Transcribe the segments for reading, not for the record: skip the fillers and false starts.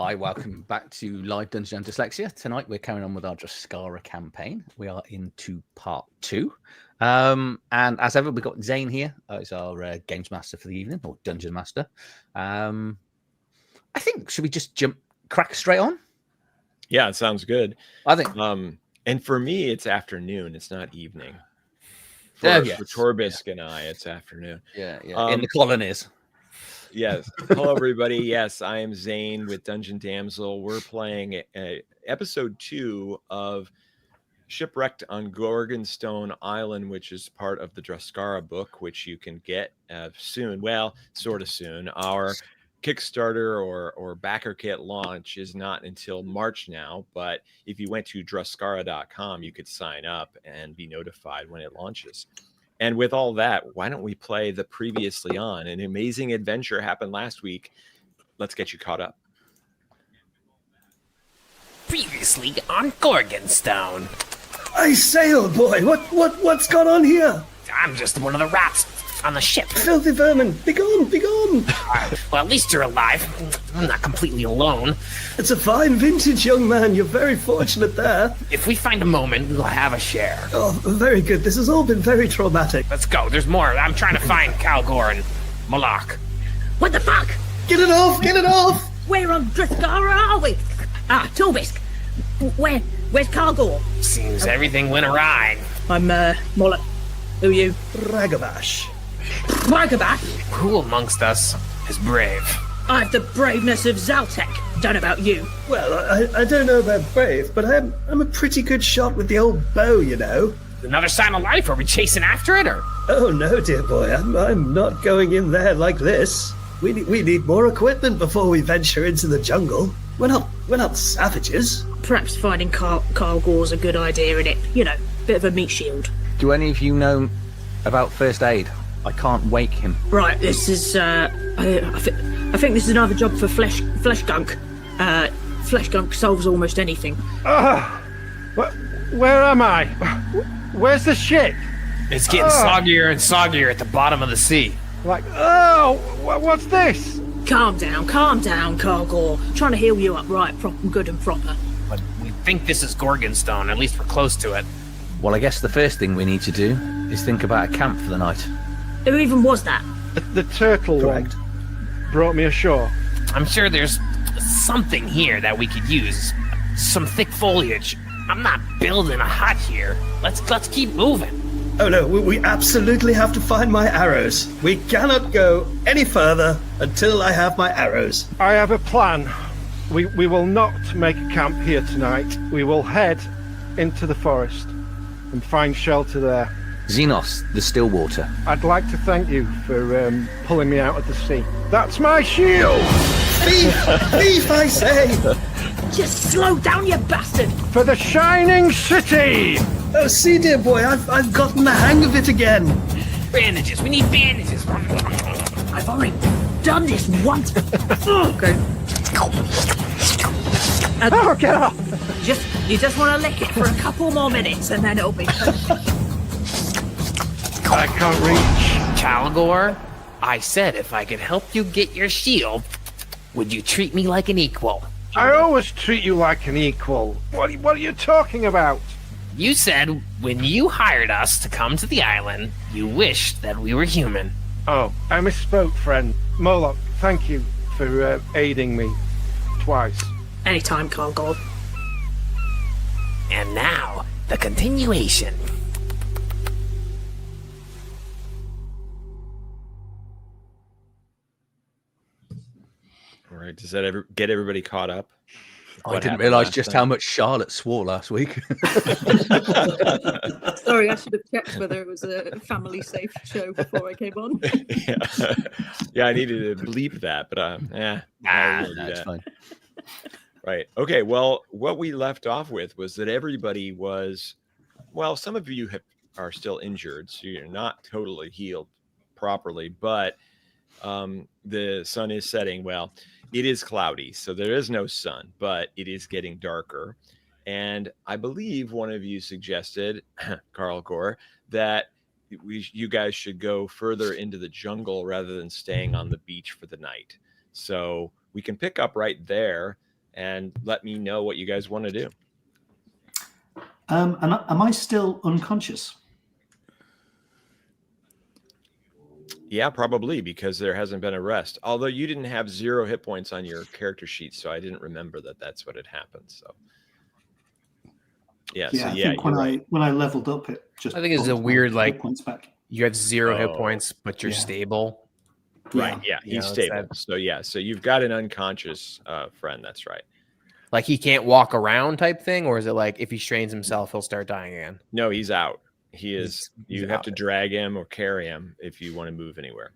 Hi, welcome back to live Dungeons and Dyslexia. Tonight we're carrying on with our Druskara campaign. We are into part 2. And as ever, we've got Zane here as our games master for the evening, or dungeon master. I think, should we just crack straight on? Yeah, it sounds good. I think. And for me, it's afternoon. It's not evening. For Torbisk and I, it's afternoon. Yeah. In the colonies. Yes. Hello, everybody. Yes, I am Zane with Dungeon Damsel. We're playing episode 2 of Shipwrecked on Gorgonstone Island, which is part of the Druskara book, which you can get soon. Well, sort of soon. Our Kickstarter or backer kit launch is not until March now, but if you went to druskara.com, you could sign up and be notified when it launches. And with all that, why don't we play the previously on? An amazing adventure happened last week. Let's get you caught up. Previously on Gorgonstone. I say, old boy, what's gone on here? I'm just one of the rats on the ship. Filthy vermin, be gone, be gone. Well, at least you're alive. I'm not completely alone. It's a fine vintage, young man. You're very fortunate there. If we find a moment, we'll have a share. Oh, very good. This has all been very traumatic. Let's go. There's more. I'm trying to find Calgor and Malak. What the fuck? Get it off, get it off! We're on Druskara, are we? Torbisk. Where's Calgor? Seems everything went awry. I'm, Moloch. Who are you? Ragabash. Ragabash? Who amongst us is brave? I have the braveness of Zaltek. Don't know about you. Well, I don't know about brave, but I'm a pretty good shot with the old bow, you know. Another sign of life? Are we chasing after it, or? Oh, no, dear boy. I'm not going in there like this. We need more equipment before we venture into the jungle. We're not savages. Perhaps finding Calgor's a good idea, innit? You know, bit of a meat shield. Do any of you know about first aid? I can't wake him. Right, this is, I think this is another job for Flesh Gunk. Flesh Gunk solves almost anything. Where am I? Where's the ship? It's getting soggier and soggier at the bottom of the sea. What's this? Calm down, Calgor. Trying to heal you up right, good and proper. But we think this is Gorgonstone, at least we're close to it. Well, I guess the first thing we need to do is think about a camp for the night. Who even was that? The turtle Correct. one brought me ashore. I'm sure there's something here that we could use. Some thick foliage. I'm not building a hut here. Let's keep moving. Oh no, we absolutely have to find my arrows. We cannot go any further until I have my arrows. I have a plan. We will not make a camp here tonight. We will head into the forest and find shelter there. Xenos, the Stillwater. I'd like to thank you for pulling me out of the sea. That's my shield! Thief, I say! Just slow down, you bastard! For the Shining City! Oh, see, dear boy, I've gotten the hang of it again. Bandages. We need bandages. I've already done this once. Okay. Get off! You just want to lick it for a couple more minutes, and then it'll be. I can't reach. Calgor, I said if I could help you get your shield, would you treat me like an equal? I always treat you like an equal. What are you talking about? You said when you hired us to come to the island, you wished that we were human. Oh, I misspoke, friend. Moloch, thank you for aiding me twice. Anytime, Calgor. And now, the continuation. All right. Does that get everybody caught up? I didn't realise just how much Charlotte swore last week. Sorry, I should have checked whether it was a family-safe show before I came on. Yeah, I needed to bleep that, but no, it's fine. Right. Okay. Well, what we left off with was that everybody was, well, some of you are still injured, so you're not totally healed properly, but the sun is setting. Well, it is cloudy, so there is no sun, but it is getting darker. And I believe one of you suggested, Carl Gore, that you guys should go further into the jungle rather than staying on the beach for the night. So we can pick up right there. and let me know what you guys want to do. And am I still unconscious? Yeah, probably, because there hasn't been a rest. Although you didn't have 0 hit points on your character sheet, so I didn't remember that that's what had happened. So I think when I leveled up, it just I think it's a bumped my weird, hit like, points back. you have 0 hit Oh. points, but you're Yeah. stable. Right, yeah, You he's know, it's stable. So yeah, so you've got an unconscious friend. That's right. Like he can't walk around type thing, or is it like if he strains himself, he'll start dying again? No, he's out. He is. He's You have out. to drag him or carry him if you want to move anywhere.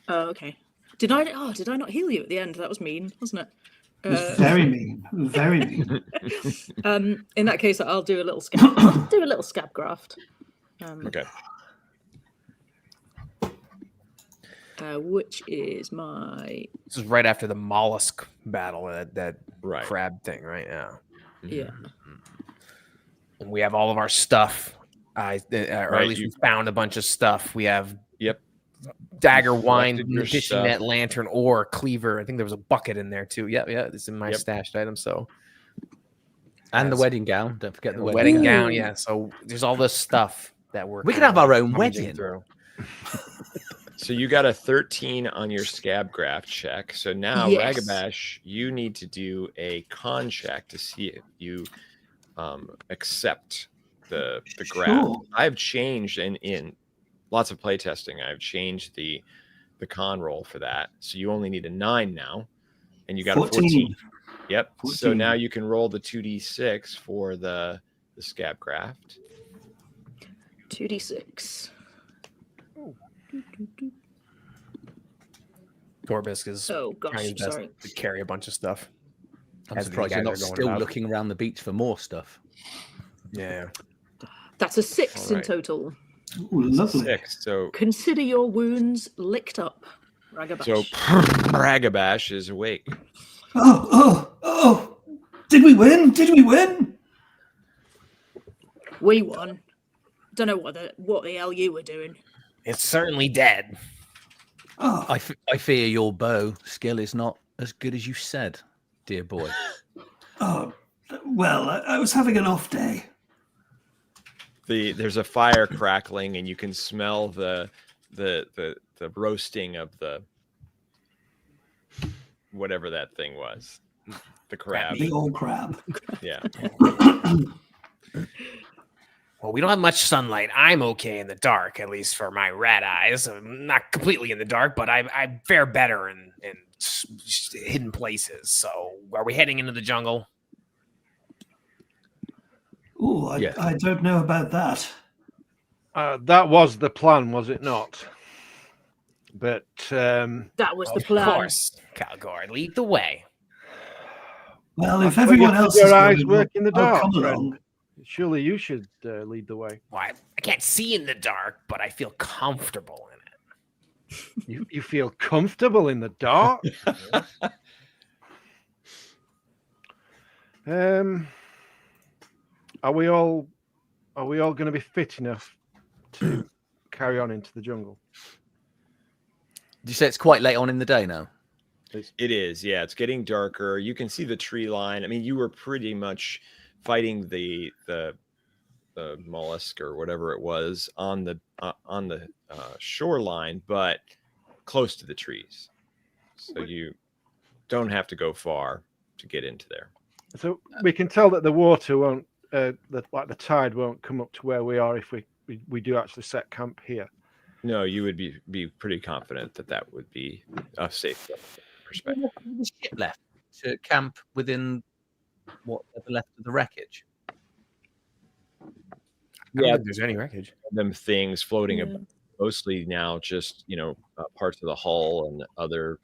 Oh, okay. Did I not heal you at the end? That was mean, wasn't it? It was very mean. Very mean. In that case, I'll do a little scab graft. Okay. Which is my This is right after the mollusk battle, that Right. crab thing, right? Yeah. yeah. And we have all of our stuff. Or at least you- we found a bunch of stuff. We have Yep. dagger, wine, collected your fishing stuff. net, lantern, or cleaver. I think there was a bucket in there too. Yeah, this is in my Yep. stashed item. So And the Yes. wedding gown. Don't forget the wedding gown. gown. Ooh. Yeah. So there's all this stuff that We could have our own wedding. through. So you got a 13 on your scab graft check. So now, Yes. Ragabash, you need to do a con check to see if you accept the graft. Sure. I've changed in lots of playtesting. I've changed the con roll for that. So you only need a 9 now, and you got a 14. Yep. So 14. now you can roll the 2d6 for the scab graft. 2d6. Torbisk is Oh trying gosh, his best sorry. to carry a bunch of stuff. I'm As the surprised you're guys not are going still about. looking around the beach for more stuff. Yeah. That's a 6 in Alright. total. Ooh, lovely. 6. So Consider your wounds licked up, Ragabash. so Ragabash is awake. Oh! Did we win? Did we win? We won. Don't know what the hell you were doing. It's certainly dead. Oh, I fear your bow skill is not as good as you said, dear boy. well, I was having an off day. There's a fire crackling, and you can smell the roasting of the whatever that thing was, the crab. The old crab. Yeah. Well, we don't have much sunlight. I'm okay in the dark, at least for my rat eyes. I'm not completely in the dark, but I fare better in hidden places. So, are we heading into the jungle? Ooh, I don't know about that. That was the plan, was it not? But That was the Of plan. course, Calgor, lead the way. Well, if I everyone forget else your is eyes going, work in the I'll dark, come friend. along. surely you should lead the way. Why? I can't see in the dark, but I feel comfortable in it. You feel comfortable in the dark? Are we all going to be fit enough to carry on into the jungle? Did you say it's quite late on in the day now? It is, yeah. It's getting darker. You can see the tree line. I mean, you were pretty much fighting the mollusk or whatever it was on the shoreline, but close to the trees. So you don't have to go far to get into there. So we can tell that the water won't, the tide won't come up to where we are if we do actually set camp here. No, you would be pretty confident that would be a safe perspective. The ship left to camp within whatever left of the wreckage. I don't think there's any wreckage. Them things floating Yeah. about, mostly now just parts of the hull and other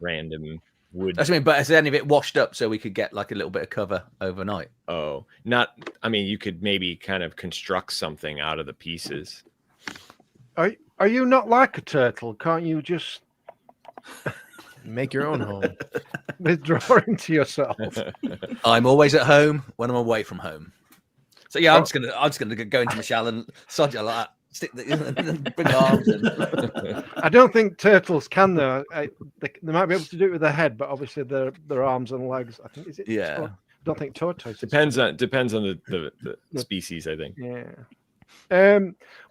random wood. That's what I mean, but is any of it washed up so we could get like a little bit of cover overnight? Oh, not. I mean, you could maybe kind of construct something out of the pieces. Are you not like a turtle? Can't you just Make your own home. withdraw into yourself? I'm always at home when I'm away from home. So yeah, I'm just gonna go into my shell and sod you like that. Stick the bring arms in. I don't think turtles can though. They might be able to do it with their head, but obviously their arms and legs. I think is it. Yeah. I don't think tortoise. Depends on the species, I think. Yeah.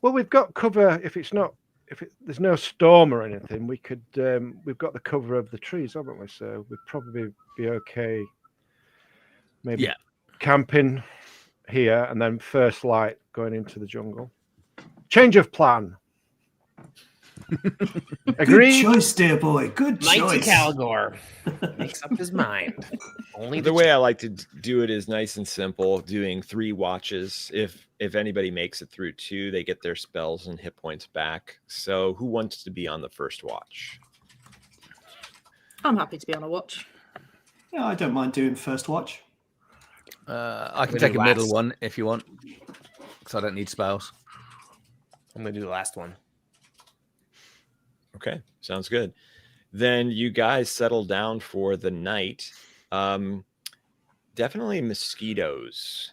Well, we've got cover. If there's no storm or anything, we could. We've got the cover of the trees, haven't we? So we'd probably be okay. Maybe camping here and then first light going into the jungle. Change of plan. Agreed. Good choice, dear boy. Good Mighty choice. Calgor makes up his mind. Only The way I like to do it is nice and simple, doing 3 watches. If anybody makes it through 2, they get their spells and hit points back. So who wants to be on the first watch? I'm happy to be on a watch. Yeah, I don't mind doing first watch. I can We'll take do a middle last. one if you want, because I don't need spells. I'm gonna do the last one. Okay, sounds good. Then you guys settle down for the night. Definitely mosquitoes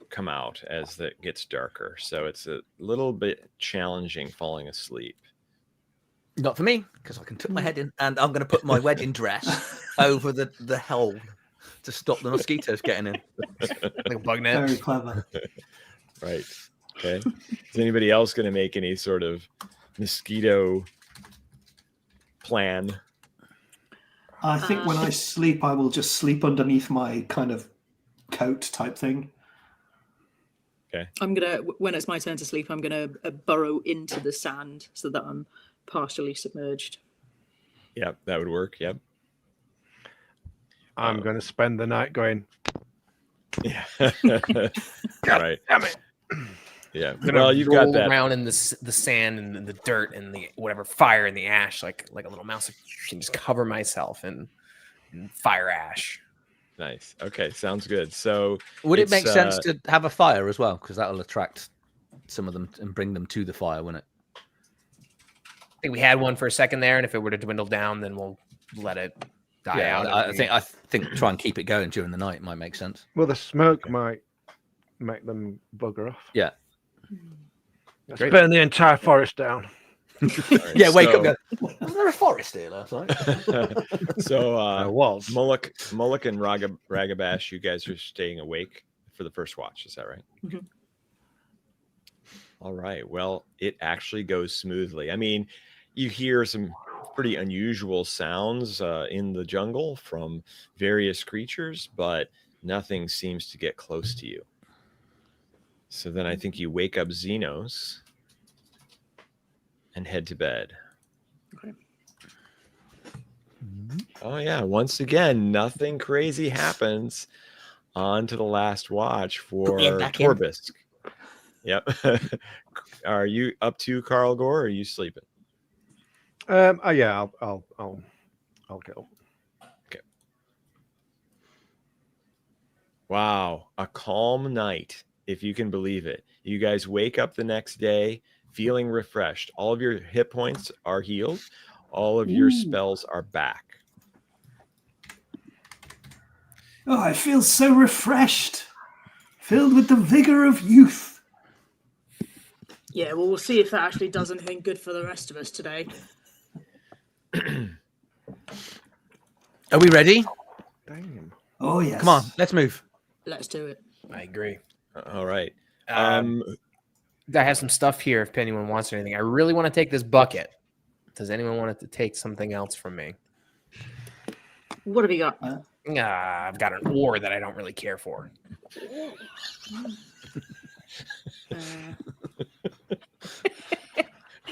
come out as it gets darker, so it's a little bit challenging falling asleep. Not for me, because I can tuck my head in, and I'm going to put my wedding dress over the hole to stop the mosquitoes getting in. Like a bug net. Very clever. Right. Okay. Is anybody else going to make any sort of mosquito plan? I think when I sleep, I will just sleep underneath my kind of coat type thing. I'm gonna, when it's my turn to sleep, I'm gonna burrow into the sand so that I'm partially submerged. Yep, that would work. Yep. I'm going to spend the night going. Yeah. Right. Damn it. Yeah. I'm gonna Well, you've roll got that. around in the sand and the dirt and the whatever fire and the ash like a little mouse, and just cover myself in fire ash. Nice. Okay, sounds good. So Would it it's, make sense to have a fire as well? Because that will attract some of them and bring them to the fire, wouldn't it? I think we had one for a second there, and if it were to dwindle down, then we'll let it die out. I think try and keep it going during the night might make sense. Well, the smoke might make them bugger off. Yeah. Let's Great. burn the entire forest down. Yeah, wake up. Go, was there a forest here last night? So I was. Moloch and Ragabash, you guys are staying awake for the first watch. Is that right? Mhm. All right. Well, it actually goes smoothly. I mean, you hear some pretty unusual sounds in the jungle from various creatures, but nothing seems to get close to you. So then I think you wake up Xenos and head to bed. Okay. Oh yeah, once again, nothing crazy happens. On to the last watch for me back in. Torbisk. Yep. Are you up to Carl Gore, or are you sleeping? Yeah, I'll get up. Wow, a calm night, if you can believe it. You guys wake up the next day feeling refreshed. All of your hit points are healed. All of your spells are back. Oh, I feel so refreshed, filled with the vigor of youth. Yeah, well, we'll see if that actually does anything good for the rest of us today. Are we ready? Damn. Oh, yes. Come on, let's move. Let's do it. I agree. All right. I have some stuff here if anyone wants anything. I really want to take this bucket. Does anyone want to take something else from me? What have we got? I've got an ore that I don't really care for.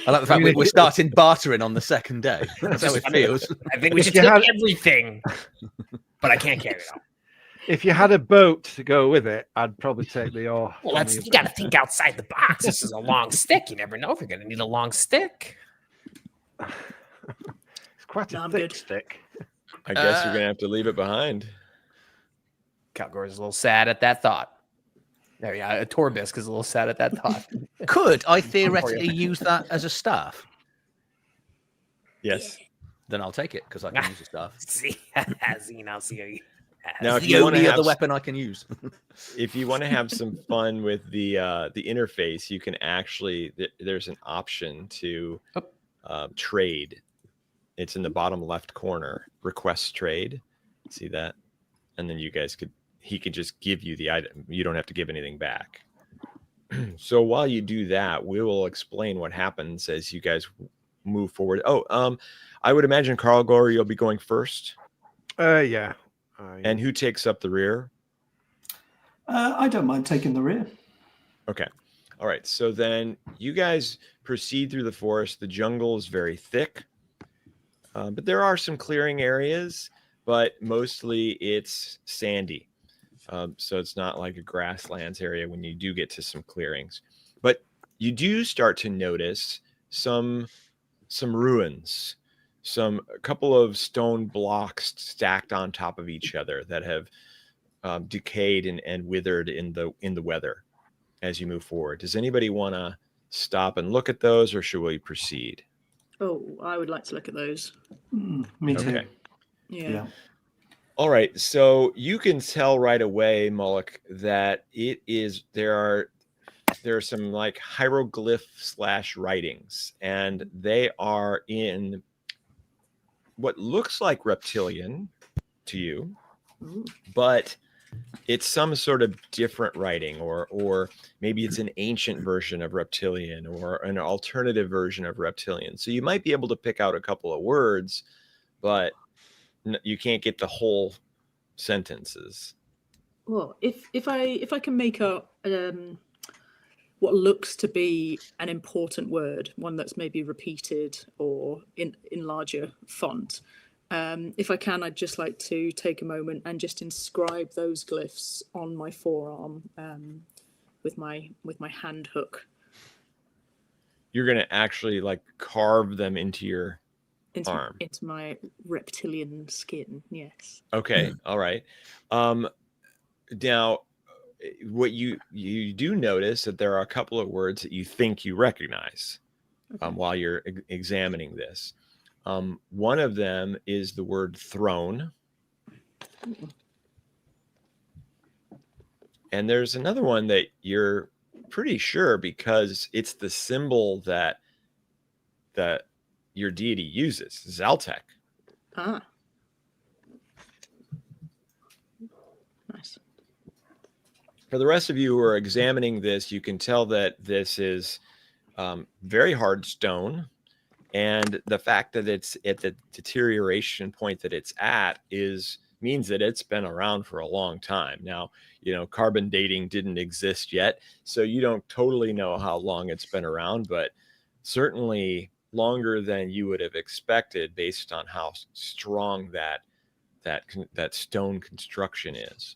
I like the fact we're starting bartering on the second day. That's how it feels. I think we should You take had- everything, but I can't carry it all. If you had a boat to go with it, I'd probably take the ore. Well, you got to think outside the box. This is a long stick. You never know if you're going to need a long stick. It's quite a No, I'm thick good. stick. I guess you're gonna have to leave it behind. Calgor's a little sad at that thought. There, yeah, Torbisk is a little sad at that thought. Could I theoretically use that as a staff? Yes. Then I'll take it because I can use a staff. See, Xeno, see. Now, if The you want to only have other weapon I can use. if you want to have some fun with the interface, you can actually there's an option to trade. It's in the bottom left corner. Request trade. See that? And then he could just give you the item. You don't have to give anything back. So while you do that, we will explain what happens as you guys move forward. I would imagine Carl Gore, you'll be going first. Yeah. And who takes up the rear? I don't mind taking the rear. Okay. All right. So then you guys proceed through the forest. The jungle is very thick, but there are some clearing areas, but mostly it's sandy. So it's not like a grasslands area when you do get to some clearings. But you do start to notice some ruins, a couple of stone blocks stacked on top of each other that have decayed and withered in the weather as you move forward. Does anybody want to stop and look at those, or should we proceed? Oh, I would like to look at those. Me too. Okay. Yeah. All right. So you can tell right away, Mullock, that there are some like hieroglyph / writings, and they are in what looks like reptilian to you, but it's some sort of different writing, or maybe it's an ancient version of reptilian or an alternative version of reptilian. So you might be able to pick out a couple of words, but you can't get the whole sentences. Well, if I can make a what looks to be an important word, one that's maybe repeated or in larger font, if I can, I'd just like to take a moment and just inscribe those glyphs on my forearm with my hand hook. You're going to actually like carve them into your arm, into my reptilian skin. Yes. Okay. All right. Now, what you do notice that there are a couple of words that you think you recognize while you're examining this. One of them is the word throne. And there's another one that you're pretty sure because it's the symbol that your deity uses, Zaltek. Ah. Nice. For the rest of you who are examining this, you can tell that this is very hard stone. And the fact that it's at the deterioration point that it's at means that it's been around for a long time. Now, carbon dating didn't exist yet, so you don't totally know how long it's been around, but certainly longer than you would have expected based on how strong that stone construction is.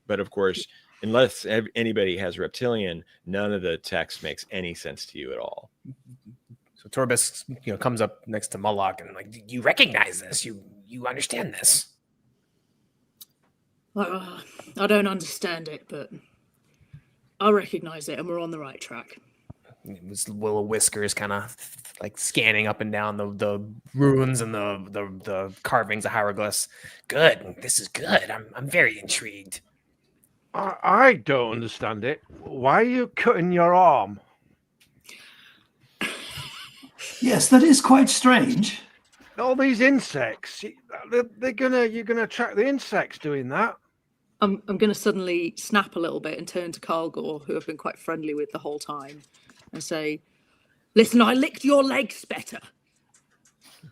But of course, unless anybody has reptilian, none of the text makes any sense to you at all. So Torbis, comes up next to Mullock and like, you recognize this? You understand this? I don't understand it, but I recognize it, and we're on the right track. Willow Whiskers kind of like scanning up and down the ruins and the carvings of hieroglyphs. Good. This is good. I'm very intrigued. I don't understand it. Why are you cutting your arm? Yes, that is quite strange. All these insects, you're gonna attract the insects doing that. I'm gonna suddenly snap a little bit and turn to Carlgore, who I've been quite friendly with the whole time, and say, "Listen, I licked your legs better.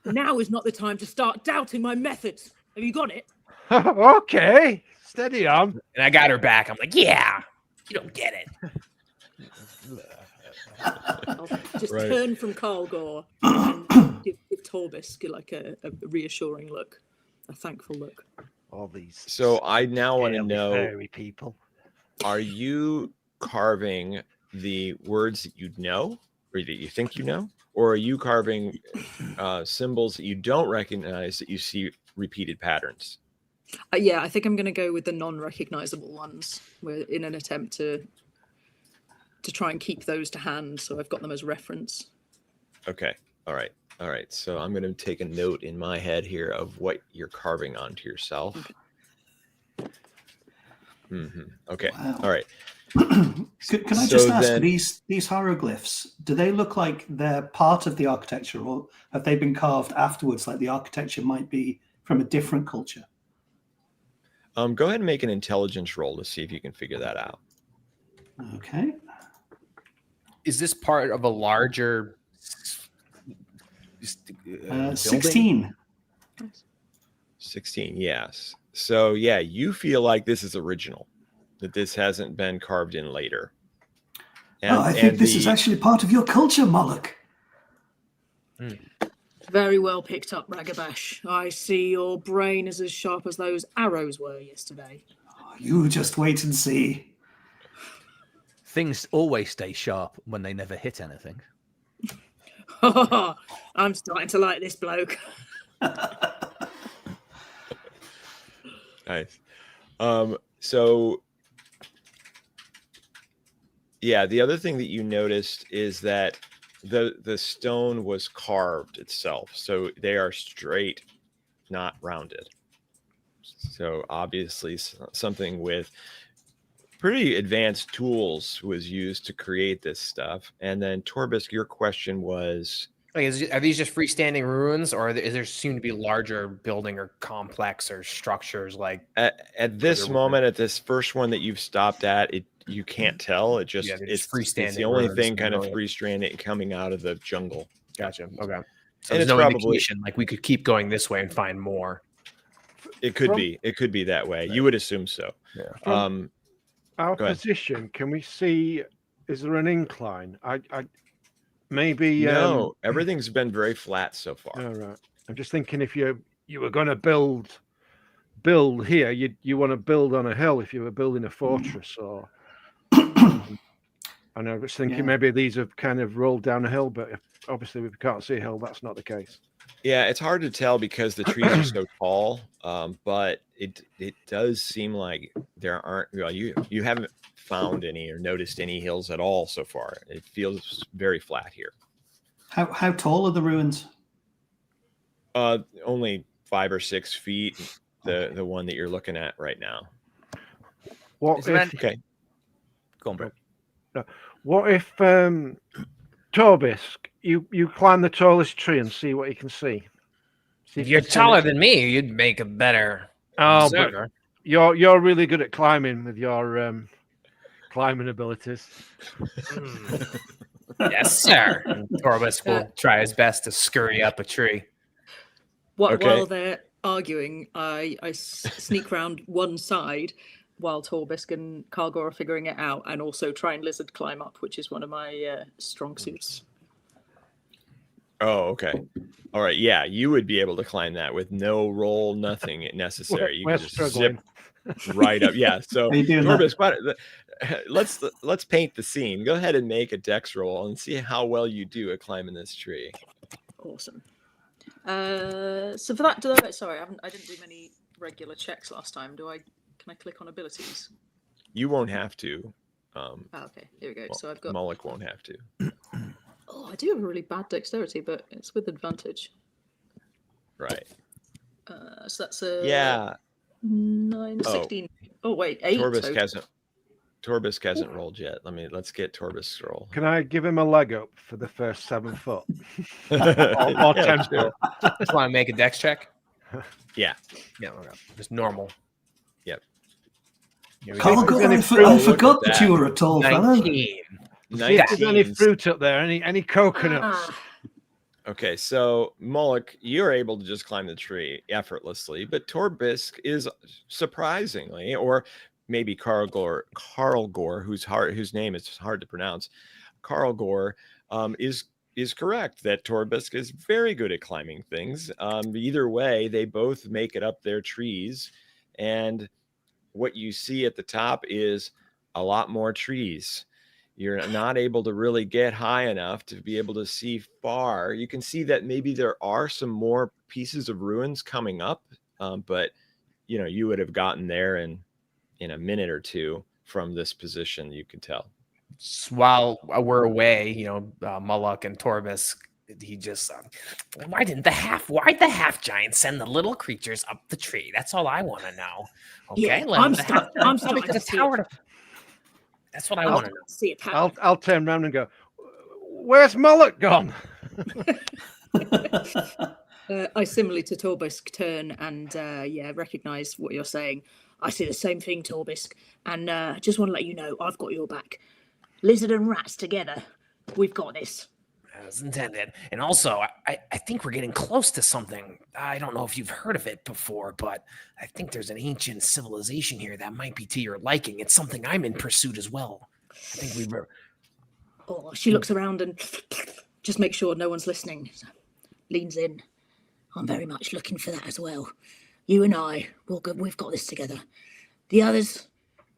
Now is not the time to start doubting my methods. Have you got it?" Okay, steady on. And I got her back. I'm like, yeah, you don't get it. I'll just Right. turn from Carlgore and give Torbis like a reassuring look, a thankful look. All these. So I now want to know, fairy people. are you carving the words that you know or that you think you know, or are you carving symbols that you don't recognize that you see repeated patterns? Yeah, I think I'm going to go with the non-recognizable ones. We're in an attempt to try and keep those to hand, so I've got them as reference. Okay. All right. So I'm going to take a note in my head here of what you're carving onto yourself. Okay. Okay. Wow. All right. Can I So just ask, then- these hieroglyphs, do they look like they're part of the architecture, or have they been carved afterwards, like the architecture might be from a different culture? Go ahead and make an intelligence roll to see if you can figure that out. Okay. Is this part of a larger? 16. 16, yes. So yeah, you feel like this is original, that this hasn't been carved in later. Oh, I think this is actually part of your culture, Moloch. Very well picked up, Ragabash. I see your brain is as sharp as those arrows were yesterday. You just wait and see. Things always stay sharp when they never hit anything. I'm starting to like this bloke. Nice. So yeah, the other thing that you noticed is that the stone was carved itself, so they are straight, not rounded. So obviously something with pretty advanced tools was used to create this stuff. And then Torbisk, your question was, Like, are these just freestanding ruins, or is there soon to be larger building or complex or structures like? at this moment, at this first one that you've stopped at, you can't tell. It just Yeah, they're it's just freestanding it's the only ruins, thing kind of really. freestanding coming out of the jungle. Gotcha. Okay. So And there's it's no probably- indication like we could keep going this way and find more. It could From- be. It could be that way. You would assume so. Yeah. Our Go ahead. position, can we see? Is there an incline? I maybe. No, everything's been very flat so far. All right. I'm just thinking if you were going to build here, you want to build on a hill if you were building a fortress or. And I was thinking Yeah. maybe these have kind of rolled down a hill, but obviously we can't see a hill. That's not the case. Yeah, it's hard to tell because the trees are so tall. But it does seem like there aren't. Well, you haven't found any or noticed any hills at all so far. It feels very flat here. How tall are the ruins? Only 5 or 6 feet. The one that you're looking at right now. What Is there if? Okay. Go on, bro. What if Torbisk, you climb the tallest tree and see what you can see? See If you you're can see taller it. than me, you'd make a better Oh, but observer. you're really good at climbing with your climbing abilities. Yes, sir. And Torbisk will try his best to scurry up a tree. Okay. While they're arguing, I sneak round one side while Torbisk and Kargor are figuring it out, and also try and lizard climb up, which is one of my strong suits. Oh, okay. All right. Yeah, you would be able to climb that with no roll, nothing necessary. You We're can just struggling. zip right up. Yeah. So Are you doing that? Torbisk, let's paint the scene. Go ahead and make a dex roll and see how well you do at climbing this tree. Awesome. So for that, sorry, I didn't do many regular checks last time. Can I click on abilities? You won't have to. Okay, here we go. So I've got. Moloch won't have to. Oh, I do have a really bad dexterity, but it's with advantage. Right. So that's a Yeah. 9, Oh. 16. Oh wait, 8. Torbisk hasn't rolled yet. Let's get Torbisk's roll. Can I give him a leg up for the first 7 foot? Or Yeah, 10 sure. foot? Just want to make a dex check? Yeah. Yeah, okay. Just normal. Yep. Here we go. Kargor, any I fruit? forgot Look at that you that. were a tall fella. 19. See if there's any 19. fruit up there, any coconuts. Okay, so Moloch, you're able to just climb the tree effortlessly, but Torbisk is surprisingly, or maybe Karlgor, whose name is hard to pronounce, Karlgor, is correct that Torbisk is very good at climbing things. Either way, they both make it up their trees, and what you see at the top is a lot more trees. You're not able to really get high enough to be able to see far. You can see that maybe there are some more pieces of ruins coming up, but you would have gotten there in a minute or two from this position. You can tell. While we're away, Moloch and Torbisk he just why'd the half giant send the little creatures up the tree? That's all I want to know. Okay, Yeah, let I'm the half starting giant to the see tower. it. That's what I want to know. See it happen. I'll turn around and go, where's Moloch gone? I similarly to Torbisk turn and recognise what you're saying. I see the same thing, Torbisk, and just want to let you know I've got your back. Lizard and rats together, we've got this. As intended. And also, I think we're getting close to something. I don't know if you've heard of it before, but I think there's an ancient civilization here that might be to your liking. It's something I'm in pursuit as well. I think we were. Oh, she looks around and just makes sure no one's listening. Leans in. I'm very much looking for that as well. You and I, we've got this together. The others,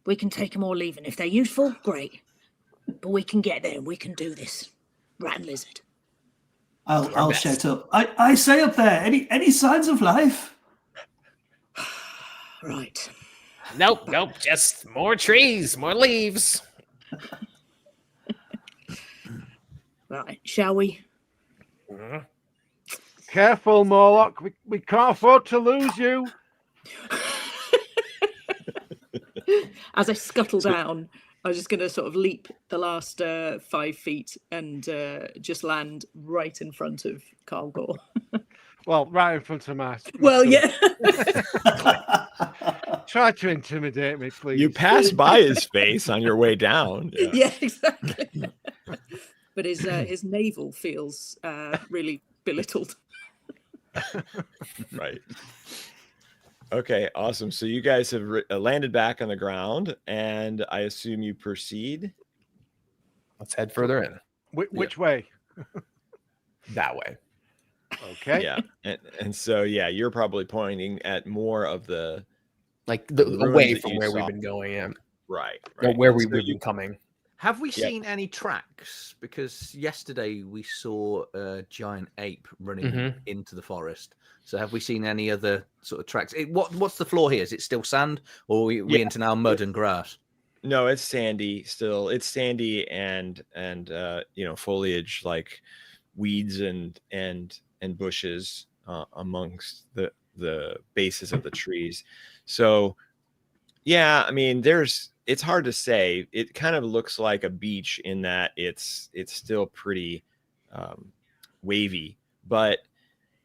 we can take them or leave them. If they're useful, great. But we can get there and we can do this. Rat and lizard. I'll shout up. I say up there, any signs of life? Right. Nope. Just more trees, more leaves. Right, shall we? Mm-hmm. Careful, Morlock. We can't afford to lose you. As I scuttle down, I was just going to sort of leap the last 5 feet and just land right in front of Carl Gore. Well, right in front of my Well, yeah. Try to intimidate me, please. You pass by his face on your way down. Yeah, exactly. But his navel feels really belittled. Right. Okay, awesome. So you guys have landed back on the ground, and I assume you proceed. Let's head further in. Which way? That way. Okay. Yeah, and so you're probably pointing at more of the away that from you where saw. we've been going. Yeah. right. Or where And we've so been coming. Have we Yeah. seen any tracks? Because yesterday we saw a giant ape running into the forest. So have we seen any other sort of tracks? What's the floor here? Is it still sand, or are we into now mud and grass? No, it's sandy still. It's sandy and foliage like weeds and bushes amongst the bases of the trees. So yeah, I mean, it's hard to say. It kind of looks like a beach in that it's still pretty wavy, but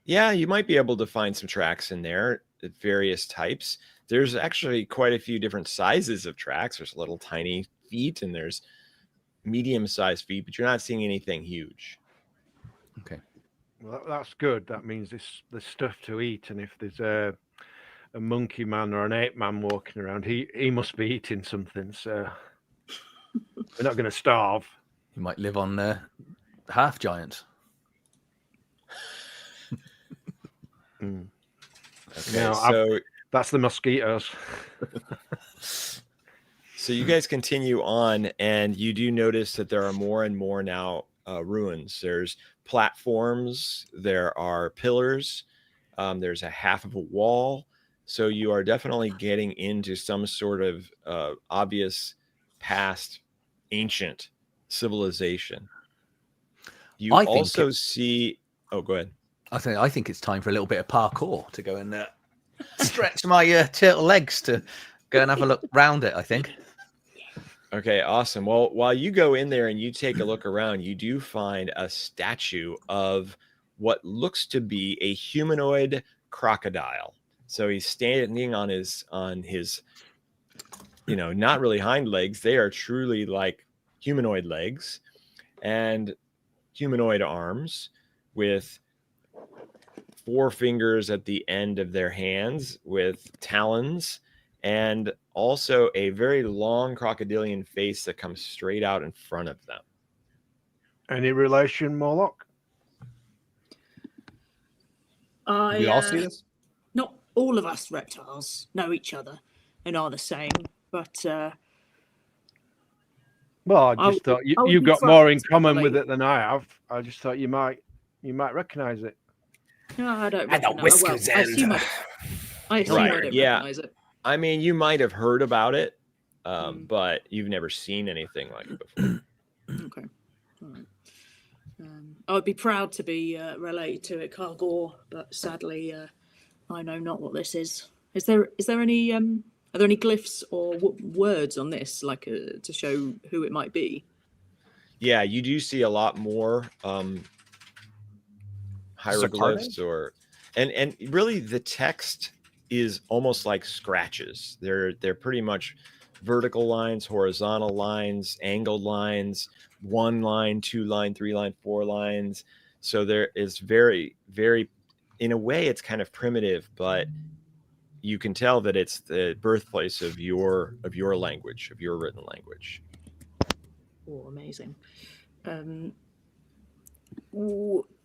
yeah, you might be able to find some tracks in there at various types. There's actually quite a few different sizes of tracks. There's little tiny feet and there's medium-sized feet, but you're not seeing anything huge. Okay. Well, that's good. That means there's stuff to eat, and if there's a monkey man or an ape man walking around, he must be eating something. So we're not going to starve. You might live on half giants. Okay, No, so that's the mosquitoes. So you guys continue on, and you do notice that there are more and more now ruins. There's platforms, there are pillars, there's a half of a wall. So you are definitely getting into some sort of obvious past ancient civilization. You I think also see... Oh, go ahead. I think it's time for a little bit of parkour to go and stretch my turtle legs to go and have a look round it, I think. Okay, awesome. Well, while you go in there and you take a look around, you do find a statue of what looks to be a humanoid crocodile. So he's standing on his not really hind legs. They are truly like humanoid legs and humanoid arms with 4 fingers at the end of their hands with talons, and also a very long crocodilian face that comes straight out in front of them. Any relation, Morlock? We all see this? Not all of us reptiles know each other and are the same, but Well, I just thought I would you be got more in frightened, common like- with it than I have. I just thought you might recognize it. no, I don't. And the recognise- whiskers I assume end. I assume Right, I don't yeah. recognize it. I mean, you might have heard about it, but you've never seen anything like it before. Okay. All right. I would be proud to be related to it, Cargor, but sadly, I know not what this is. Is there any are there any glyphs or words on this, like to show who it might be? Yeah, you do see a lot more hieroglyphs and really the text is almost like scratches. They're pretty much vertical lines, horizontal lines, angled lines, 1 line, 2 line, 3 line, 4 lines. So there is very, very, in a way, it's kind of primitive, but you can tell that it's the birthplace of your language, of your written language. Oh, amazing.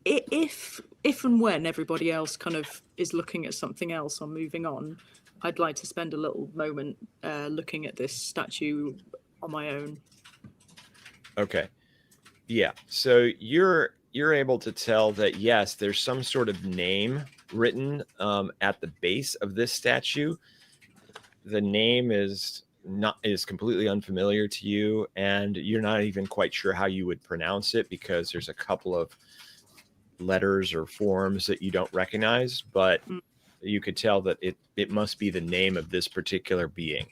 If and when everybody else kind of is looking at something else or moving on, I'd like to spend a little moment looking at this statue on my own. Okay. Yeah. So you're able to tell that, yes, there's some sort of name written at the base of this statue. The name is completely unfamiliar to you, and you're not even quite sure how you would pronounce it because there's a couple of letters or forms that you don't recognize, but you could tell that it must be the name of this particular being.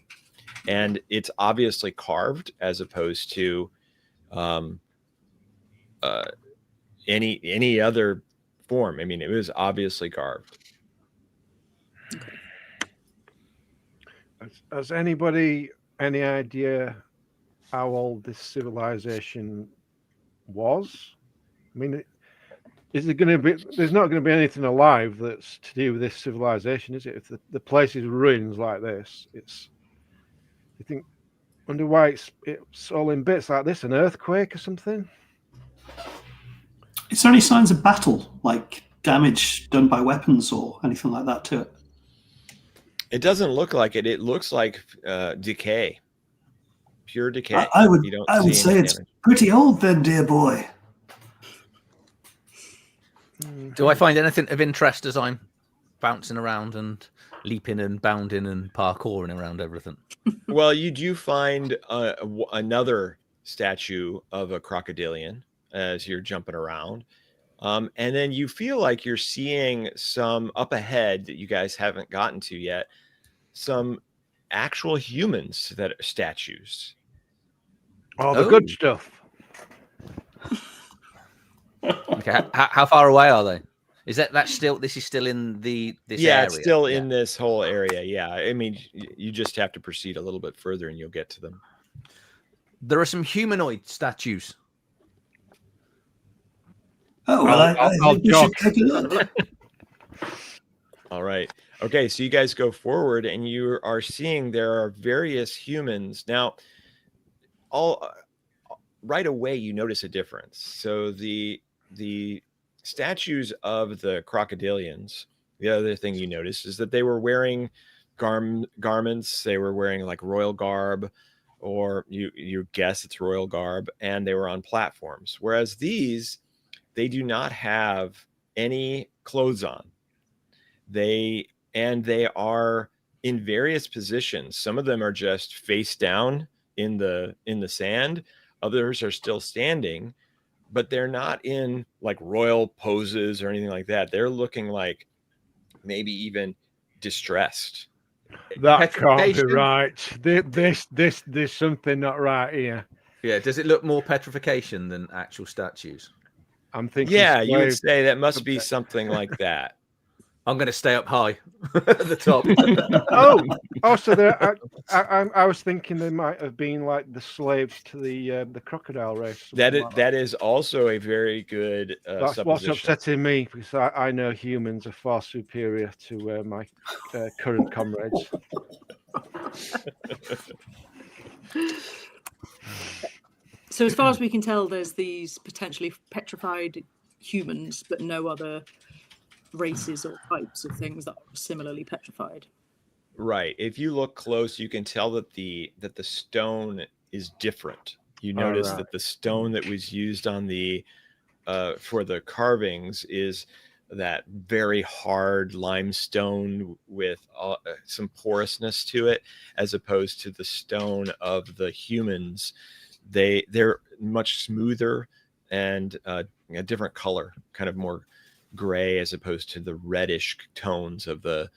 And it's obviously carved as opposed to any other form. I mean, it was obviously carved. Has anybody any idea how old this civilization was? I mean, is there going to be? There's not going to be anything alive that's to do with this civilization, is it? If the place is ruins like this, it's. You think? Wonder why it's all in bits like this? An earthquake or something? Is there any signs of battle, like damage done by weapons or anything like that to it? It doesn't look like it. It looks like decay, pure decay. I would say it's pretty old then, dear boy. Do I find anything of interest as I'm bouncing around and leaping and bounding and parkouring around everything? Well, you do find another statue of a crocodilian as you're jumping around. And then you feel like you're seeing some up ahead that you guys haven't gotten to yet, some actual humans that are statues. Oh, the good stuff. Okay, how far away are they? Is that's still? This is still in this area? It's still in this whole area. Yeah, I mean, you just have to proceed a little bit further, and you'll get to them. There are some humanoid statues. Oh well, I think we should take a look. All right. Okay, so you guys go forward, and you are seeing there are various humans now. Right away, you notice a difference. So the statues of the crocodilians, the other thing you notice is that they were wearing garments. They were wearing like royal garb, or you guess it's royal garb, and they were on platforms. Whereas these, they do not have any clothes on. They are in various positions. Some of them are just face down in the sand. Others are still standing, but they're not in like royal poses or anything like that. They're looking like maybe even distressed. That can't be right. There's something not right here. Yeah. Does it look more petrification than actual statues? I'm thinking. Yeah, you would say that must be something like that. I'm going to stay up high at the top. So I was thinking they might have been like the slaves to the crocodile race. That is also a very good That's supposition. what's upsetting me, because I know humans are far superior to my current comrades. So as far as we can tell, there's these potentially petrified humans, but no other races or types of things that are similarly petrified. Right. If you look close, you can tell that the stone is different. You notice that the stone that was used on the for the carvings is that very hard limestone with some porousness to it, as opposed to the stone of the humans. They're much smoother and a different color, kind of more gray as opposed to the reddish tones of the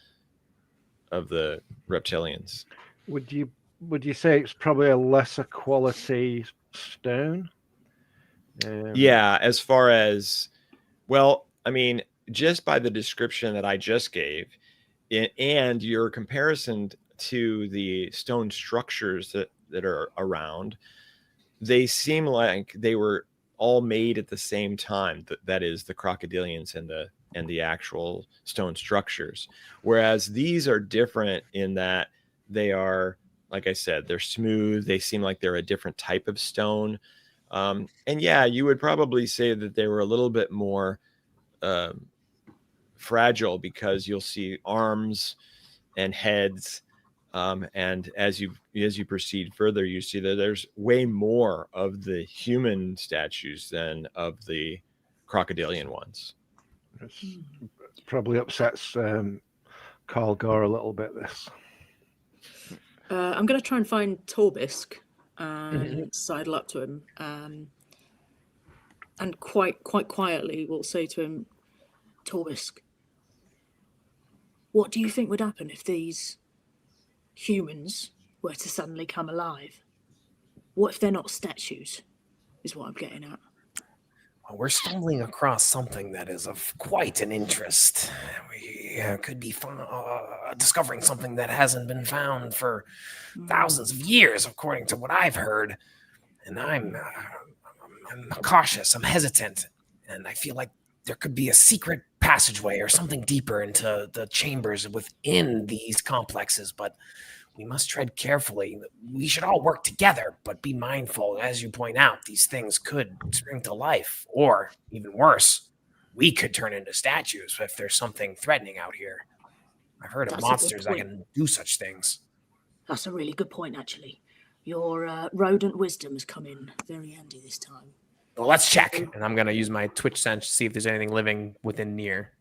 reptilians. Would you say it's probably a lesser quality stone? Yeah, as far as, well, I mean, just by the description that I just gave, and your comparison to the stone structures that are around, they seem like they were all made at the same time. That is, the crocodilians and the actual stone structures. Whereas these are different in that they are, like I said, they're smooth. They seem like they're a different type of stone. And yeah, you would probably say that they were a little bit more fragile, because you'll see arms and heads. And as you proceed further, you see that there's way more of the human statues than of the crocodilian ones. It probably upsets Carl Gore a little bit, this. I'm going to try and find Torbisk and sidle up to him, and quite quietly we'll say to him, Torbisk, what do you think would happen if these humans were to suddenly come alive? What if they're not statues, is what I'm getting at. Well, we're stumbling across something that is of quite an interest. We could be discovering something that hasn't been found for thousands of years, according to what I've heard. And I'm cautious, I'm hesitant, and I feel like there could be a secret passageway or something deeper into the chambers within these complexes, but we must tread carefully. We should all work together, but be mindful. As you point out, these things could spring to life, or even worse, we could turn into statues if there's something threatening out here. I've heard of monsters that can do such things. That's a really good point, actually. Your rodent wisdom has come in very handy this time. Well, let's check. And I'm going to use my Twitch sense to see if there's anything living within near.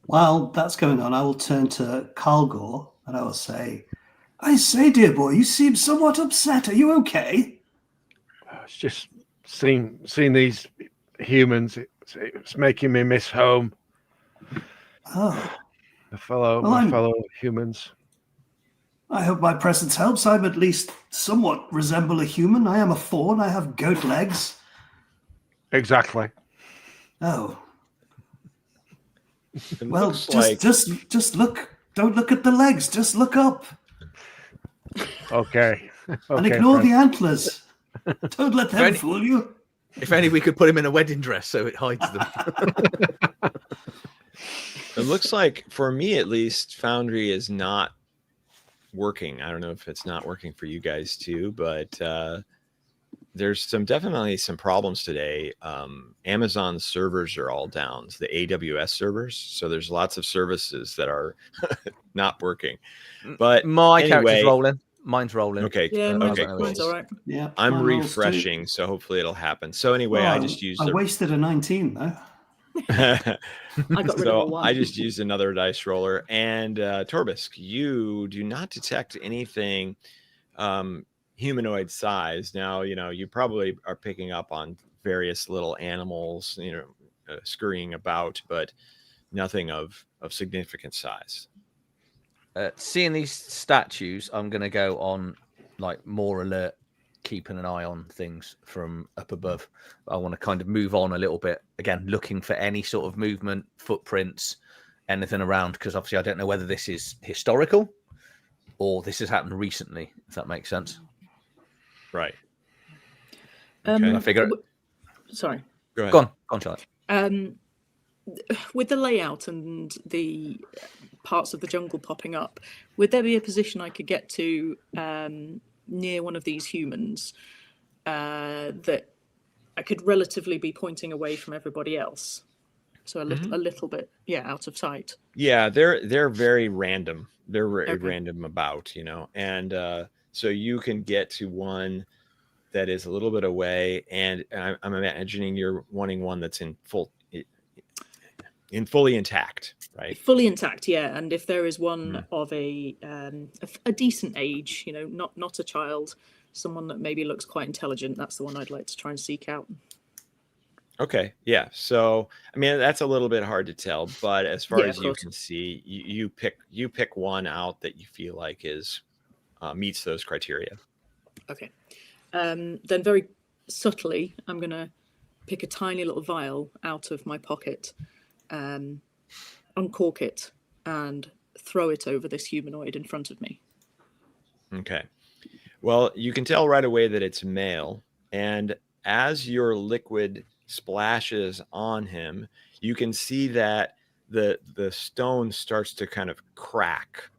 While that's going on, I will turn to Kalgor and I will say, I say, dear boy, you seem somewhat upset. Are you okay? It's just seeing these humans. It's making me miss home. Oh. My fellow humans. I hope my presence helps. I'm at least somewhat resemble a human. I am a faun. I have goat legs. Exactly. Oh. Well, just look. Don't look at the legs. Just look up. Okay. And ignore the antlers. Don't let them fool you. If only we could put him in a wedding dress so it hides them. It looks like, for me at least, Foundry is not working. I don't know if it's not working for you guys too, but there's definitely some problems today. Amazon servers are all down, the AWS servers. So there's lots of services that are not working. But my character's rolling. Mine's rolling. Okay. Yeah, okay. mine's all right. Yeah, I'm refreshing, so hopefully it'll happen. So anyway, I just used. I wasted a 19 though. I got rid of a 1. I just used another dice roller. And Torbisk, you do not detect anything humanoid size. Now, you probably are picking up on various little animals, scurrying about, but nothing of significant size. Seeing these statues, I'm going to go on more alert, keeping an eye on things from up above. I want to kind of move on a little bit, again, looking for any sort of movement, footprints, anything around, because obviously I don't know whether this is historical or this has happened recently, if that makes sense. Right. I figure. Sorry. Go ahead. Go on, Charlotte. With the layout and the parts of the jungle popping up, would there be a position I could get to near one of these humans that I could relatively be pointing away from everybody else? So a little bit, out of sight. Yeah, they're very random. They're random about, and so you can get to one that is a little bit away, and I'm imagining you're wanting one that's fully intact, right? Fully intact, yeah. And if there is one of a decent age, not a child, someone that maybe looks quite intelligent, that's the one I'd like to try and seek out. Okay, yeah. So I mean that's a little bit hard to tell, but as far Yeah, as of you course. can see, you pick one out that you feel like is meets those criteria. Okay. Then very subtly, I'm going to pick a tiny little vial out of my pocket, uncork it, and throw it over this humanoid in front of me. Okay. Well, you can tell right away that it's male, and as your liquid splashes on him, you can see that the stone starts to kind of crack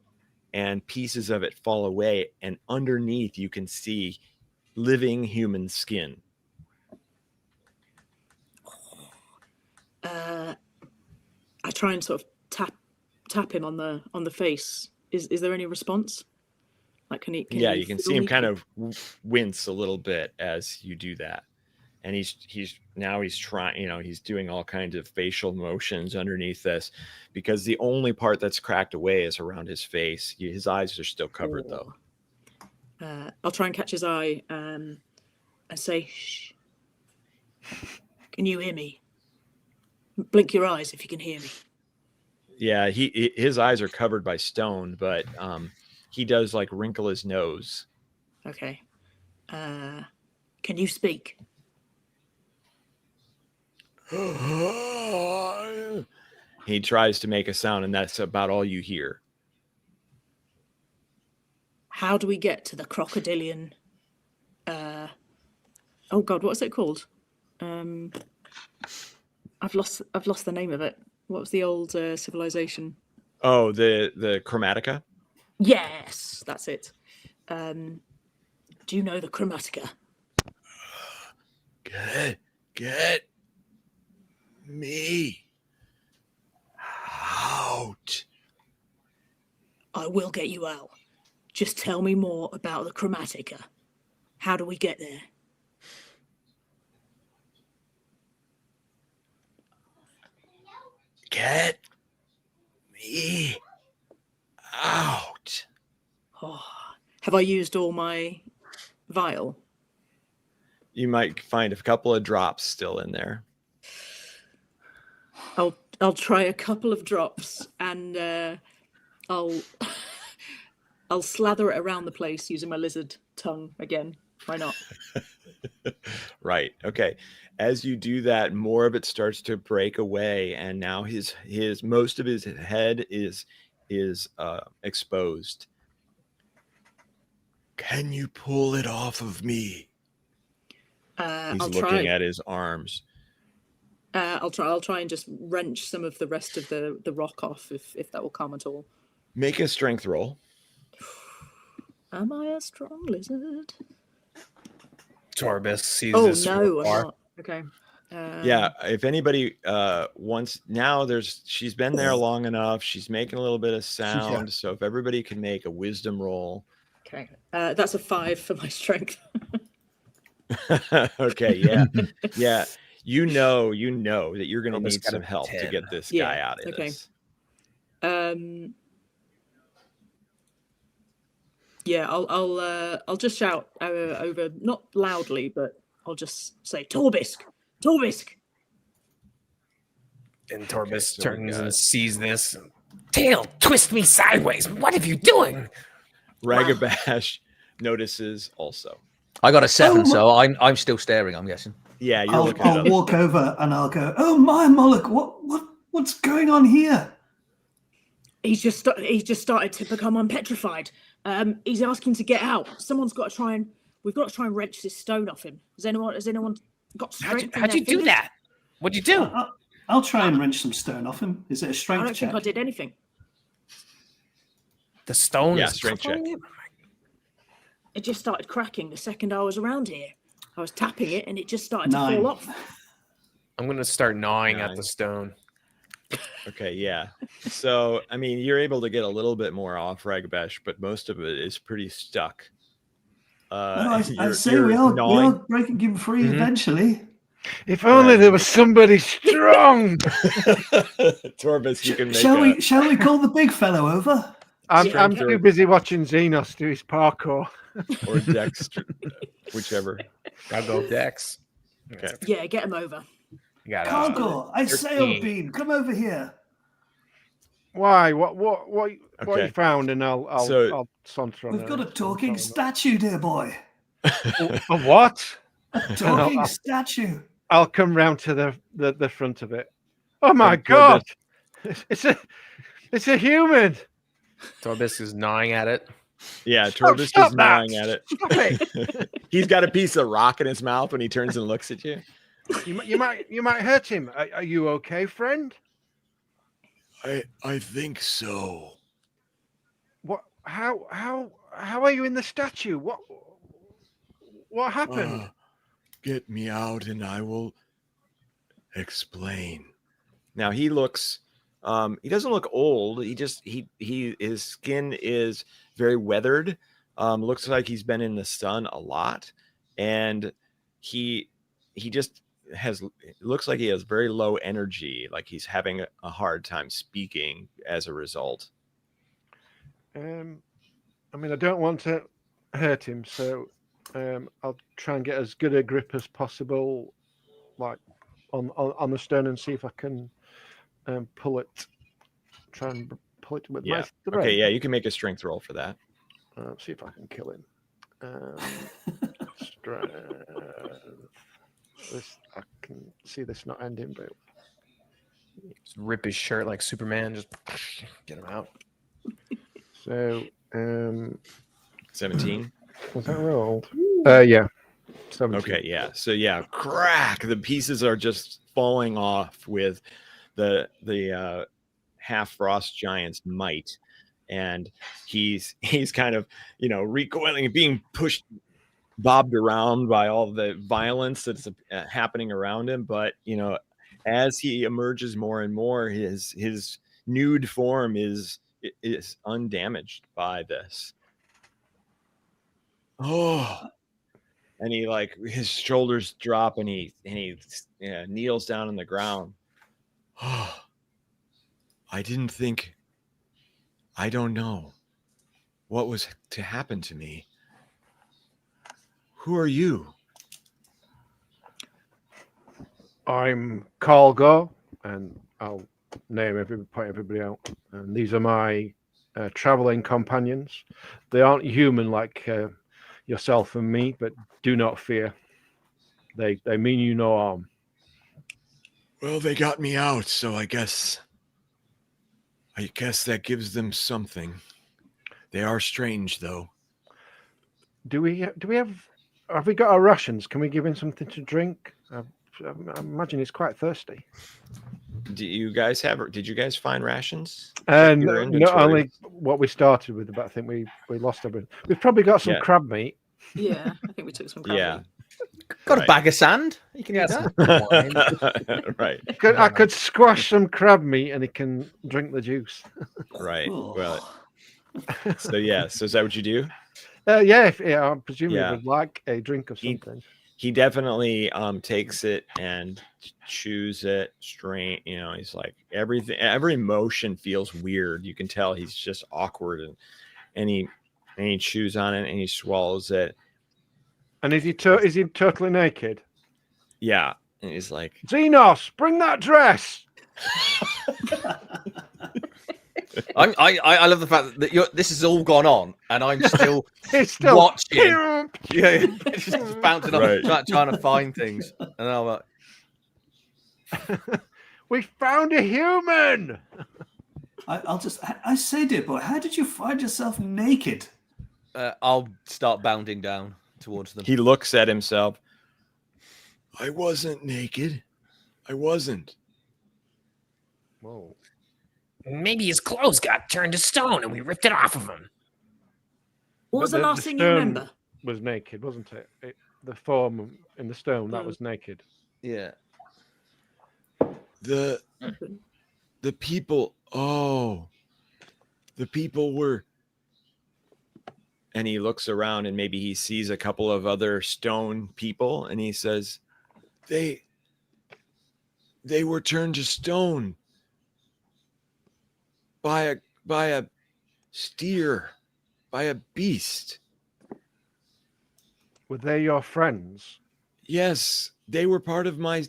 and pieces of it fall away, and underneath you can see living human skin. I try and sort of tap him on the face. Is there any response? Like, can he? Yeah, he you can feel see him me? kind of wince a little bit as you do that. And he's trying, he's doing all kinds of facial motions underneath this, because the only part that's cracked away is around his face. His eyes are still covered though. I'll try and catch his eye and say, "Shh. Can you hear me? Blink your eyes if you can hear me." Yeah, his eyes are covered by stone, but he does like wrinkle his nose. Okay. Can you speak? He tries to make a sound, and that's about all you hear. How do we get to the crocodilian? Oh God, what's it called? I've lost the name of it. What was the old civilization? Oh, the Chromatica? Yes, that's it. Do you know the Chromatica? Get me out. I will get you out. Just tell me more about the Chromatica. How do we get there? Get me out. Oh, have I used all my vial? You might find a couple of drops still in there. I'll try a couple of drops, and I'll slather it around the place using my lizard tongue again. Why not? Right. Okay. As you do that, more of it starts to break away, and now his most of his head is exposed. Can you pull it off of me? He's I'll looking try. at his arms. I'll try and just wrench some of the rest of the rock off, if that will come at all. Make a strength roll. Am I a strong lizard? Torbis sees Oh this from no, afar. I'm not. Okay. Yeah, if anybody wants, now she's been there long enough. She's making a little bit of sound. So if everybody can make a wisdom roll. Okay. That's a 5 for my strength. Okay, yeah. Yeah. You know that you're gonna Torbis need got some a help to 10. get this Yeah, guy out of okay. this. Yeah, I'll just shout over, not loudly, but I'll just say, Torbisk! Torbisk! And Torbis so we turns got- and sees this. Tail, twist me sideways. What are you doing? Ragabash notices also. I got a 7, Oh, so I'm still staring, I'm guessing. Yeah, you're I'll, looking at I'll walk over and I'll go, "Oh my Moloch, what's going on here?" He's just started to become unpetrified. He's asking to get out. We've got to try and wrench this stone off him. Has anyone got strength? How'd you do that? What'd you do? I'll try and wrench some stone off him. Is it a I strength don't check? think I did anything. The stone Yeah, is strength tough on check. you? It just started cracking the second I was around here. I was tapping it and it just started to 9. fall off. I'm gonna start gnawing at 9. the stone. Okay, yeah. So, I mean, you're able to get a little bit more off Ragabash, but most of it is pretty stuck. I you're- say you're we all gnawing. break him free Mhm. eventually. If only there was somebody strong. Torbis, you can make Shall we call the big fellow over? I'm Strength too or- busy watching Xenos do his parkour. or Dex, whichever. I'll go Dex. Okay. Yeah, get him over. You got Cargo, I say, 13. Bean, come over here. Why? What you Okay. found? And I'll So- saunter on. We've got a talking statue. statue, dear boy. A what? A talking I'll- statue. I'll come round to the front of it. Oh my And god! It's a human. Torbis is gnawing at it. Yeah, Torbis stop is that! gnawing at it. Stop it! He's got a piece of rock in his mouth when he turns and looks at you. You might hurt him. Are you okay, friend? I think so. What? How are you in the statue? What happened? Get me out and I will explain. Now he looks he doesn't look old. His skin is very weathered. Looks like he's been in the sun a lot, and he just looks like he has very low energy, like he's having a hard time speaking as a result. I mean, I don't want to hurt him, so I'll try and get as good a grip as possible, like on the stone, and see if I can pull it. Try and pull it with my thread. Okay, yeah, you can make a strength roll for that. See if I can kill him. Strength. This, I can see this not ending, but Just rip his shirt like Superman. Just get him out. so 17. was that rolled? Yeah. 17. Okay, yeah. So yeah, crack. The pieces are just falling off with the half frost giant's might, and he's kind of recoiling, being pushed, bobbed around by all the violence that's happening around him. But as he emerges more and more, his nude form is undamaged by this. Oh. And he his shoulders drop, and he kneels down on the ground. Oh, I don't know what was to happen to me. Who are you? I'm Cargo, and I'll point everybody out. And these are my traveling companions. They aren't human like yourself and me, but do not fear. They mean you no harm. Well, they got me out, so I guess that gives them something. They are strange, though. Do we have we got our rations? Can we give him something to drink? I imagine he's quite thirsty. Did you guys find rations? And Your not inventory. only what we started with, but I think we lost everything. We've probably got some crab meat. Yeah, I think we took some crab. Yeah. Got Right. a bag of sand. You can eat that. Right. I could squash some crab meat and he can drink the juice. Right. Oh. Well, so is that what you do? I presume he Yeah. would like a drink of something. He definitely takes it and chews it straight. He's like, every motion feels weird. You can tell he's just awkward, and he chews on it and he swallows it. And is he totally naked? Yeah. And he's like, Xenos, bring that dress. I love the fact that this has all gone on, and I'm still He's still watching. Yeah, just bouncing Right. off, trying to find things, and I'm like, We found a human. I say, dear boy, how did you find yourself naked? I'll start bounding down towards them. he looks at himself. I wasn't naked. I wasn't. Whoa. Maybe his clothes got turned to stone and we ripped it off of him. What was But the last thing you stone remember? Was naked, wasn't it? The form in the stone that was naked. Yeah. The people. Oh, the people were. And he looks around and maybe he sees a couple of other stone people, and he says, They were turned to stone by a steer, by a beast. Were they your friends? Yes, they were part of my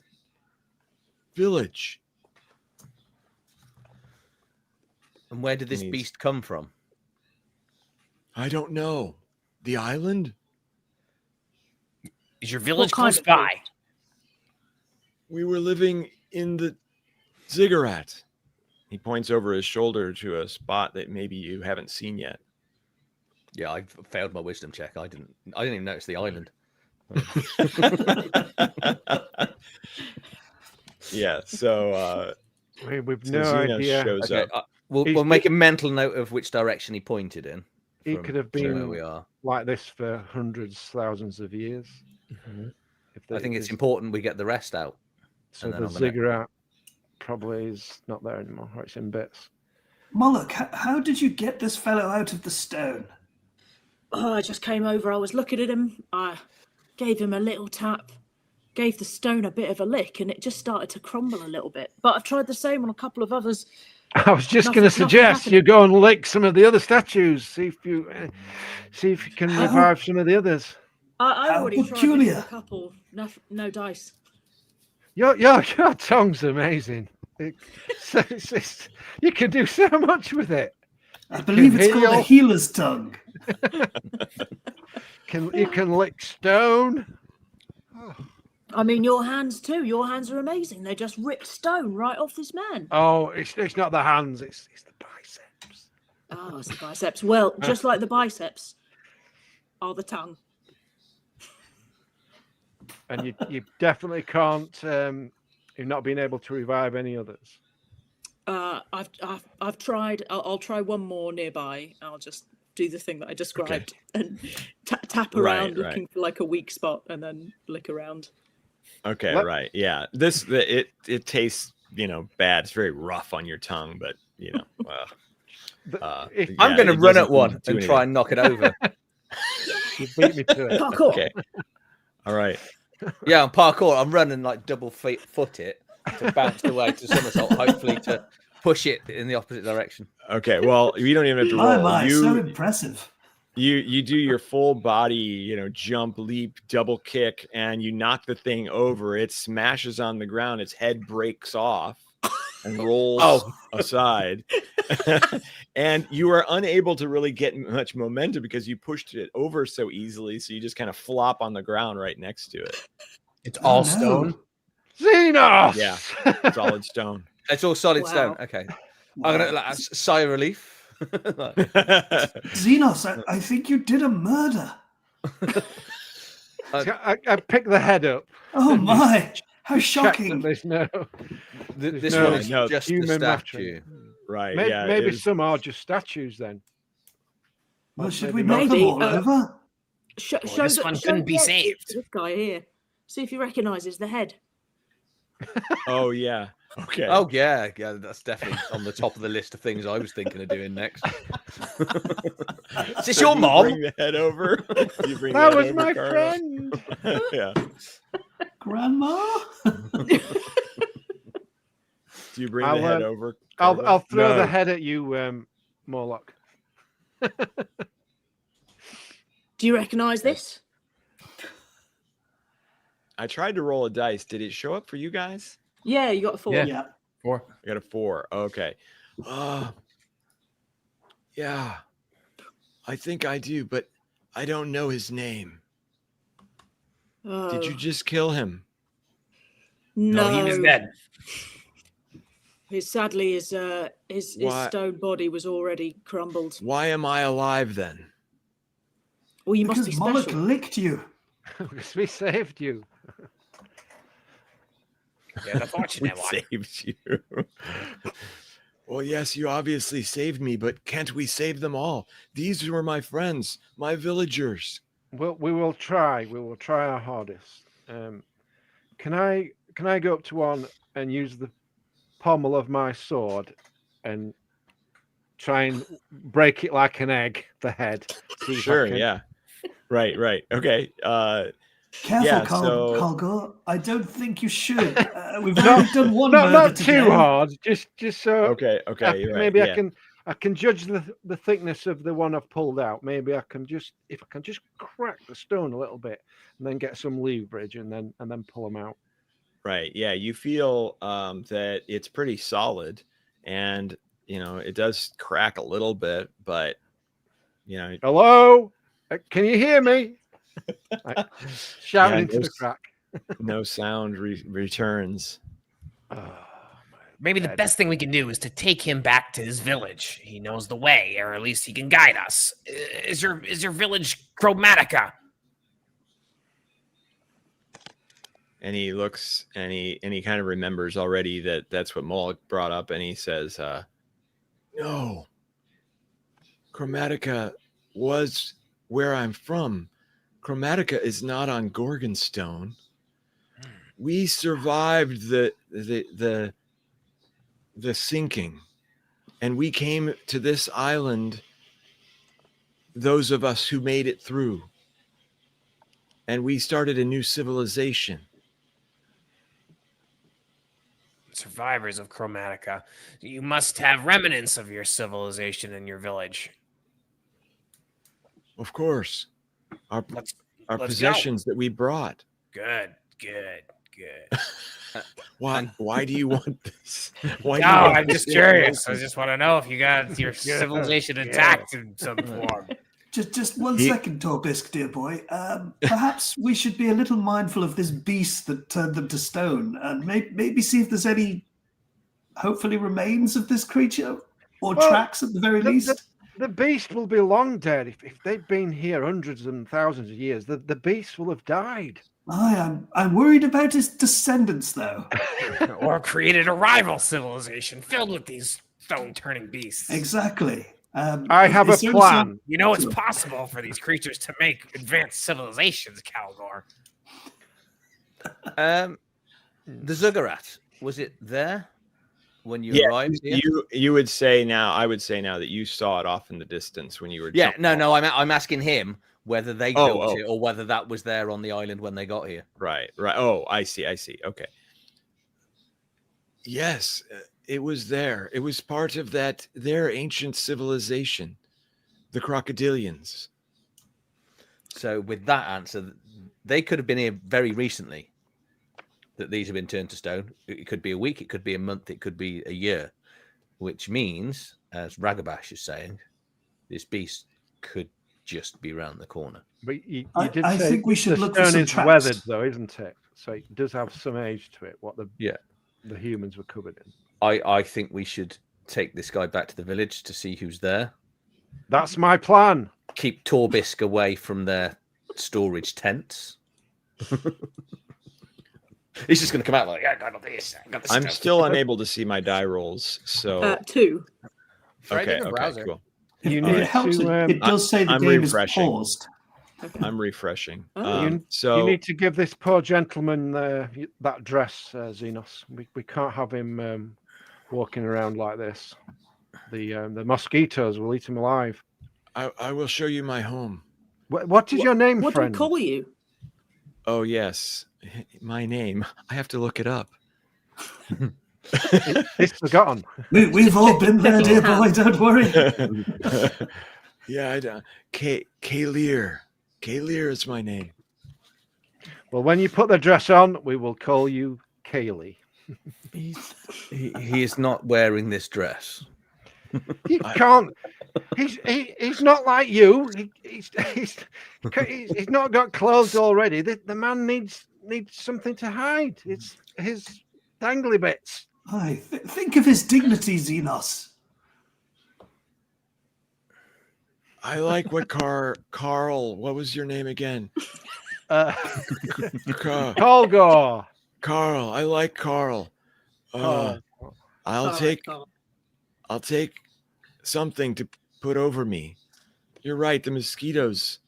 village. And where did this Needs- beast come from? I don't know. The island? Is your village kind close of by? We were living in the ziggurat. He points over his shoulder to a spot that maybe you haven't seen yet. Yeah, I failed my wisdom check. I didn't even notice the island. Yeah, so We've so no Xena idea. shows Okay, up. we'll He's- make a mental note of which direction he pointed in. He from- could have from where been we are. like this for hundreds, thousands of years. If I think it's there's- important we get the rest out. So and then the I'm gonna- ziggurat probably is not there anymore, or it's in bits. Moloch, how did you get this fellow out of the stone? Oh, I just came over. I was looking at him. I gave him a little tap, gave the stone a bit of a lick, and it just started to crumble a little bit. But I've tried the same on a couple of others. I was just Nothing- going to nothing suggest happened. you go and lick some of the other statues. See if you can revive some of the others. I How already tried peculiar. with a couple. No dice. Your tongue's amazing. You can do so much with it. I believe it's called a heal. healer's tongue. You can lick stone. I mean, your hands too. Your hands are amazing. They just ripped stone right off this man. Oh, it's not the hands. It's the biceps. Oh, it's the biceps. Well, just like the biceps are the tongue. And you definitely can't. You've not been able to revive any others. I've tried. I'll try one more nearby. I'll just do the thing that I described and tap around Right. looking for like a weak spot and then lick around. Okay, right. Yeah. It tastes, bad. It's very rough on your tongue, but I'm going to run at one and try and knock it over. You beat me to it. Parkour. Okay. All right. Yeah, on parkour, I'm running like double foot it to bounce away to somersault, hopefully to push it in the opposite direction. Okay. Well, you don't even have to roll. My, so impressive. You do your full body, jump, leap, double kick, and you knock the thing over. It smashes on the ground. Its head breaks off and rolls aside. And you are unable to really get much momentum because you pushed it over so easily. So you just kind of flop on the ground right next to it. It's all stone. Xenos! Yeah. Solid stone. It's all solid Wow. stone. Okay. I'm going to sigh of relief. Xenos, I think you did a murder. I picked the head up. Oh my, how Check that shocking. there's no. This no- one is no, just the human statue. Right. Maybe, Yeah. maybe it was- some are just statues then. Well, should Maybe we not. knock them Maybe, all uh, over? Show this one couldn't be the exit saved. to this guy here. See if he recognises the head. Oh, yeah. Okay. Oh yeah, that's definitely on the top of the list of things I was thinking of doing next. Is this So your do you mom? Bring the head over. You bring That the head was over, my Carla? friend. Yeah. Grandma? Do you bring I'll, the head over? I'll Carla? throw No. the head at you, Morlock. Do you recognise this? I tried to roll a dice. Did it show up for you guys? Yeah, you got a 4. Yeah. 4. I got a 4. Okay. Yeah. I think I do, but I don't know his name. Oh, Did you just kill him? No, No, he was dead. Sadly, his Why- stone body was already crumbled. Why am I alive then? Well, you must Because be Moloch special. licked you. Because we saved you. Yeah, the We fortunate one. saved you. Well, yes, you obviously saved me, but can't we save them all? These were my friends, my villagers. Well, we will try. We will try our hardest. Can I go up to one and use the pommel of my sword and try and break it like an egg, the head? See if I Sure, can- yeah. Right. Okay. Careful, Yeah, Colgor. I don't think you should. We've already done one murder Not today. too hard. Just so. Okay. You're right, Maybe yeah. I can judge the thickness of the one I've pulled out. Maybe if I can just crack the stone a little bit and then get some leverage and then pull them out. Right. Yeah. You feel that it's pretty solid, and it does crack a little bit, but Hello? Can you hear me? Shouting into the crack. No sound returns. Maybe the best thing we can do is to take him back to his village. He knows the way, or at least he can guide us. Is your village Chromatica? And he looks and he kind of remembers already that's what Moloch brought up, and he says, no, Chromatica was where I'm from. Chromatica is not on Gorgonstone. We survived the sinking, and we came to this island, those of us who made it through, and we started a new civilization. Survivors of Chromatica. You must have remnants of your civilization in your village. Of course. Our Let's possessions that we brought. Good. Why do you want this? Why No, I'm just curious. I just want to know if you got your civilization intact in some form. Just 1 second, Torbisk, dear boy. Perhaps we should be a little mindful of this beast that turned them to stone, and maybe see if there's any, hopefully, remains of this creature, or tracks at the very least. The beast will be long dead. If they've been here hundreds and thousands of years, the beast will have died. I'm worried about his descendants, though. Or created a rival civilization filled with these stone-turning beasts. Exactly. I have a plan. You know, it's possible for these creatures to make advanced civilizations, Calgor. The Zuggurat, was it there when you arrived here? You would say now, I would say now that you saw it off in the distance when you were. Yeah, no, I'm asking him whether they built it or whether that was there on the island when they got here. Right. Oh, I see. Okay. Yes, it was there. It was part of their ancient civilization, the Crocodilians. So with that answer, they could have been here very recently, that these have been turned to stone. It could be a week, it could be a month, it could be a year, which means, as Ragabash is saying, this beast could just be round the corner. But you I say think we should look for stone some is tracks. weathered, though, isn't it? So it does have some age to it, what the humans were covered in. I think we should take this guy back to the village to see who's there. That's my plan. Keep Torbisk away from their storage tents. He's just going to come out like, I got this. I'm stuff. still unable to see my die rolls, so 2. okay, cool. You It need helps. to. It does say the I'm game is refreshing. paused. I'm refreshing. Oh. So You need to give this poor gentleman that dress, Xenos. We can't have him walking around like this. The mosquitoes will eat him alive. I will show you my home. What is your name, What friend? do we call you? Oh yes, my name. I have to look it up. It's forgotten. We've all been there, dear boy. Don't worry. Yeah, I don't. Kalir. Kalir is my name. Well, when you put the dress on, we will call you Kaylee. He is not wearing this dress. You can't. He's not like you. He's not got clothes already. The man needs something to hide. It's his dangly bits. Think of his dignity, Xenos. I like what Carl. What was your name again? Colgor. Carl. I like Carl. I'll take something to put over me. You're right. The mosquitoes.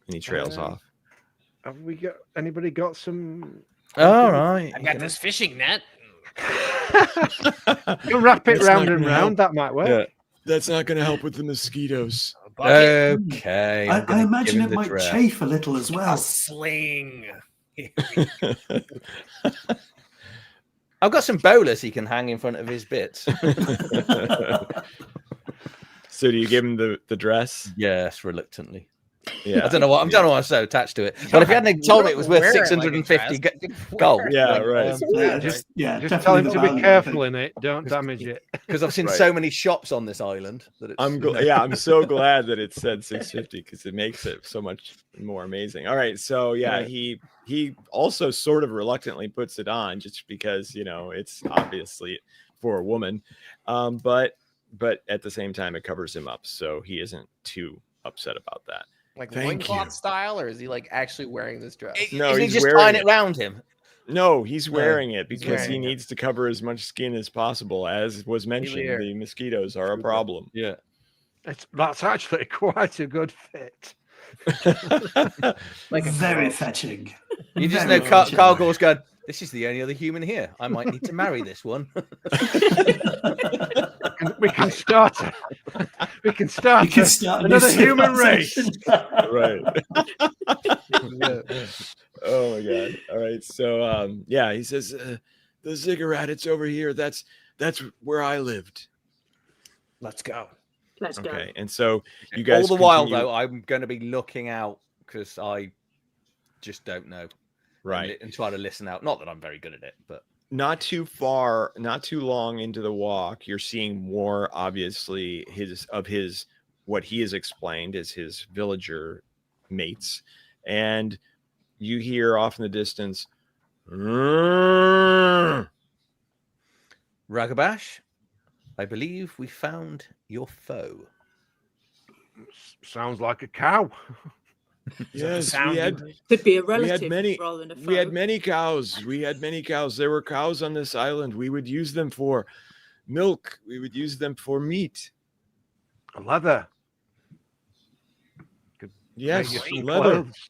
And he trails off. Have anybody got some? All right. I've got this fishing net. You wrap it That's round not and gonna round. That might work. Yeah. That's not going to help with the mosquitoes. Okay. I imagine it might chafe a little as well. A sling. I've got some bowlers he can hang in front of his bits. So do you give him the dress? Yes, reluctantly. Yeah. I don't know what I'm so attached to it. But if you hadn't told me it was worth 650 gold, Yeah, like, right. Just definitely tell him the to be value, I careful think. in it. Don't damage it. because I've seen Right. so many shops on this island that it's, I'm so glad that it said 650 because it makes it so much more amazing. All right, so yeah, Right. he also sort of reluctantly puts it on just because it's obviously for a woman, but at the same time it covers him up, so he isn't too upset about that. Like Thank loincloth you. style, or is he like actually wearing this dress? No, isn't he he's just wearing tying it. it around him? No, he's wearing it He's because he wearing it. needs to cover as much skin as possible. As was mentioned, Clear. the mosquitoes are a problem. Yeah. That's actually quite a good fit. Like Very fetching. You just Very know fetching. Cargor's going, this is the only other human here. I might need to marry this one. We can start. We can start. You can start a new another human race. civilization. Right. Yeah. Oh my god. All right. So yeah, he says the ziggurat, it's over here. That's where I lived. Let's go. Let's go. Okay. And so you guys All the while, continue- though, I'm going to be looking out because I just don't know. right. And try to listen out. Not that I'm very good at it, but Not too long into the walk, you're seeing more obviously what he has explained as his villager mates, and you hear off in the distance, Ragabash, I believe we found your foe. Sounds like a cow. yes, Could be a we relative had many rather than a foe. we had many cows. There were cows on this island. We would use them for milk. We would use them for meat. Leather. Yes, Make you some leather. clothes.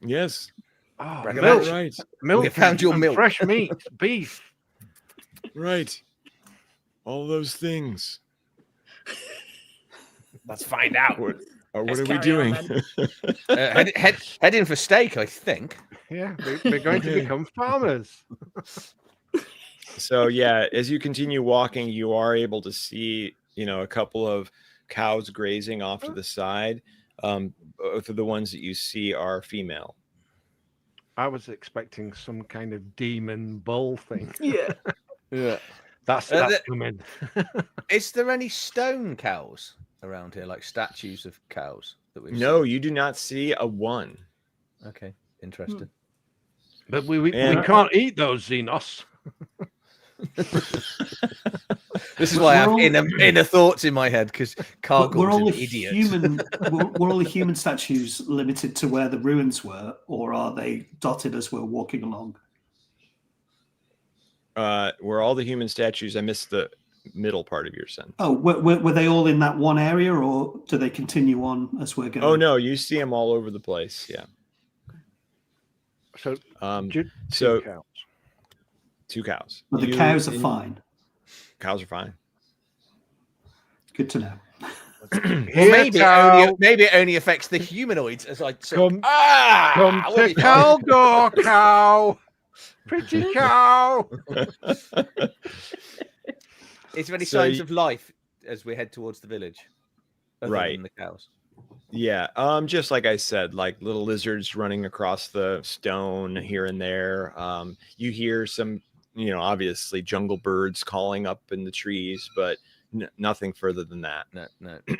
Yes, Oh, Ragabash. milk. right, Milk. We found your and milk. Fresh meat. Beef. right. All those things. Let's find out. What are Let's we carry doing? on then. Head in for steak, I think. Yeah, we're going to Okay. become farmers. So yeah, as you continue walking, you are able to see, a couple of cows grazing off to the side. Both of the ones that you see are female. I was expecting some kind of demon bull thing. Yeah. Yeah. That's the- coming. Is there any stone cows around here, like statues of cows that we've No, you do not see a one. seen? Okay, interesting. But we And- can't eat those Xenos. This is why I have We're all- inner thoughts in my head because Cargor's Were all an the idiot. were all the human statues limited to where the ruins were, or are they dotted as we're walking along? Were all the human statues? I missed the middle part of your sentence. Oh, were they all in that one area, or do they continue on as we're going? Oh no, you see them all over the place. Yeah. So, So two cows. two cows. But the You- cows are in- fine. Cows are fine. Good to know. Well, Here, cow. maybe it only affects the humanoids as I Come we'll to be fine. Caldor, cow. Pretty cow. Is there any So signs you- of life as we head towards the village? Other Right. than the cows. Yeah, just like I said, like little lizards running across the stone here and there. You hear some, obviously jungle birds calling up in the trees, but nothing further than that. No.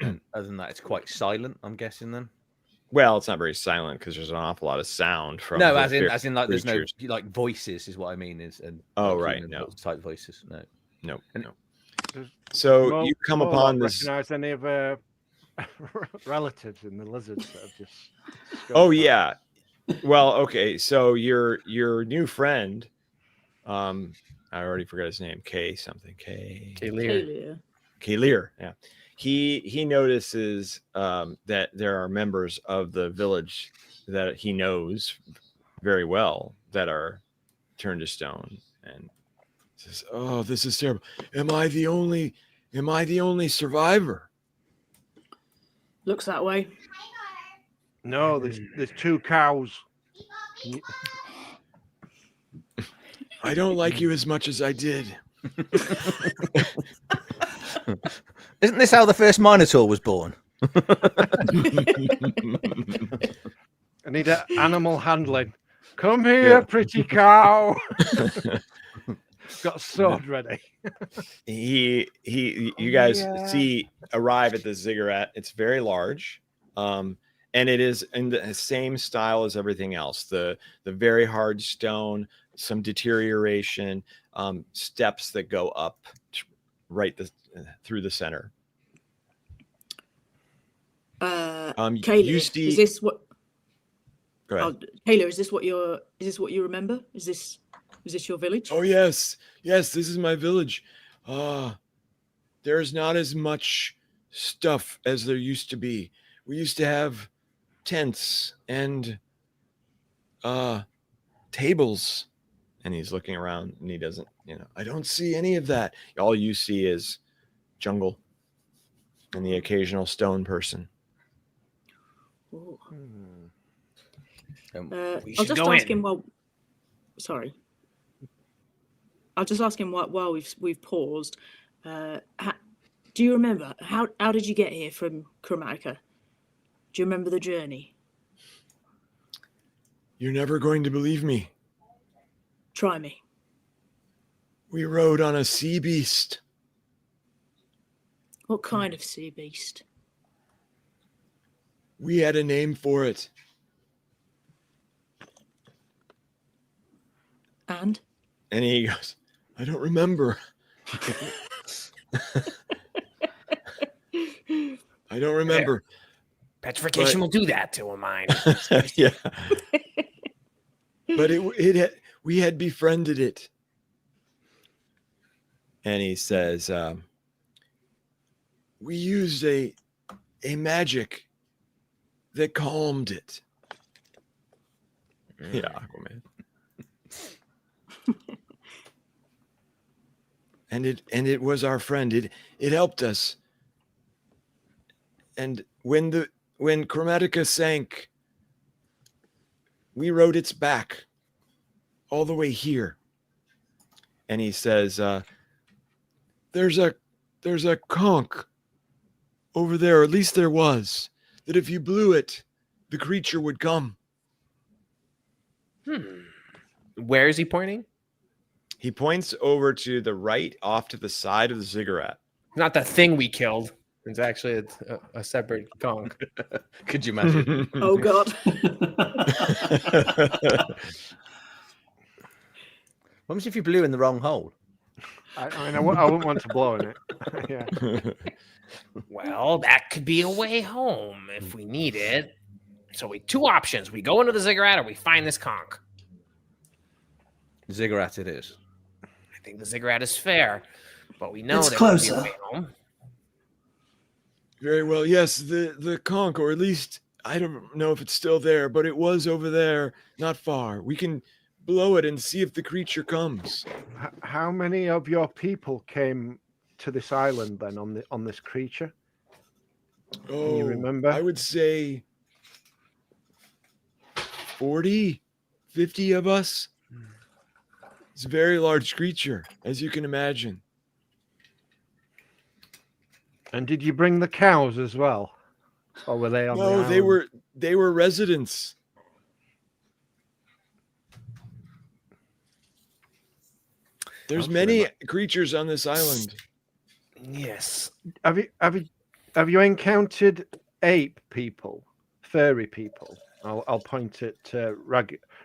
And other than that, it's quite silent. I'm guessing then. Well, it's not very silent because there's an awful lot of sound from. No, the as in like there's no creatures. like voices is what I mean is and Oh, like, right, human no. type voices. No. No, And- no. So Well, you come well, upon not this. recognize any of our relatives in the lizards that have just. Oh yeah. Well, okay. So your new friend, I already forgot his name. K something. Kalia. Kalir. Yeah. He notices that there are members of the village that he knows very well that are turned to stone, and says, "Oh, this is terrible. Am I the only survivor?" Looks that way. No, there's two cows. Can you- I don't like you as much as I did. Isn't this how the first Minotaur was born? I need animal handling. Come here, pretty cow. Got a sword ready. You guys arrive at the ziggurat. It's very large. And it is in the same style as everything else. The very hard stone, some deterioration, steps that go up right through the center. Kayla, you see, is this what? Go ahead. Kayla, is this what you remember? Is this your village? Oh yes, this is my village. There's not as much stuff as there used to be. We used to have tents and tables. And he's looking around and he doesn't, I don't see any of that. All you see is jungle and the occasional stone person. I'll just ask him sorry. I'll just ask him while we've paused. Do you remember how did you get here from Chromatica? Do you remember the journey? You're never going to believe me. Try me. We rode on a sea beast. What kind of sea beast? We had a name for it. And he goes, I don't remember. I don't remember. Petrification will do that to a mind. Yeah. But we had befriended it. And he says, we used a magic that calmed it. Yeah, Aquaman. And it was our friend. It helped us. And when Chromatica sank, we rode its back all the way here. And he says, there's a conch over there, or at least there was, that if you blew it, the creature would come. Where is he pointing? He points over to the right, off to the side of the ziggurat. Not the thing we killed. It's actually a separate conch. Could you imagine? Oh God. What was if you blew in the wrong hole? I wouldn't want to blow in it. Yeah. Well, that could be a way home if we need it. So two options. We go into the ziggurat or we find this conch. Ziggurat it is. I think the ziggurat is fair, but we know It's there closer. could be a way home. Very well. Yes, the conch, or at least I don't know if it's still there, but it was over there, not far. We can blow it and see if the creature comes. How many of your people came to this island then on this creature? Oh, Can you remember? I would say 40, 50 of us. It's a very large creature, as you can imagine. And did you bring the cows as well? Or were they on the No, island? they were residents. There's many creatures on this island. Yes. Have you encountered ape people, furry people? I'll point it to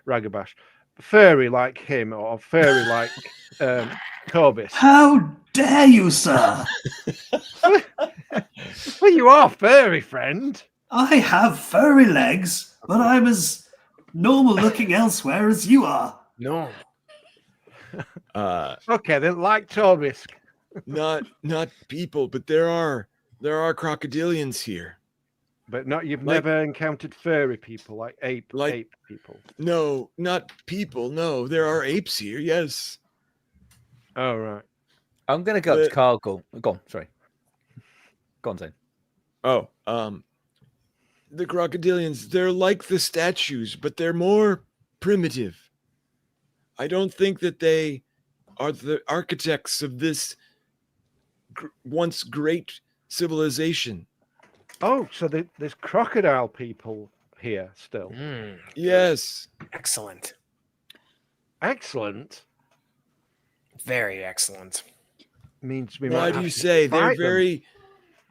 Ragabash. Furry like him, or furry like Corbis. How dare you, sir? Well, you are furry, friend. I have furry legs, but I'm as normal looking elsewhere as you are. No. Okay, then like Torbisk. Not people, but there are crocodilians here. But you've never encountered furry people like ape people. No, not people. No, there are apes here. Yes. Oh right. I'm going to go up to Cargill. Go on, sorry. Go on, Zane. Oh, the crocodilians, they're like the statues, but they're more primitive. I don't think that they are the architects of this once great civilization. Oh, so there's crocodile people here still. Yes. Excellent. Excellent. Very excellent. Means we Why might do have you to say fight them.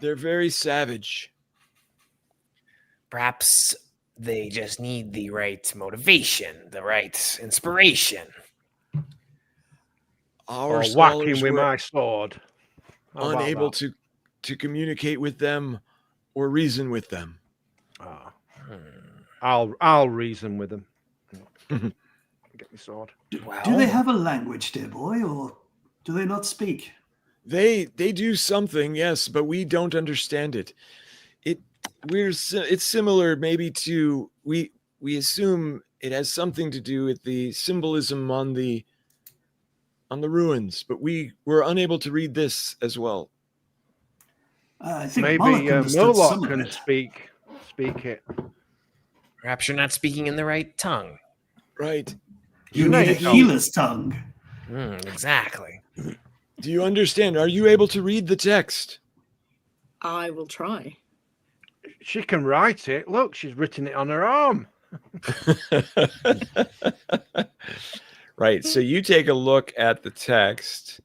they're very savage? Perhaps they just need the right motivation, the right inspiration. Our Or scholars whacking with were my sword. How about unable that? to communicate with them or reason with them. Ah. I'll reason with them. Get my sword. Do Well- they have a language, dear boy, or do they not speak? They do something, yes, but we don't understand it. It's similar maybe to we assume it has something to do with the symbolism on the ruins, but we were unable to read this as well. I think Maybe Moloch understood some Murloc of can it. speak it. Perhaps you're not speaking in the right tongue. Right. You know need a you don't. healer's tongue. Exactly. Do you understand? Are you able to read the text? I will try. She can write it. Look, she's written it on her arm. Right. So you take a look at the text.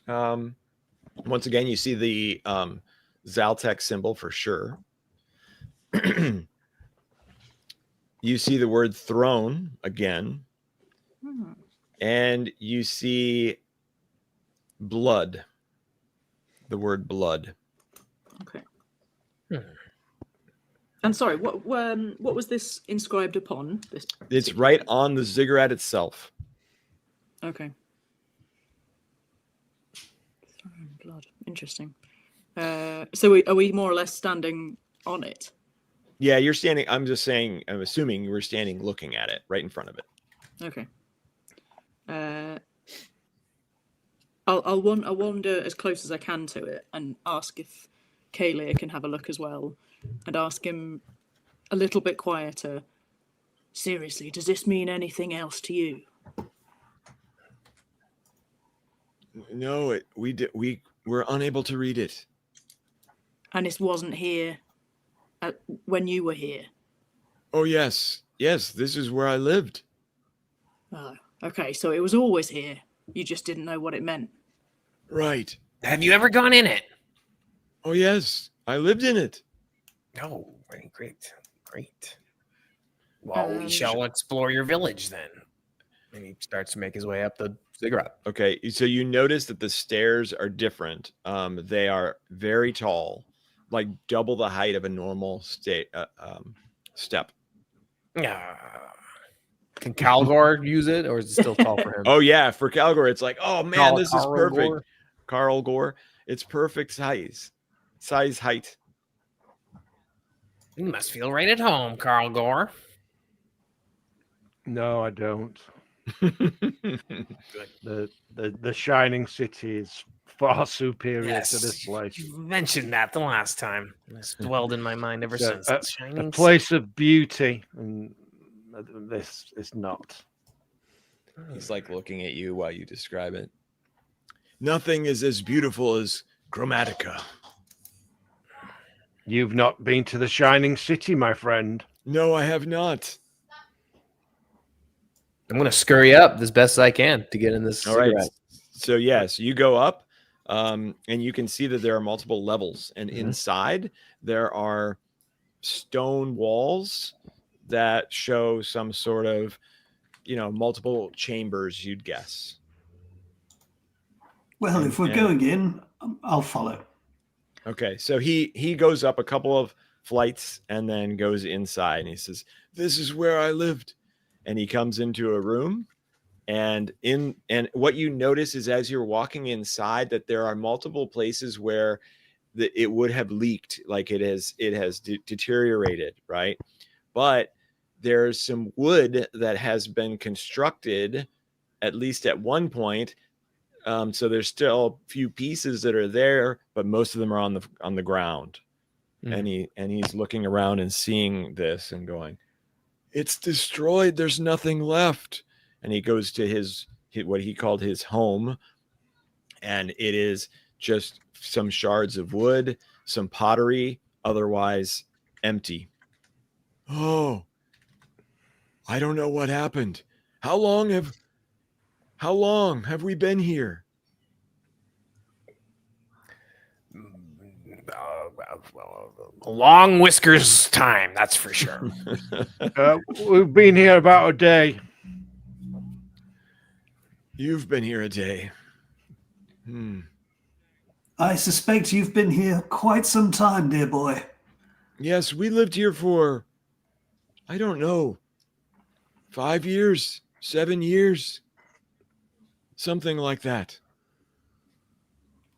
Once again, you see the Zaltec symbol for sure. You see the word throne again. And you see blood. The word blood. Okay. And sorry, what was this inscribed upon? This It's particular right thing? on the ziggurat itself. Okay. Throne blood. Interesting. So are we more or less standing on it? Yeah, you're standing. I'm assuming you were standing looking at it right in front of it. Okay. I'll wander as close as I can to it and ask if Kalia can have a look as well, and ask him a little bit quieter. Seriously, does this mean anything else to you? No, we were unable to read it. And it wasn't here when you were here. Oh yes, this is where I lived. Oh, okay. So it was always here. You just didn't know what it meant. Right. Have you ever gone in it? Oh yes, I lived in it. Oh, very great. Great. Well, we shall explore your village then. And he starts to make his way up the ziggurat. Okay, so you notice that the stairs are different. They are very tall, like double the height of a normal step. Can Calgor use it, or is it still tall for him? Oh yeah, for Calgor, it's like, oh man, this is Carl perfect. Gore? Carl Gore, it's perfect height. You must feel right at home, Carl Gore. No, I don't. The Shining City is far superior to this place. You mentioned that the last time. It's dwelled in my mind ever It's since. a place of beauty, and this is not. He's like looking at you while you describe it. Nothing is as beautiful as Chromatica. You've not been to the Shining City, my friend. No, I have not. I'm going to scurry up as best I can to get in this. All right. cigarette. So yes, you go up, and you can see that there are multiple levels, and inside there are stone walls that show some sort of, multiple chambers. You'd guess. Well, if we're going in, I'll follow. Okay, so he goes up a couple of flights and then goes inside, and he says, "This is where I lived." And he comes into a room, and what you notice is as you're walking inside that there are multiple places where it would have leaked, like it has deteriorated, right? But there's some wood that has been constructed, at least at one point. So there's still a few pieces that are there, but most of them are on the ground. And he's looking around and seeing this and going, "It's destroyed. There's nothing left." And he goes to his what he called his home, and it is just some shards of wood, some pottery, otherwise empty. Oh, I don't know what happened. How long have we been here? A long whiskers time, that's for sure. We've been here about a day. You've been here a day. I suspect you've been here quite some time, dear boy. Yes, we lived here for, I don't know, 5 years, 7 years, something like that.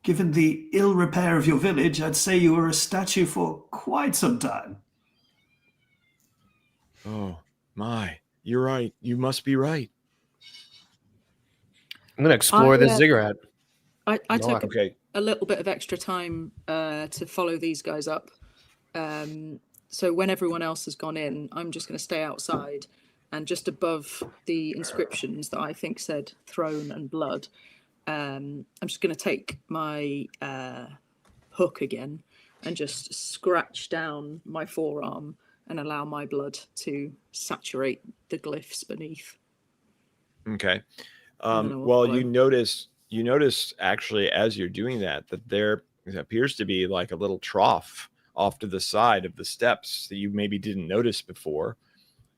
Given the ill repair of your village, I'd say you were a statue for quite some time. Oh, my. You're right. You must be right. I'm going to explore this ziggurat. I took Okay. a little bit of extra time to follow these guys up. So when everyone else has gone in, I'm just going to stay outside, and just above the inscriptions that I think said throne and blood, I'm just going to take my hook again and just scratch down my forearm and allow my blood to saturate the glyphs beneath. Okay. Well, you notice actually as you're doing that there appears to be like a little trough off to the side of the steps that you maybe didn't notice before.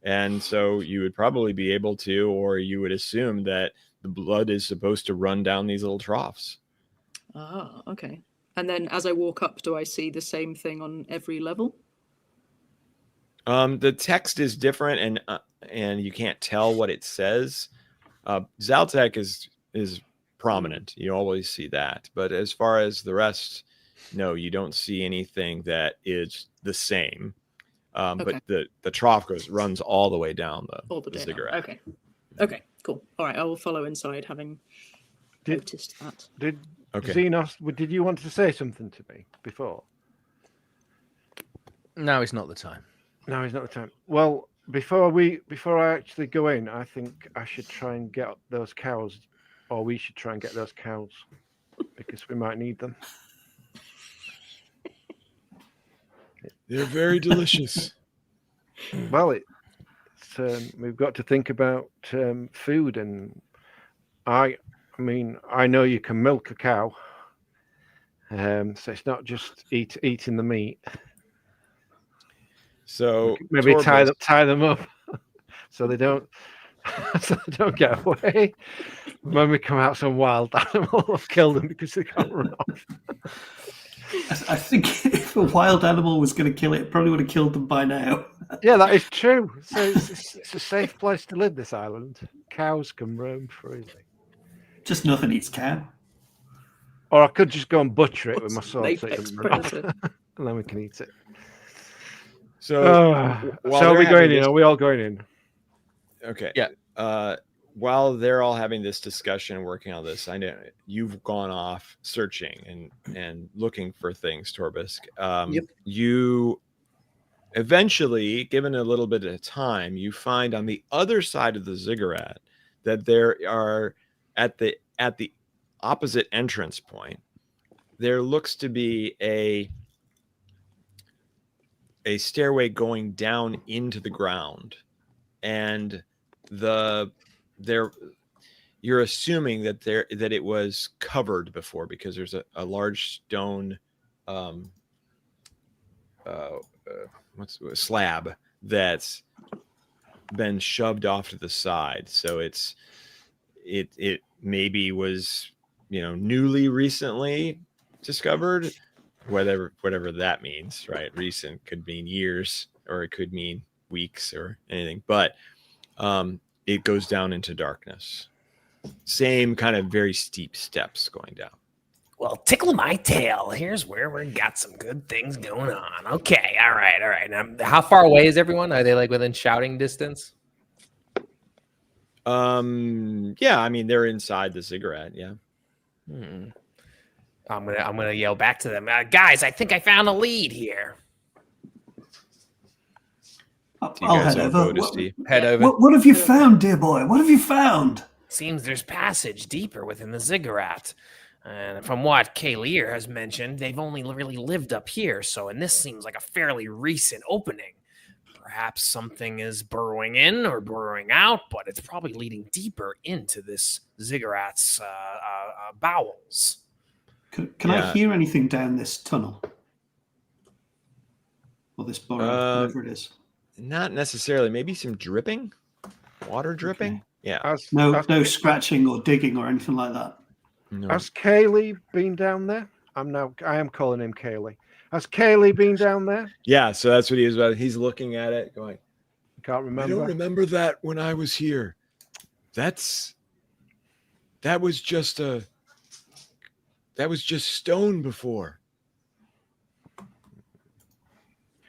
And so you would probably be able to, or you would assume that the blood is supposed to run down these little troughs. Ah, okay. And then as I walk up, do I see the same thing on every level? The text is different, and you can't tell what it says. Zaltek is prominent. You always see that. But as far as the rest, no, you don't see anything that is the same. Okay. But the trough runs all the way down the ziggurat. Okay. Okay, cool. All right, I will follow inside, having noticed that. Okay. Xenos, did you want to say something to me before? No, it's not the time. No, it's not the time. Well, before I actually go in, I think I should try and get those cows, or we should try and get those cows, because we might need them. They're very delicious. Well, we've got to think about food, and I mean, I know you can milk a cow, so it's not just eating the meat. So maybe tie them up so they don't get away. When we come out, some wild animal will kill them because they can't run off. I think if a wild animal was going to kill it probably would have killed them by now. Yeah, that is true. So it's a safe place to live, this island. Cows can roam freely. Just nothing eats cow. Or I could just go and butcher it with my sword, so it Apex doesn't run off. predator. And then we can eat it. So So are we going in? Are we all going in? Okay. Yeah. While they're all having this discussion and working on this, I know you've gone off searching and looking for things, Torbisk. Yep. You eventually, given a little bit of time, you find on the other side of the ziggurat that there are at the opposite entrance point, there looks to be a stairway going down into the ground, and you're assuming that it was covered before, because there's a large stone slab that's been shoved off to the side, so it maybe was newly recently discovered, whatever that means, right? Recent could mean years, or it could mean weeks or anything, but it goes down into darkness. Same kind of very steep steps going down. Well, tickle my tail. Here's where we got some good things going on. Okay, all right. Now, how far away is everyone? Are they like within shouting distance? Yeah, I mean, they're inside the ziggurat. Yeah. I'm gonna yell back to them, guys. I think I found a lead here. I'll head over. Head over. What have you found, dear boy? What have you found? Seems there's passage deeper within the ziggurat. And from what Kayleer has mentioned, they've only really lived up here, and this seems like a fairly recent opening. Perhaps something is burrowing in or burrowing out, but it's probably leading deeper into this ziggurat's bowels. Can I hear anything down this tunnel? Or this burrow, whatever it is? Not necessarily. Maybe some dripping? Water dripping? Okay. Yeah. No scratching or digging or anything like that. No. Has Kaylee been down there? I am calling him Kaylee. Has Kaylee been down there? Yeah, so that's what he was about. He's looking at it going, Can't I remember. don't remember that when I was here. That was just stone before.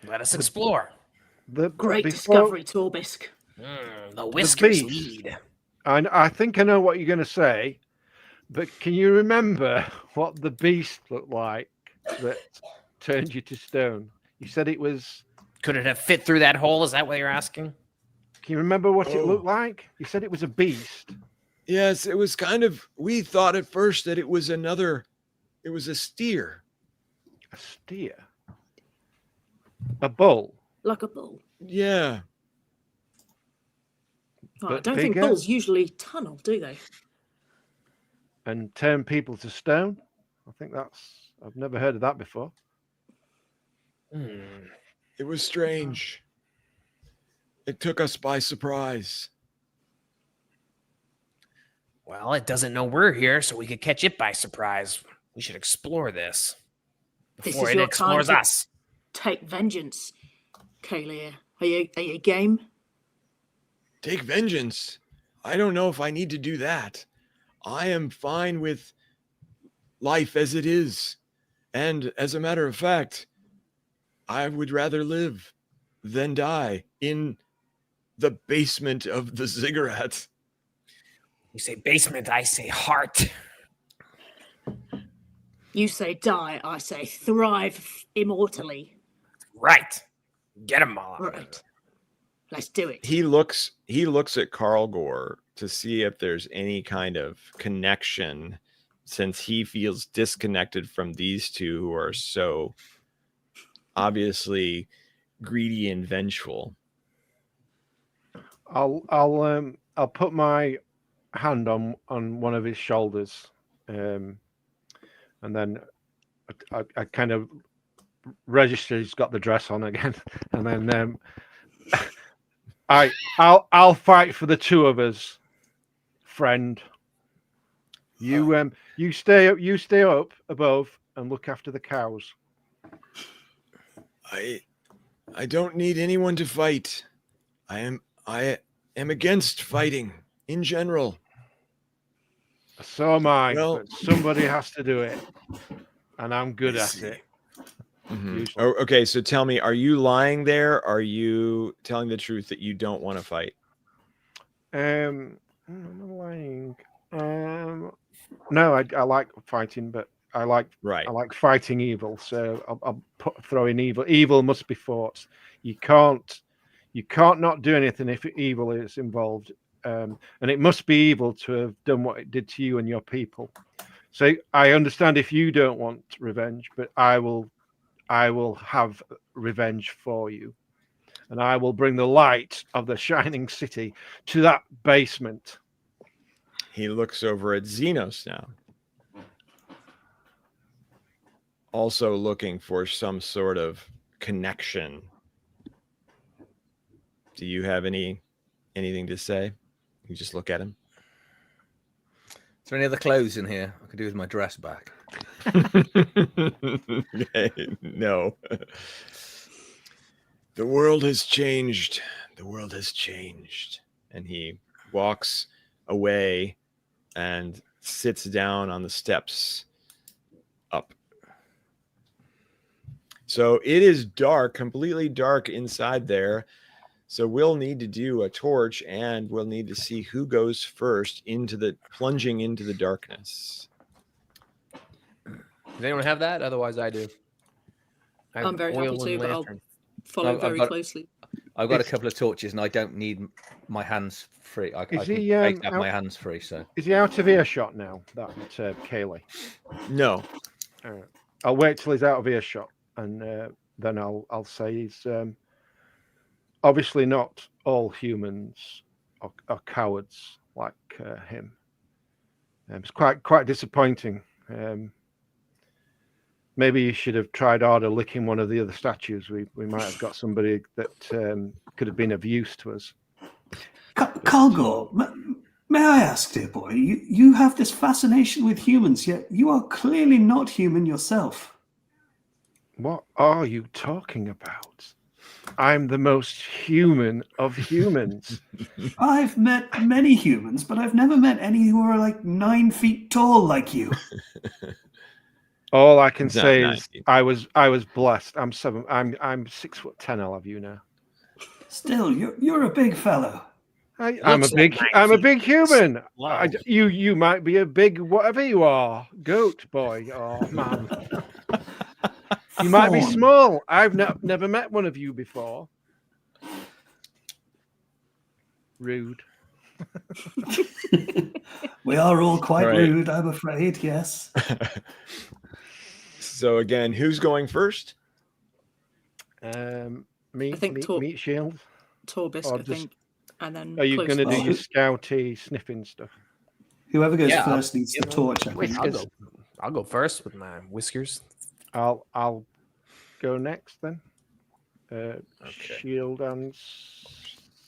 Let us explore. Great discovery, Torbisk. The whiskers beast. lead. I think I know what you're going to say, but can you remember what the beast looked like that turned you to stone? You said it was... Could it have fit through that hole? Is that what you're asking? Can you remember what it looked like? You said it was a beast. Yes, it was kind of... We thought at first that it was it was a steer. A steer? A bull? Like a bull. Yeah. Oh, I don't think bulls usually tunnel, do they? And turn people to stone? I think I've never heard of that before. It was strange. It took us by surprise. Well, it doesn't know we're here, so we could catch it by surprise. We should explore this before it explores us. Take vengeance, Kayleer. Are you game? Take vengeance? I don't know if I need to do that. I am fine with life as it is. And as a matter of fact, I would rather live than die in the basement of the ziggurat. You say basement, I say heart. You say die, I say thrive immortally. Right. Get him all. Right. Let's do it. He looks at Carl Gore to see if there's any kind of connection, since he feels disconnected from these two who are so obviously greedy and vengeful. I'll put my hand on one of his shoulders, and then I kind of register he's got the dress on again, and then I'll fight for the two of us, friend. You stay up above and look after the cows. I don't need anyone to fight. I am against fighting in general. So am I. Well, but somebody has to do it, and I'm good at it. Mm-hmm. Oh, okay, so tell me, are you lying there? Are you telling the truth that you don't want to fight? I'm not lying. No, I like fighting, but I like fighting evil. So I'll throw in evil. Evil must be fought. You can't not do anything if evil is involved, and it must be evil to have done what it did to you and your people. So I understand if you don't want revenge, but I will have revenge for you, and I will bring the light of the shining city to that basement. He looks over at Xenos now, also looking for some sort of connection. Do you have anything to say? You just look at him. Is there any other clothes in here? I could do with my dress back. No. The world has changed. The world has changed. And he walks away and sits down on the steps up. So it is dark, completely dark inside there. So we'll need to do a torch, and we'll need to see who goes first plunging into the darkness. Does anyone have that? Otherwise, I do. I'm very happy to, but I'll follow very closely. I've got a couple of torches, and I don't need my hands free. I can have my hands free. So is he out of earshot now? That Kaylee. No. I'll wait till he's out of earshot, and then I'll say he's obviously not all humans are cowards like him. It's quite disappointing. Maybe you should have tried harder licking one of the other statues. We might have got somebody that could have been of use to us. Cargor, may I ask, dear boy, you have this fascination with humans, yet you are clearly not human yourself. What are you talking about? I'm the most human of humans. I've met many humans, but I've never met any who are like 9 feet tall like you. All I can say is I was blessed. I'm 6'10". I'll have you know. Still, you're a big fellow. I'm a big human. You might be a big whatever you are, goat boy. Oh man, you might be small. I've never met one of you before. Rude. We are all quite rude, I'm afraid. Yes. So again, who's going first? Meat shield. Torbisk, I think. And then are you going to do your scouty sniffing stuff? Whoever goes first needs the torch. I think. I'll go first with my whiskers. I'll go next then. Shield and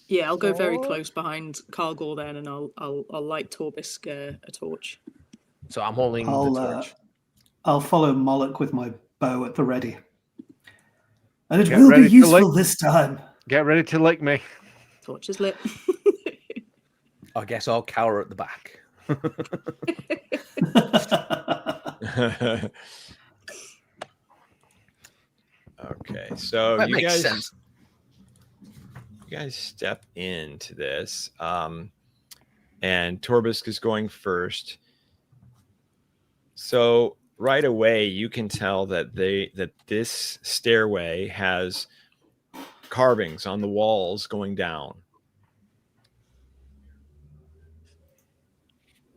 yeah, I'll go very close behind Cargor then, and I'll light Torbisk a torch. So I'm holding the torch. I'll follow Moloch with my bow at the ready, and it will be useful this time. Get ready to lick me. Torch is lit. I guess I'll cower at the back. Okay, so that you makes sense. You guys step into this, and Torbisk is going first. So right away, you can tell that this stairway has carvings on the walls going down.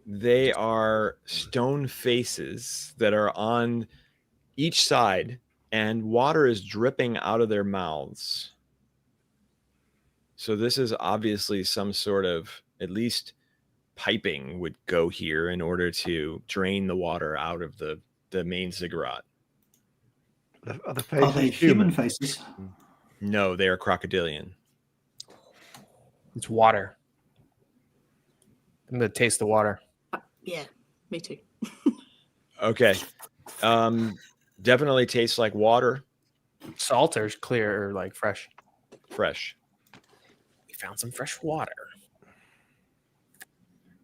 They are stone faces that are on each side, and water is dripping out of their mouths. So this is obviously some sort of, at least piping would go here in order to drain the water out of the main ziggurat. Are they human faces? No, they are crocodilian. It's water. I'm going to taste the water. Yeah, me too. Okay. Definitely tastes like water. Salt or clear or like fresh? Fresh. We found some fresh water.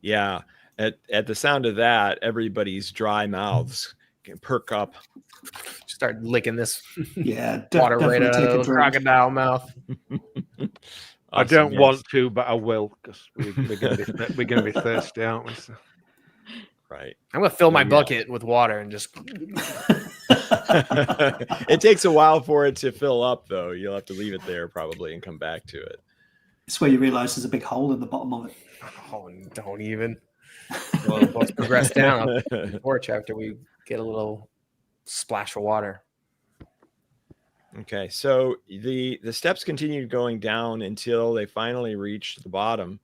Yeah. At the sound of that, everybody's dry mouths can perk up. Start licking this water right out of the crocodile mouth. Awesome, I don't want to, but I will, because we're going to be thirsty, aren't we? So. Right. I'm going to fill my bucket with water and just... It takes a while for it to fill up, though. You'll have to leave it there probably and come back to it. It's where you realize there's a big hole in the bottom of it. Oh, don't even. Well, let's progress down the torch after we get a little splash of water. Okay, so the steps continue going down until they finally reach the bottom,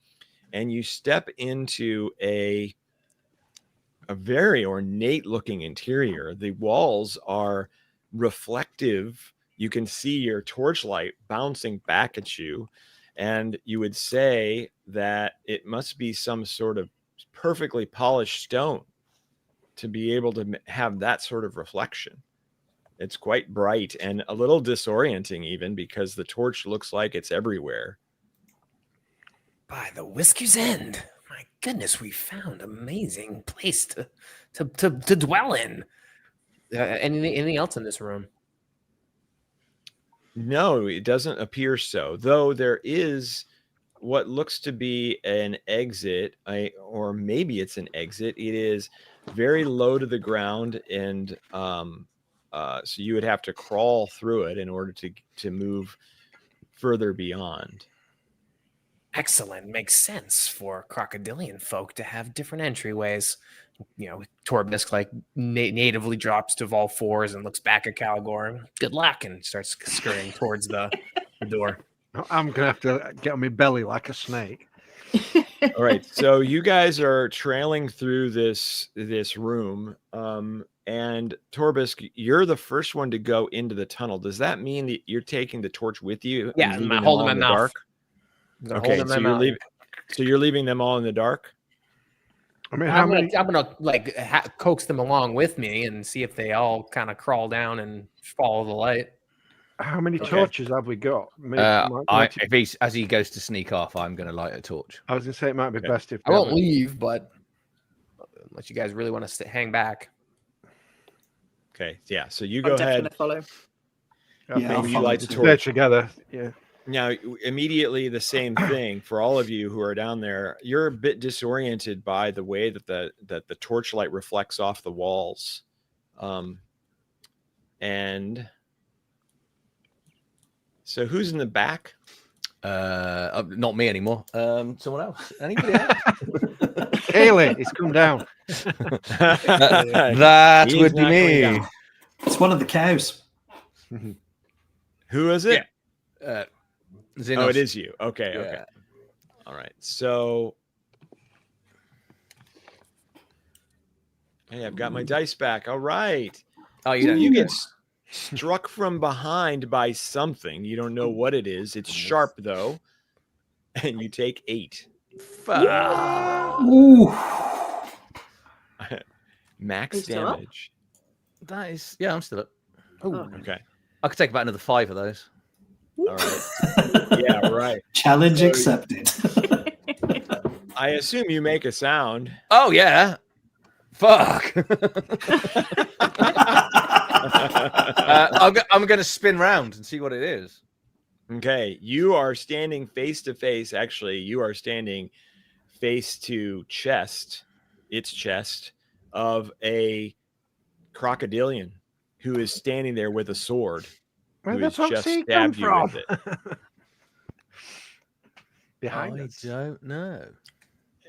and you step into a very ornate looking interior. The walls are reflective. You can see your torchlight bouncing back at you, and you would say that it must be some sort of perfectly polished stone to be able to have that sort of reflection. It's quite bright and a little disorienting even, because the torch looks like it's everywhere. By the Whiskers End. My goodness, we found an amazing place to dwell in. Anything else in this room? No, it doesn't appear so. Though there is what looks to be an exit, or maybe it's an exit. It is very low to the ground, and so you would have to crawl through it in order to move further beyond. Excellent. Makes sense for crocodilian folk to have different entryways. Torbisk natively drops to all fours and looks back at Calgor. Good luck, and starts scurrying towards the door. I'm gonna have to get on my belly like a snake. All right, so you guys are trailing through this room, and Torbisk, you're the first one to go into the tunnel. Does that mean that you're taking the torch with you? Yeah, and I'm leaving them holding all my in the mouth. dark? Okay, so you're leaving them all in the dark. I mean, I'm gonna coax them along with me and see if they all kind of crawl down and follow the light. how many Okay. torches have we got? As he goes to sneak off, I'm going to light a torch. I was gonna say it might be Okay. best if I won't leave, but unless you guys really want to hang back. Okay, yeah. So you I'm go definitely ahead. follow. Yeah, I'll Maybe you follow light the too. torch. They're together. Yeah. Now, immediately the same thing for all of you who are down there. You're a bit disoriented by the way that the torchlight reflects off the walls, and so who's in the back? Not me anymore. Someone else. Anybody else? Kaylee, he's come down. That He's would be not going me. down. It's one of the cows. Who is it? Xenos. Oh, it is you. Okay. Yeah. Okay. All right. So, hey, I've got my dice back. All right. Oh, So you get struck from behind by something. You don't know what it is. It's sharp though, and you take 8 Ooh. max Are you still up? damage. That is, yeah, I'm still up. Oh. Okay. I could take about another 5 of those. All right. Yeah. Right. Challenge So- accepted. I assume you make a sound. Oh yeah. Fuck. I'm going to spin round and see what it is. Okay, you are standing face to face. Actually, you are standing face to its chest of a crocodilian who is standing there with a sword. Where who the has fuck's just he come stabbed you from? with it. Behind I us. don't know.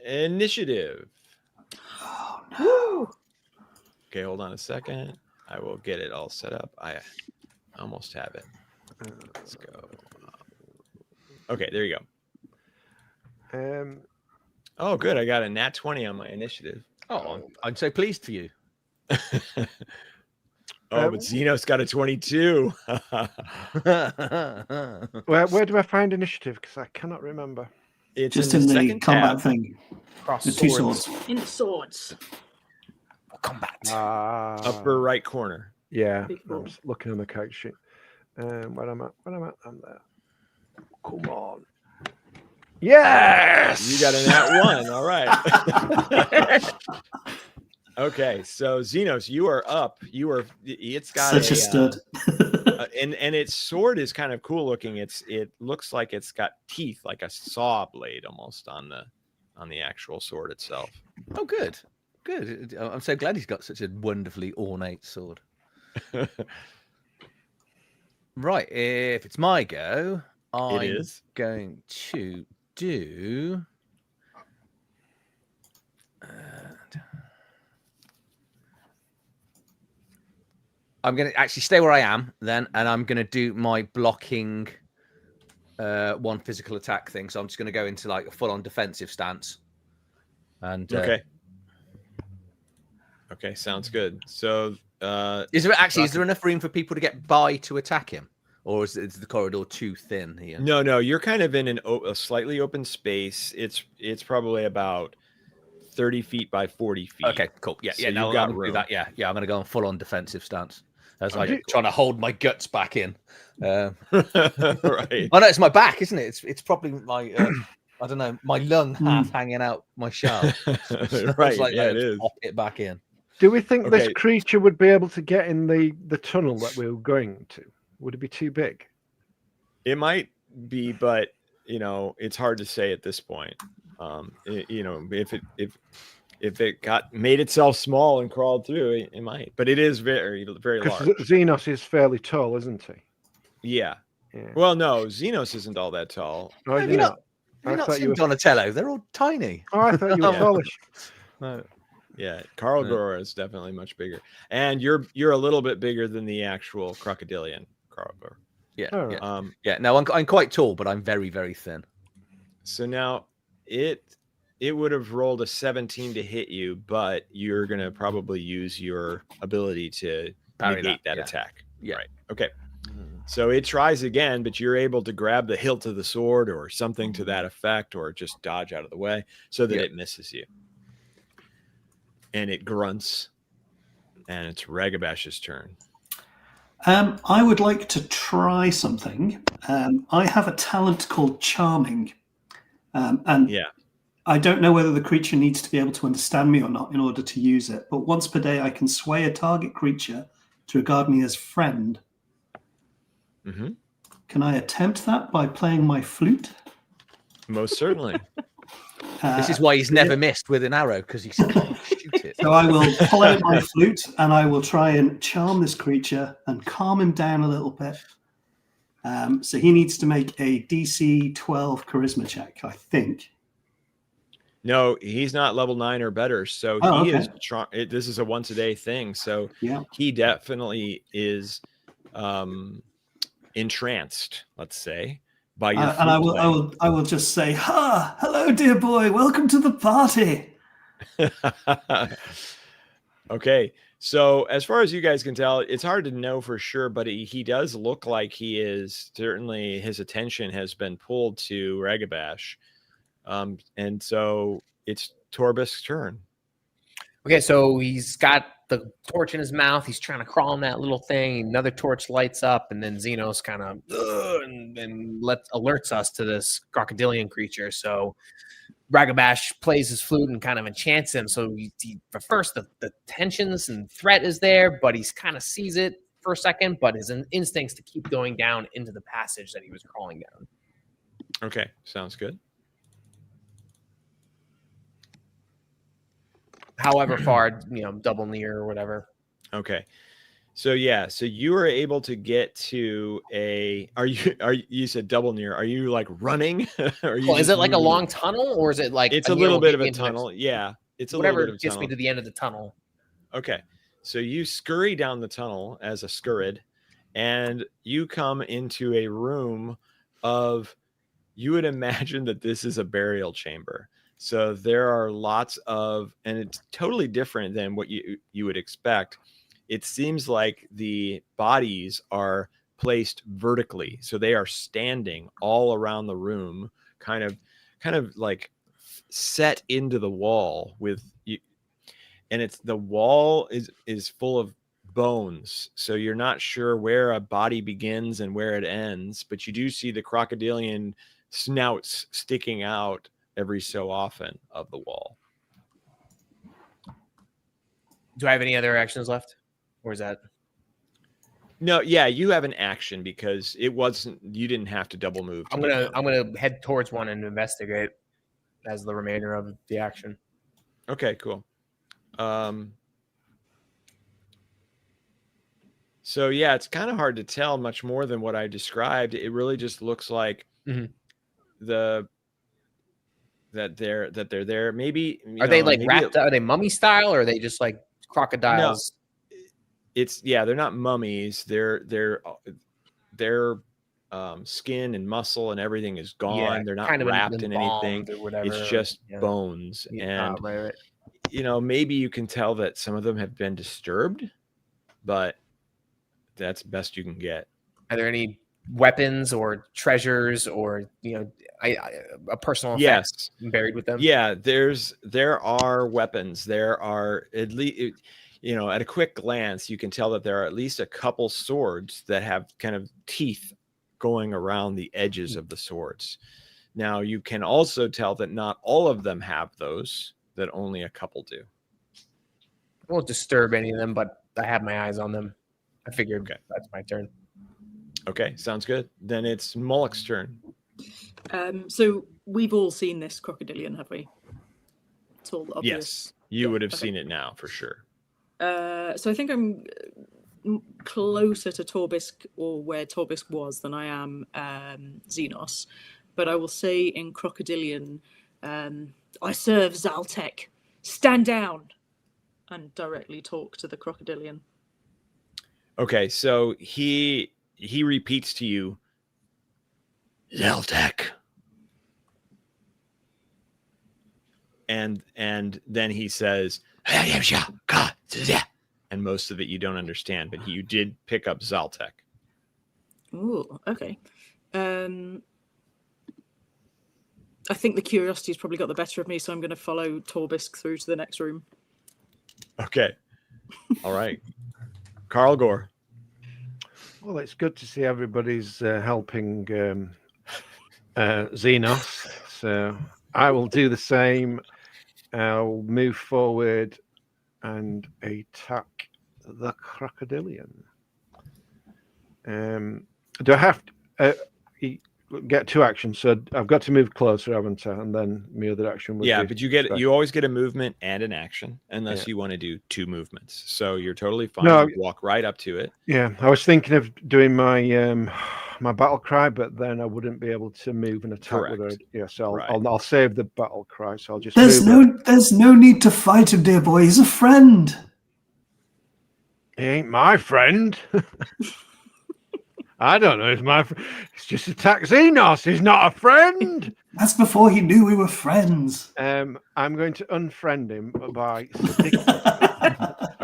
Initiative. Oh, no. Okay, hold on a second. I will get it all set up. I almost have it. Let's go. Okay, there you go. Oh, good. I got a nat 20 on my initiative. Oh, I'm so pleased for you. Oh, but Xenos got a 22. Where do I find initiative? Because I cannot remember. It's Just in the second combat tab. thing. Cross The two swords. In the swords. Combat. Upper right corner. Yeah, Big I'm ball. just looking on the character sheet. Where am I? I'm there. Come on. Yes! You got a nat 1. All right. Okay, so Xenos, you are up. It's got Such a stud. and its sword is kind of cool looking. It looks like it's got teeth, like a saw blade almost on the actual sword itself. Oh, good. Good. I'm so glad he's got such a wonderfully ornate sword. Right. If it's my go, I'm is. going to do. I'm going to actually stay where I am then, and I'm going to do my blocking one physical attack thing. So I'm just going to go into like a full-on defensive stance. And Okay. Okay, sounds good. So is there enough room for people to get by to attack him, or is the corridor too thin here? no, you're kind of in a slightly open space. It's probably about 30 feet by 40 feet. Okay, cool. Yeah, So yeah. you've No, got I'm gonna do room. that. Yeah, yeah. I'm gonna go on full-on defensive stance. As like trying to hold my guts back in. Right. Oh no, it's my back, isn't it? It's probably my I don't know, my lung half hanging out my shaft. Right. Like, Yeah, it is. Pop it back in. Do we think this Okay. creature would be able to get in the tunnel that we were going to? Would it be too big? It might be, but it's hard to say at this point. If it made itself small and crawled through, it might. But it is very, very Because large. Xenos is fairly tall, isn't he? Yeah. Yeah. Well, no, Xenos isn't all that tall. Oh, Have you you know. not, have you I not thought seen you were. Donatello? They're all tiny. Oh, I thought you were Yeah. tallish. Yeah, Carl Yeah. Gora is definitely much bigger, and you're a little bit bigger than the actual crocodilian Carl Gora. Yeah, All yeah, right. yeah. No, I'm quite tall, but I'm very, very thin. So now it would have rolled a 17 to hit you, but you're gonna probably use your ability to Parry negate that yeah. attack. Yeah. Right. Okay. So it tries again, but you're able to grab the hilt of the sword or something to that effect, or just dodge out of the way so that Yeah. it misses you. And it grunts, and it's Ragabash's turn. I would like to try something. I have a talent called Charming. And Yeah. I don't know whether the creature needs to be able to understand me or not in order to use it. But once per day, I can sway a target creature to regard me as friend. Mm-hmm. Can I attempt that by playing my flute? Most certainly. This is why he's never missed with an arrow, because he can't shoot it. So I will pull out my flute and I will try and charm this creature and calm him down a little bit. So he needs to make a DC 12 charisma check, I think. No, he's not level 9 or better. So Oh, he okay. is. This is a once a day thing. So Yeah. he definitely is entranced, let's say, by your And I will just say, "Ha! Hello, dear boy. Welcome to the party." Okay. So as far as you guys can tell, it's hard to know for sure, but he does look like he is, certainly his attention has been pulled to Ragabash. And so it's Torbisk's turn. Okay, so he's got the torch in his mouth. He's trying to crawl on that little thing. Another torch lights up, and then Xenos kind of and alerts us to this crocodilian creature. So Ragabash plays his flute and kind of enchants him. So for first, the tensions and threat is there, but he's kind of sees it for a second. But his instincts to keep going down into the passage that he was crawling down. Okay, sounds good. However far, double near or whatever. Okay. So yeah, so you are able to get to you said double near. Are you like running? Well, is it like a long tunnel, or is it like it's a little bit of a tunnel? Yeah. It's a little bit of a tunnel. Gets me to the end of the tunnel. Okay. So you scurry down the tunnel as a scurrid, and you come into a room you would imagine that this is a burial chamber. So there are lots of, and it's totally different than what you would expect. It seems like the bodies are placed vertically. So they are standing all around the room, kind of like set into the wall with you. And the wall is full of bones. So you're not sure where a body begins and where it ends, but you do see the crocodilian snouts sticking out every so often of the wall. Do I have any other actions left? Or is that? No, yeah, you have an action because you didn't have to double move. I'm gonna head towards one and investigate as the remainder of the action. Okay, cool. So yeah, it's kind of hard to tell much more than what I described. It really just looks like that they're there. Maybe are they like wrapped? Are they mummy style, or are they just like crocodiles? No, they're not mummies. Their skin and muscle and everything is gone. Yeah, they're not kind of wrapped in anything. Or whatever. It's just bones. And right. Maybe you can tell that some of them have been disturbed, but that's best you can get. Are there any weapons or treasures or a personal effect buried with them? Yeah, there are weapons. There are at least at a quick glance you can tell that there are at least a couple swords that have kind of teeth going around the edges of the swords. Now you can also tell that not all of them have those, that only a couple do. I won't disturb any of them, but I have my eyes on them. I figured that's my turn. Okay, sounds good. Then it's Moloch's turn. So we've all seen this crocodilian, have we? It's all obvious. Yes, you would have seen it now for sure. So I think I'm closer to Torbisk, or where Torbisk was, than I am Xenos. But I will say in Crocodilian, I serve Zaltek. Stand down, and directly talk to the Crocodilian. Okay, so he repeats to you, Zaltek. And then he says, and most of it you don't understand, but you did pick up Zaltek. Ooh, okay. I think the curiosity's probably got the better of me, so I'm going to follow Torbisk through to the next room. Okay. All right. Carl Gore. Well, it's good to see everybody's helping Xenos. So I will do the same. I'll move forward and attack the Crocodilian. Do I have to get 2 actions? So I've got to move closer, haven't I? And then my other action would be... But you always get a movement and an action, unless you want to do 2 movements. So you're totally fine. No, you walk right up to it. Yeah, I was thinking of doing my my battle cry, but then I wouldn't be able to move and attack with it. Yeah, so I'll save the battle cry. So I'll just. There's no need to fight him, dear boy. He's a friend. He ain't my friend. I don't know. It's just attack Xenos. He's not a friend. That's before he knew we were friends. I'm going to unfriend him by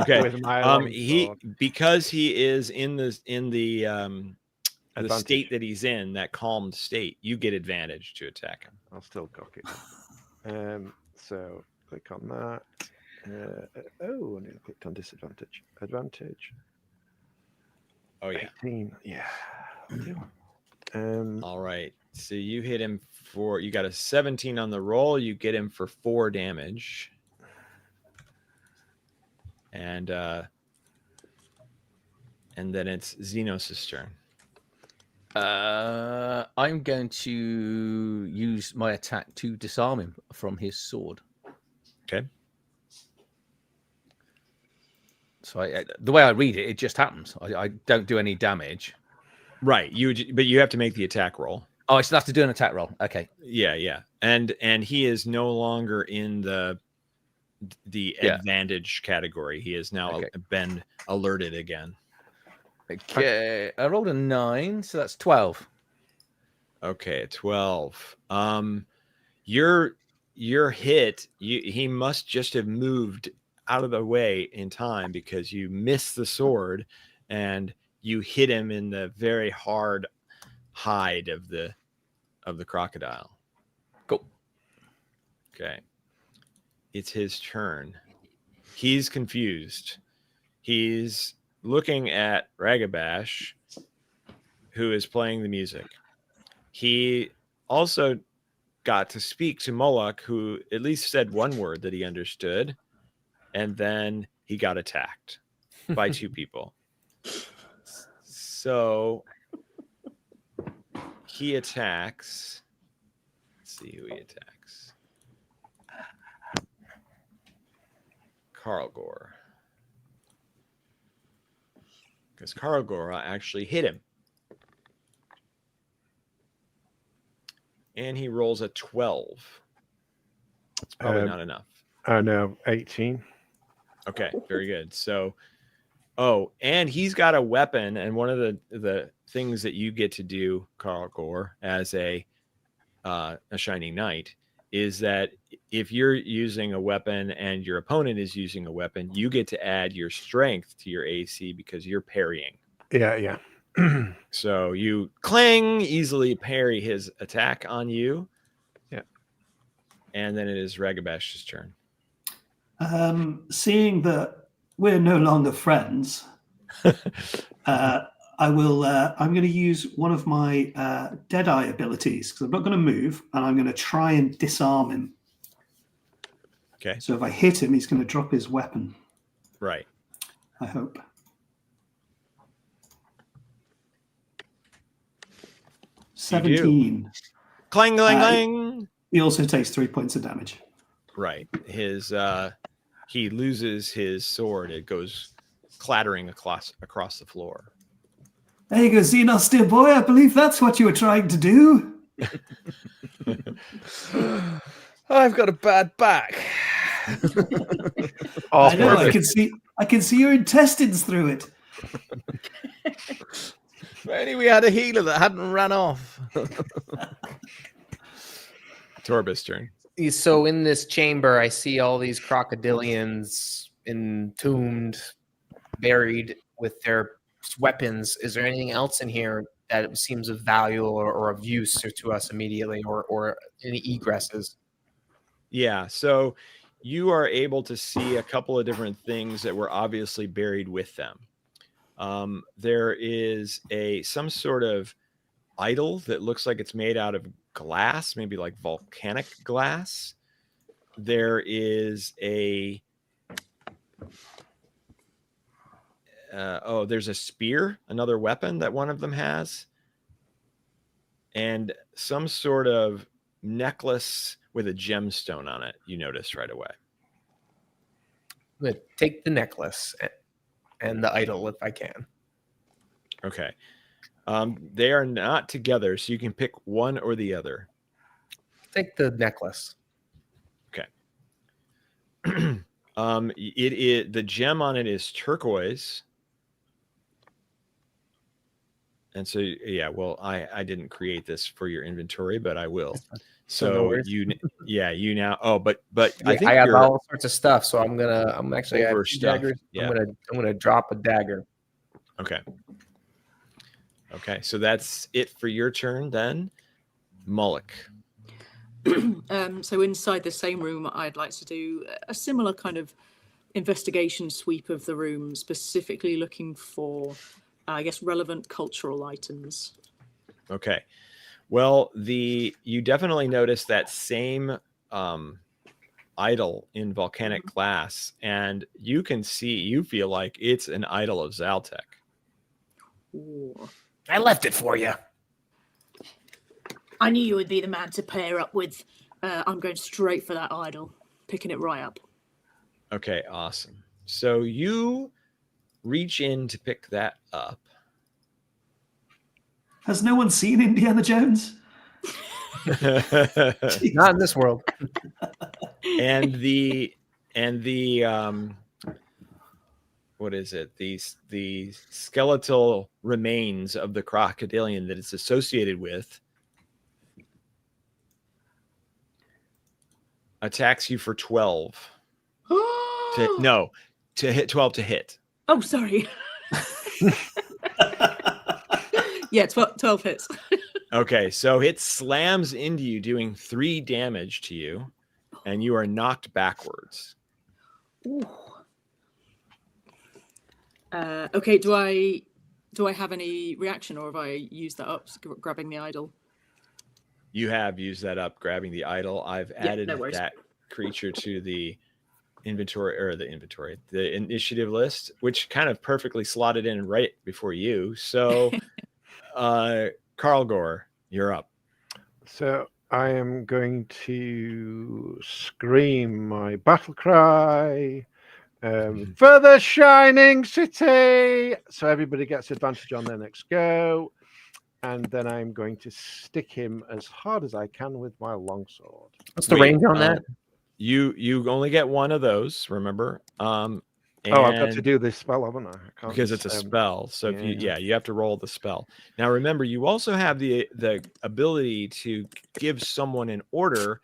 okay. With my because he is in the state that he's in, that calmed state, you get advantage to attack him. I'll still cock it. So click on that. I nearly clicked on disadvantage. Advantage. Oh yeah. 18. Yeah. All right. So you hit him you got a 17 on the roll. You get him for 4 damage. And then it's Xenos' turn. I'm going to use my attack to disarm him from his sword. Okay. So the way I read it, it just happens. I don't do any damage. Right. But you have to make the attack roll. Oh, I still have to do an attack roll. Okay. Yeah. And he is no longer in the advantage category. He has now been alerted again. Okay. I rolled a 9, so that's 12. Okay, 12. Your hit, he must just have moved out of the way in time, because you missed the sword and you hit him in the very hard hide of the crocodile. Cool. Okay. It's his turn. He's confused. He's looking at Ragabash, who is playing the music. He also got to speak to Moloch, who at least said one word that he understood, and then he got attacked by 2 people. So he attacks. Let's see who he attacks. Carl Gore. Because Carl Gore actually hit him. And he rolls a 12. It's probably not enough. No, 18. Okay, very good. So, and he's got a weapon, and one of the things that you get to do, Carl Gore, as a Shining Knight, is that if you're using a weapon and your opponent is using a weapon, you get to add your strength to your AC because you're parrying. Yeah. So you easily parry his attack on you. Yeah. And then it is Ragabash's turn. Seeing that we're no longer friends, I'm going to use one of my Deadeye abilities, because I'm not going to move, and I'm going to try and disarm him. Okay. So if I hit him, he's going to drop his weapon. Right. I hope. You 17. Clang, clang, clang. He also takes 3 points of damage. Right. His he loses his sword. It goes clattering across the floor. There you go, Xenos, dear boy. I believe that's what you were trying to do. I've got a bad back. I know. I can see your intestines through it. If only we had a healer that hadn't run off. Torbis' turn. So in this chamber, I see all these crocodilians entombed, buried with their weapons. Is there anything else in here that seems of value or of use to us immediately, or any egresses? Yeah, so you are able to see a couple of different things that were obviously buried with them. There is some sort of idol that looks like it's made out of glass, maybe like volcanic glass. There is there's a spear, another weapon that one of them has, and some sort of necklace with a gemstone on it. You notice right away. I'm gonna take the necklace and the idol if I can. Okay. They are not together, so you can pick one or the other. Take the necklace. Okay. It is, the gem on it is turquoise. And so, yeah, well, I didn't create this for your inventory, but I will. So you now. Oh, but I think I have all sorts of stuff. So I'm actually over I have two stuff. daggers. Yeah. I'm gonna drop a dagger. Okay. Okay, so that's it for your turn then, Mullock. So inside the same room, I'd like to do a similar kind of investigation sweep of the room, specifically looking for, I guess, relevant cultural items. Okay. Well, you definitely notice that same idol in volcanic glass, and you feel like it's an idol of Zaltek. Ooh. I left it for you. I knew you would be the man to pair up with. I'm going straight for that idol, picking it right up. Okay, awesome. So you reach in to pick that up. Has no one seen Indiana Jones? Not in this world. and the what is it? The skeletal remains of the crocodilian that it's associated with attacks you for 12. to hit 12 to hit. Oh, sorry. Yeah, 12 hits. Okay, so it slams into you, doing 3 damage to you, and you are knocked backwards. Ooh. Okay, do I have any reaction, or have I used that up, grabbing the idol? You have used that up, grabbing the idol. I've added that creature to the the initiative list, which kind of perfectly slotted in right before you. So, Carl Gore, you're up. So I am going to scream my battle cry. For the shining city. So everybody gets advantage on their next go. And then I'm going to stick him as hard as I can with my longsword. What's the range on that? You only get one of those, remember? I've got to do this spell, haven't I? Because it's a spell. So if you have to roll the spell. Now remember, you also have the ability to give someone an order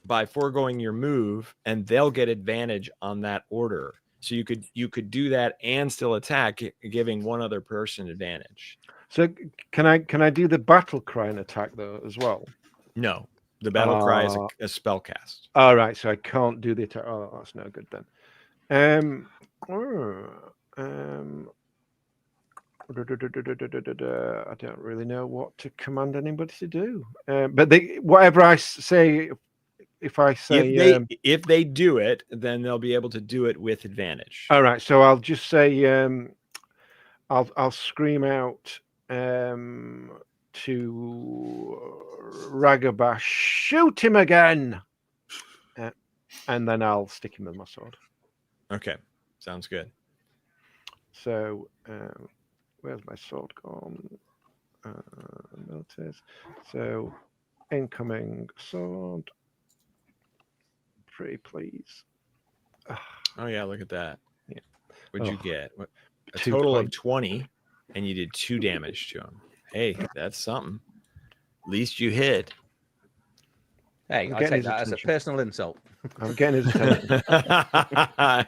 by foregoing your move, and they'll get advantage on that order. So you could do that and still attack, giving one other person advantage. So can I do the battle cry and attack though as well? No, the battle cry is a spell cast. All right, so I can't do the attack. Oh, that's no good then. I don't really know what to command anybody to do. But whatever I say, if I say if they do it, then they'll be able to do it with advantage. All right, so I'll just say I'll scream out to Ragabash, shoot him again, and then I'll stick him with my sword. Okay, sounds good. So where's my sword gone? Notice. So incoming sword. Pretty please. Oh yeah, look at that. Yeah. What'd you get? A 2 total of points. 20, and you did 2 damage to him. Hey, that's something. At least you hit. Hey, I'm I getting take his that as a attention. personal insult. I'm getting his attention.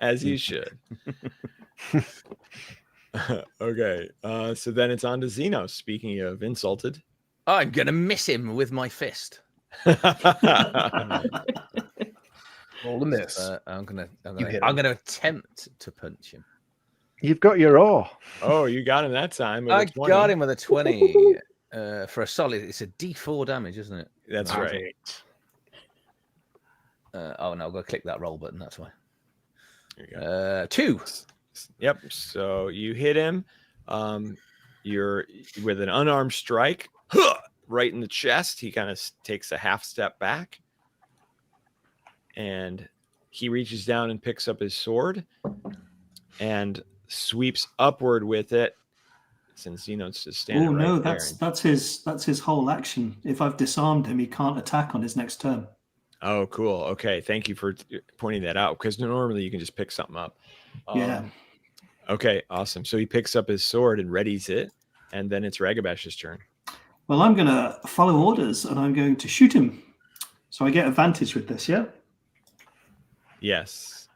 As you should. Okay, so then it's on to Xenos. Speaking of insulted. I'm gonna miss him with my fist. Roll a miss. I'm gonna hit attempt to punch him. You've got your ore. Oh, you got him that time. With I a 20. got him with a 20 for a solid. It's a D4 damage, isn't it? That's right. Oh no, I've got to click that roll button. That's why. There you go. 2. Yep. So you hit him. You're with an unarmed strike right in the chest. He kind of takes a half step back, and he reaches down and picks up his sword and sweeps upward with it. Since Xenos is standing Oh right no, there. that's his whole action. If I've disarmed him, he can't attack on his next turn. Oh, cool. Okay, thank you for pointing that out, because normally you can just pick something up. Yeah. Okay, awesome. So he picks up his sword and readies it, and then it's Ragabash's turn. Well, I'm going to follow orders, and I'm going to shoot him. So I get advantage with this, yeah? Yes.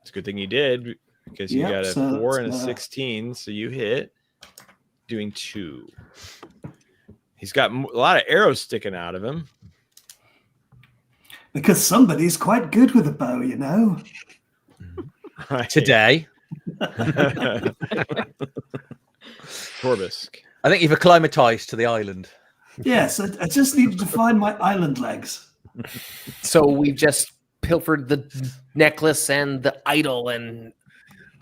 It's a good thing you did, because you got a 4 and a 16, so you hit, doing 2. He's got a lot of arrows sticking out of him. Because somebody's quite good with a bow, you know? Right. Today. Torbisk. I think you've acclimatized to the island. Yes, I just needed to find my island legs. So we've just pilfered the necklace and the idol, and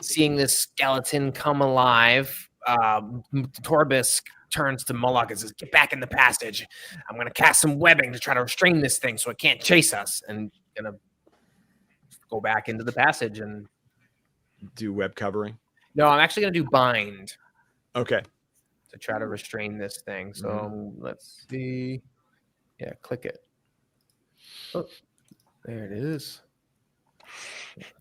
seeing this skeleton come alive, Torbisk turns to Moloch and says, "Get back in the passage. I'm going to cast some webbing to try to restrain this thing so it can't chase us." And going to go back into the passage and Do web covering. no, I'm actually going to do bind Okay. to try to restrain this thing. So let's see. Yeah, click it. Oh, there it is.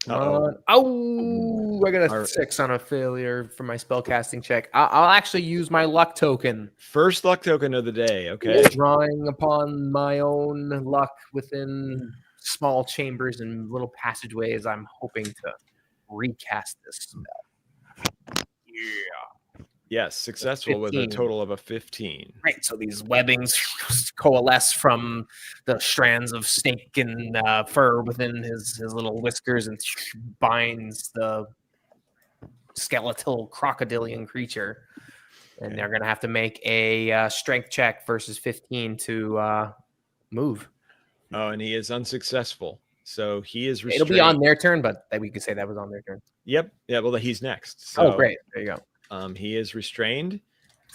Uh-oh. Oh, I got a 6 on a failure for my spellcasting check. I'll actually use my luck token. First luck token of the day. Okay. Drawing upon my own luck within small chambers and little passageways. I'm hoping to recast this spell. Yeah. Yes, successful with a 15. total of a 15. Right. So these webbings coalesce from the strands of snake and fur within his little whiskers and binds the skeletal crocodilian creature. And they're going to have to make a strength check versus 15 to move. Oh, and he is unsuccessful. So he is restrained. It'll be on their turn, but we could say that was on their turn. Yep. Yeah, well, he's next. So, Oh, great. There you go. He is restrained,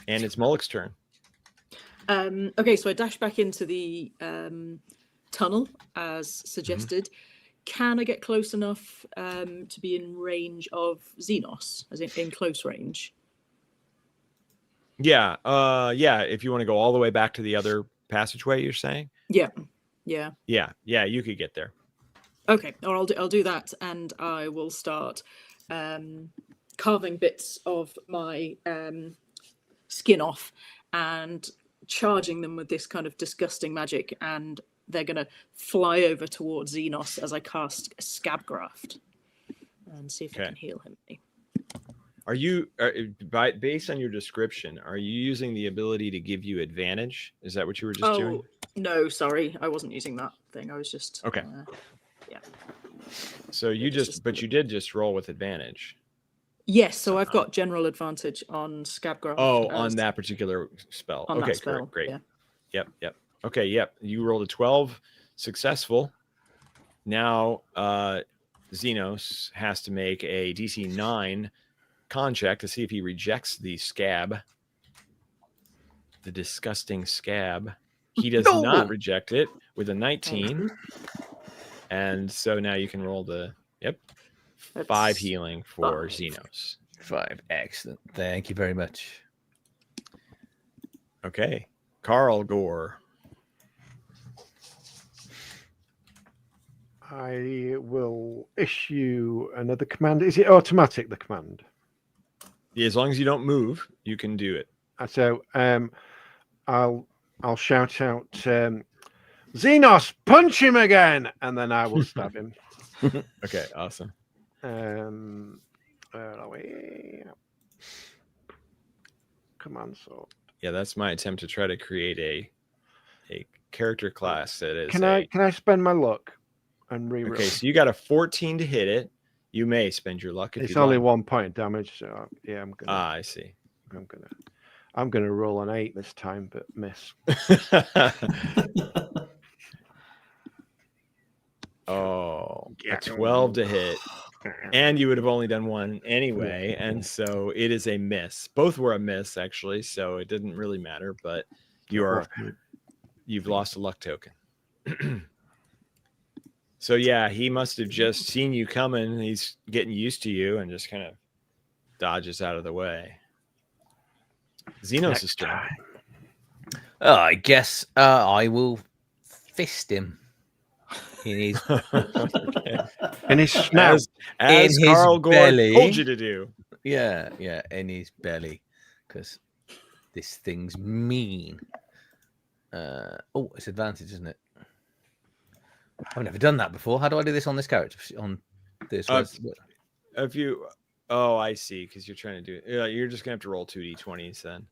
and it's Moloch's turn. Okay, so I dash back into the tunnel as suggested. Can I get close enough to be in range of Xenos, as in close range? Yeah. Yeah. If you want to go all the way back to the other passageway, you're saying? Yeah. Yeah. Yeah. You could get there. Okay, or I'll do that, and I will start carving bits of my skin off and charging them with this kind of disgusting magic, and they're going to fly over towards Xenos as I cast a scab graft and see if I can heal him. Are you, based on your description, are you using the ability to give you advantage? Is that what you were just doing? No, sorry, I wasn't using that thing. I was just okay. Yeah. So you but you did just roll with advantage. Yes, so I've got general advantage on scab graft. Oh, on that particular spell. On okay, that spell, great. Yeah. Yep. Okay, yep. You rolled a 12, successful. Now Xenos has to make a DC 9 con check to see if he rejects the scab. The disgusting scab. He does not reject it with a 19. And so now you can roll the That's 5 healing for 5. Xenos. 5. Excellent. Thank you very much. Okay. Carl Gore. I will issue another command. Is it automatic, the command? Yeah, as long as you don't move, you can do it. So I'll shout out, Xenos, punch him again, and then I will stab him. Okay, awesome. Where are we? Command sword. Yeah, that's my attempt to try to create a character class that is. Can I spend my luck and reroll? Okay, so you got a 14 to hit it. You may spend your luck if It's you only like. 1 point damage, so yeah, I'm gonna. I see. I'm gonna roll an 8 this time, but miss. Oh, a 12 to hit. And you would have only done 1 anyway. And so it is a miss. Both were a miss, actually. So it didn't really matter, but you've lost a luck token. So yeah, he must have just seen you coming. He's getting used to you and just kind of dodges out of the way. Xenos is turn. I guess I will fist him in his in his snout, as in Carl his Gore belly. told you to do. Yeah, in his belly, because this thing's mean. It's advantage, isn't it? I've never done that before. How do I do this on this character? On this? If you, I see, because you're trying to do it. You're just gonna have to roll 2d20s then.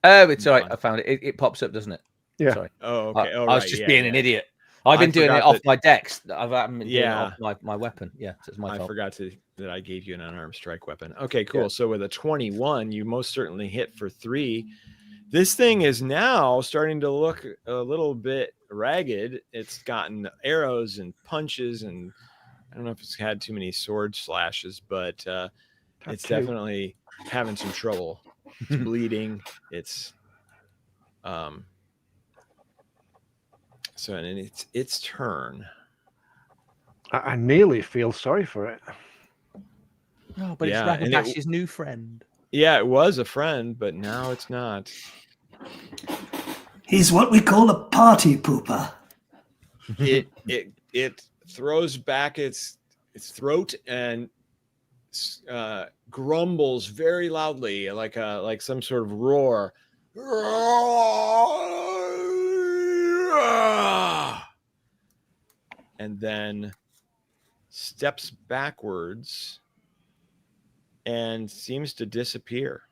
It's all right. I found it. It pops up, doesn't it? Yeah. Sorry. Oh, okay. I was just being an idiot. I I've been doing it forgot off that- my decks. I haven't been doing it Yeah. off my weapon. Yeah, so it's my I fault. forgot that I gave you an unarmed strike weapon. Okay, cool. Yeah. So with a 21, you most certainly hit for 3. This thing is now starting to look a little bit ragged. It's gotten arrows and punches, and I don't know if it's had too many sword slashes, but it's definitely having some trouble. It's bleeding. It's so and its turn. I nearly feel sorry for it. Oh, but Yeah, it's and Rabadash's new friend. Yeah, it was a friend, but now it's not. He's what we call a party pooper. It throws back its throat and grumbles very loudly, like some sort of roar, and then steps backwards and seems to disappear.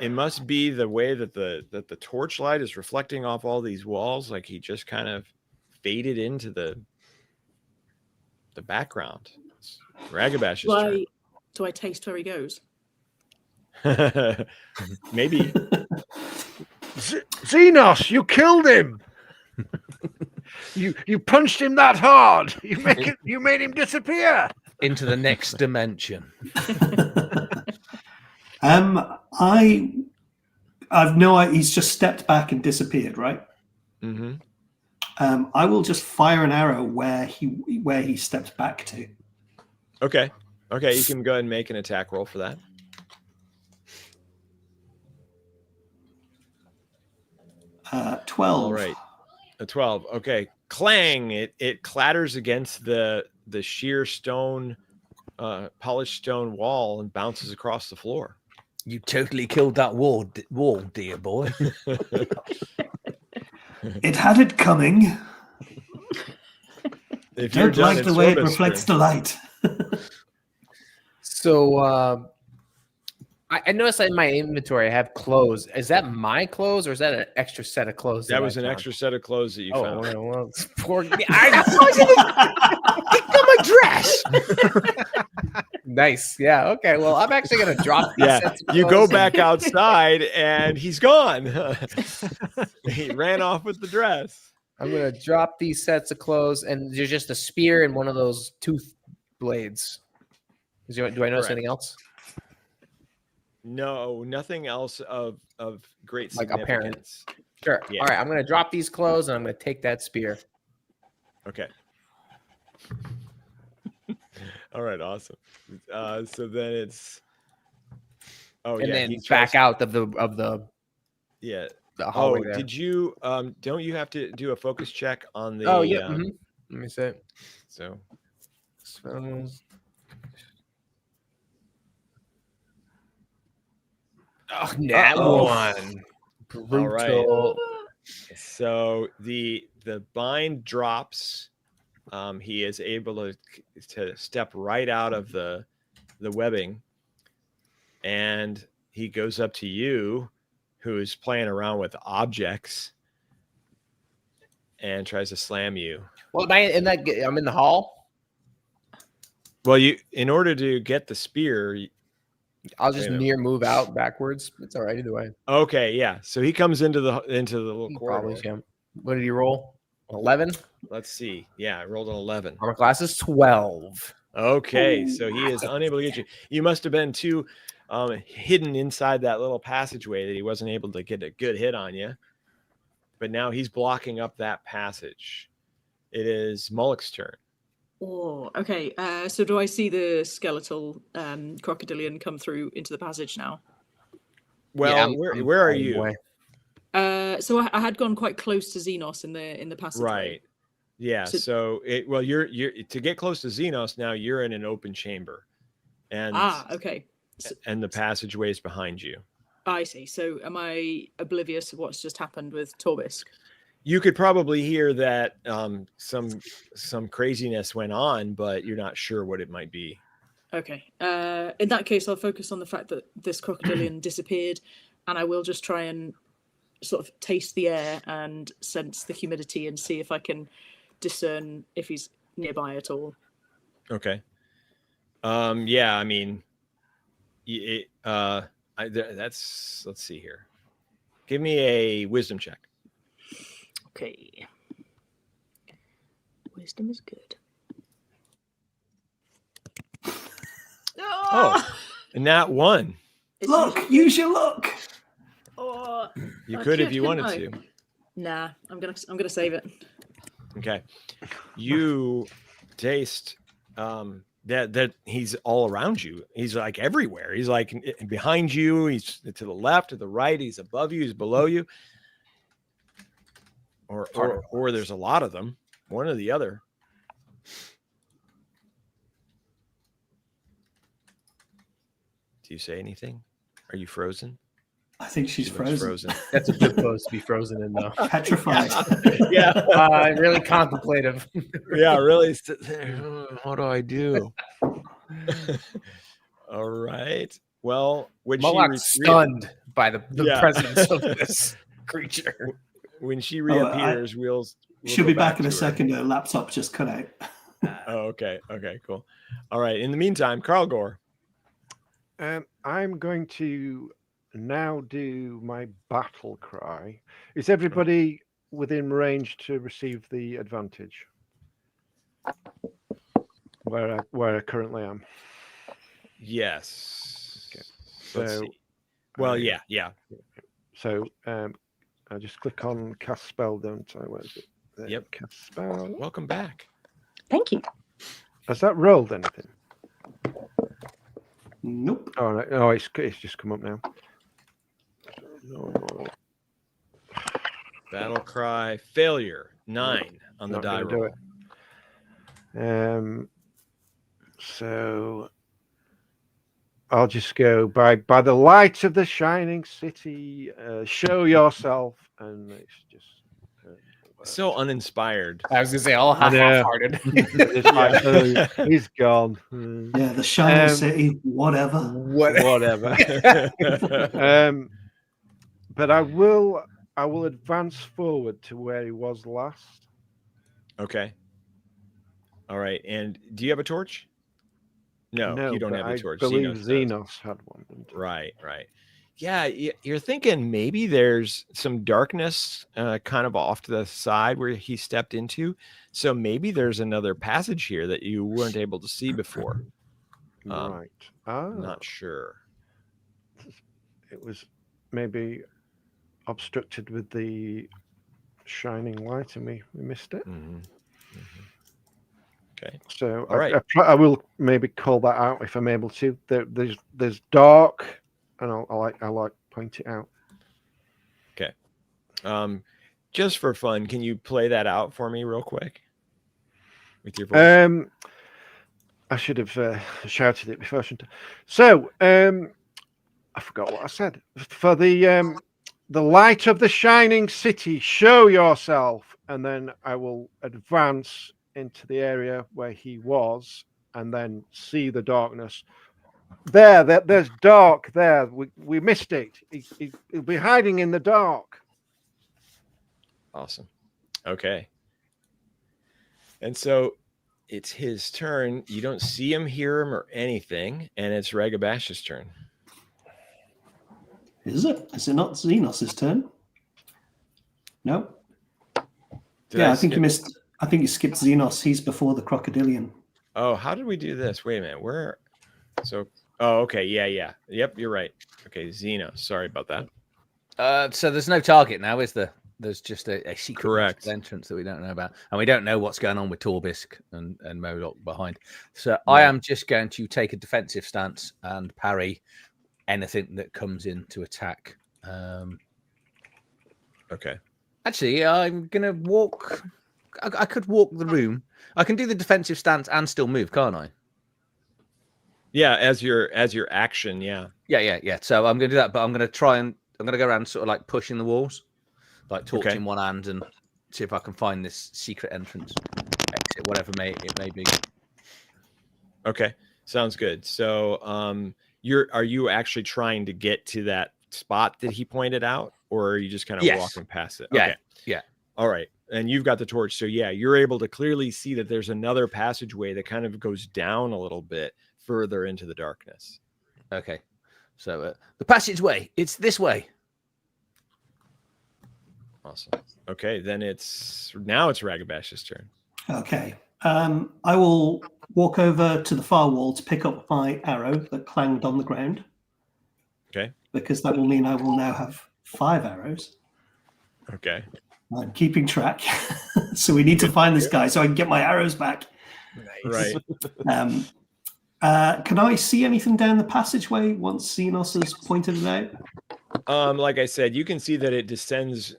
It must be the way that the torchlight is reflecting off all these walls. Like he just kind of faded into the background. Ragabash's turn. Do I taste where he goes? Maybe. Xenos, you killed him. You punched him that hard. You made him disappear into the next dimension. He's just stepped back and disappeared, right? Mm-hmm. I will just fire an arrow where he stepped back to. Okay, you can go ahead and make an attack roll for that. Uh, 12. All right, a 12. Okay, clang! It clatters against the sheer stone, polished stone wall and bounces across the floor. You totally killed that wall, dear boy. It had it coming. If you're Don't like done, the it's way it Sorba's reflects turn. the light. So I noticed that in my inventory I have clothes. Is that my clothes or is that an extra set of clothes? That I was an found? extra set of clothes that you Oh, found. well, poor me. I got my dress. Nice. Yeah. Okay. Well, I'm actually gonna drop these Yeah, sets of you go clothes. back outside and he's gone. He ran off with the dress. I'm gonna drop these sets of clothes, and there's just a spear and one of those tooth blades. Do I notice Correct. anything else? No, nothing else of great Like significance. Sure. Yeah. All right, I'm going to drop these clothes and I'm going to take that spear. Okay. All right, awesome. So then it's and then he back tries- out of the Yeah. hallway there. Did you don't you have to do a focus check on the Oh, yeah. Let me see. So Spells. Oh, that one. Brutal. All right. So the bind drops. He is able to step right out of the webbing, and he goes up to you, who is playing around with objects, and tries to slam you. Well, am I in that? I'm in the hall. Well, in order to get the spear, I'll just Wait a near move out backwards. It's all right either way. okay, yeah. So he comes into the little corridor. Probably, yeah. What did he roll? 11. Let's see. Yeah, I rolled an 11. Armor class is 12. Okay, so he is unable to get you. You must have been too hidden inside that little passageway that he wasn't able to get a good hit on you. But now he's blocking up that passage. It is Mullock's turn. Oh, okay. So do I see the skeletal crocodilian come through into the passage now? Well, Yeah, where are far you? away. So I had gone quite close to Xenos in the passageway. Right. Yeah. So you're to get close to Xenos now. You're in an open chamber, and okay. and the passageway is behind you. I see. So am I oblivious of what's just happened with Torbisk? You could probably hear that some craziness went on, but you're not sure what it might be. Okay. In that case, I'll focus on the fact that this crocodilian disappeared, and I will just try and sort of taste the air and sense the humidity and see if I can discern if he's nearby at all. Okay. Yeah. I mean, let's see here. Give me a wisdom check. Okay. Wisdom is good. Oh, and that one. Look, use your luck. Oh, You I could if could, you couldn't wanted I? to. Nah, I'm gonna save it. Okay. You taste that he's all around you. He's like everywhere. He's like behind you. He's to the left, to the right. He's above you. He's below you. Or there's a lot of them. One or the other. Do you say anything? Are you frozen? I think she's She looks frozen. That's a good pose to be frozen in, though. Petrified. Yeah. Really contemplative. Yeah, really. What do I do? All right. Well, when Moloch's stunned by the Yeah. presence of this creature. when she reappears, we'll She'll go be back in a to her. second. Her laptop just cut out. Oh, okay. Okay, cool. All right. In the meantime, Carl Gore. I'm going to now do my battle cry. Is everybody within range to receive the advantage? Where I currently am. Yes. Okay. Let's So, see. Well, yeah. So I just click on cast spell, don't I? Where is it? There, Yep. Cast spell. Welcome back. Thank you. Has that rolled anything? Nope. Oh, no, oh, it's just come up now. Battle cry failure 9 on the Not die gonna do roll. it. So I'll just go by the light of the shining city. Show yourself, and it's just So uninspired. I was going to say, all I know. half-hearted. it's like, oh, he's gone. Yeah, the shining Um, city, whatever. Whatever. But I will advance forward to where he was last. Okay. All right. And do you have a torch? No, you don't but have a I torch. believe does. Xenos had one. didn't he? Right. Yeah, you're thinking maybe there's some darkness kind of off to the side where he stepped into. So maybe there's another passage here that you weren't able to see before. Right. I'm not sure. It was maybe obstructed with the shining light, and we missed it. Mm-hmm. Okay. So All right. I will maybe call that out if I'm able to. There's dark, and I like point it out. Okay. Just for fun, can you play that out for me real quick with your voice? I should have shouted it before, shouldn't I? So I forgot what I said. For the light of the shining city, show yourself, and then I will advance into the area where he was, and then see the darkness. There's dark there. We missed it. He'll be hiding in the dark. Awesome. Okay. And so it's his turn. You don't see him, hear him, or anything, and it's Ragabash's turn. Is it? Is it not Xenos' turn? No. I think you missed. I think you skipped Xenos. He's before the crocodilian. Oh, how did we do this? Wait a minute. Where? So. Oh, okay. Yeah. Yep, you're right. Okay, Xenos. Sorry about that. So there's no target now, is there? There's just a secret Correct. entrance that we don't know about, and we don't know what's going on with Torbisk and Modok behind. So Right. I am just going to take a defensive stance and parry anything that comes in to attack. Okay. Actually, I'm gonna walk. I could walk the room. I can do the defensive stance and still move, can't I? Yeah, as your action, yeah. Yeah. So I'm gonna do that, but I'm gonna go around sort of like pushing the walls, like torch in one hand, and see if I can find this secret entrance, exit, whatever it may be. Okay, sounds good. So, are you actually trying to get to that spot that he pointed out, or are you just kind of walking past it? Yeah. Okay. Yeah. All right. And you've got the torch, so yeah, you're able to clearly see that there's another passageway that kind of goes down a little bit further into the darkness. Okay. So the passageway, it's this way. Awesome. Okay, then it's Ragabash's turn. Okay. I will walk over to the far wall to pick up my arrow that clanged on the ground. Okay. Because that will mean I will now have 5 arrows. Okay. I'm keeping track. So we need to find this guy so I can get my arrows back. Right. Can I see anything down the passageway once Xenos has pointed it out? Like I said, you can see that it descends.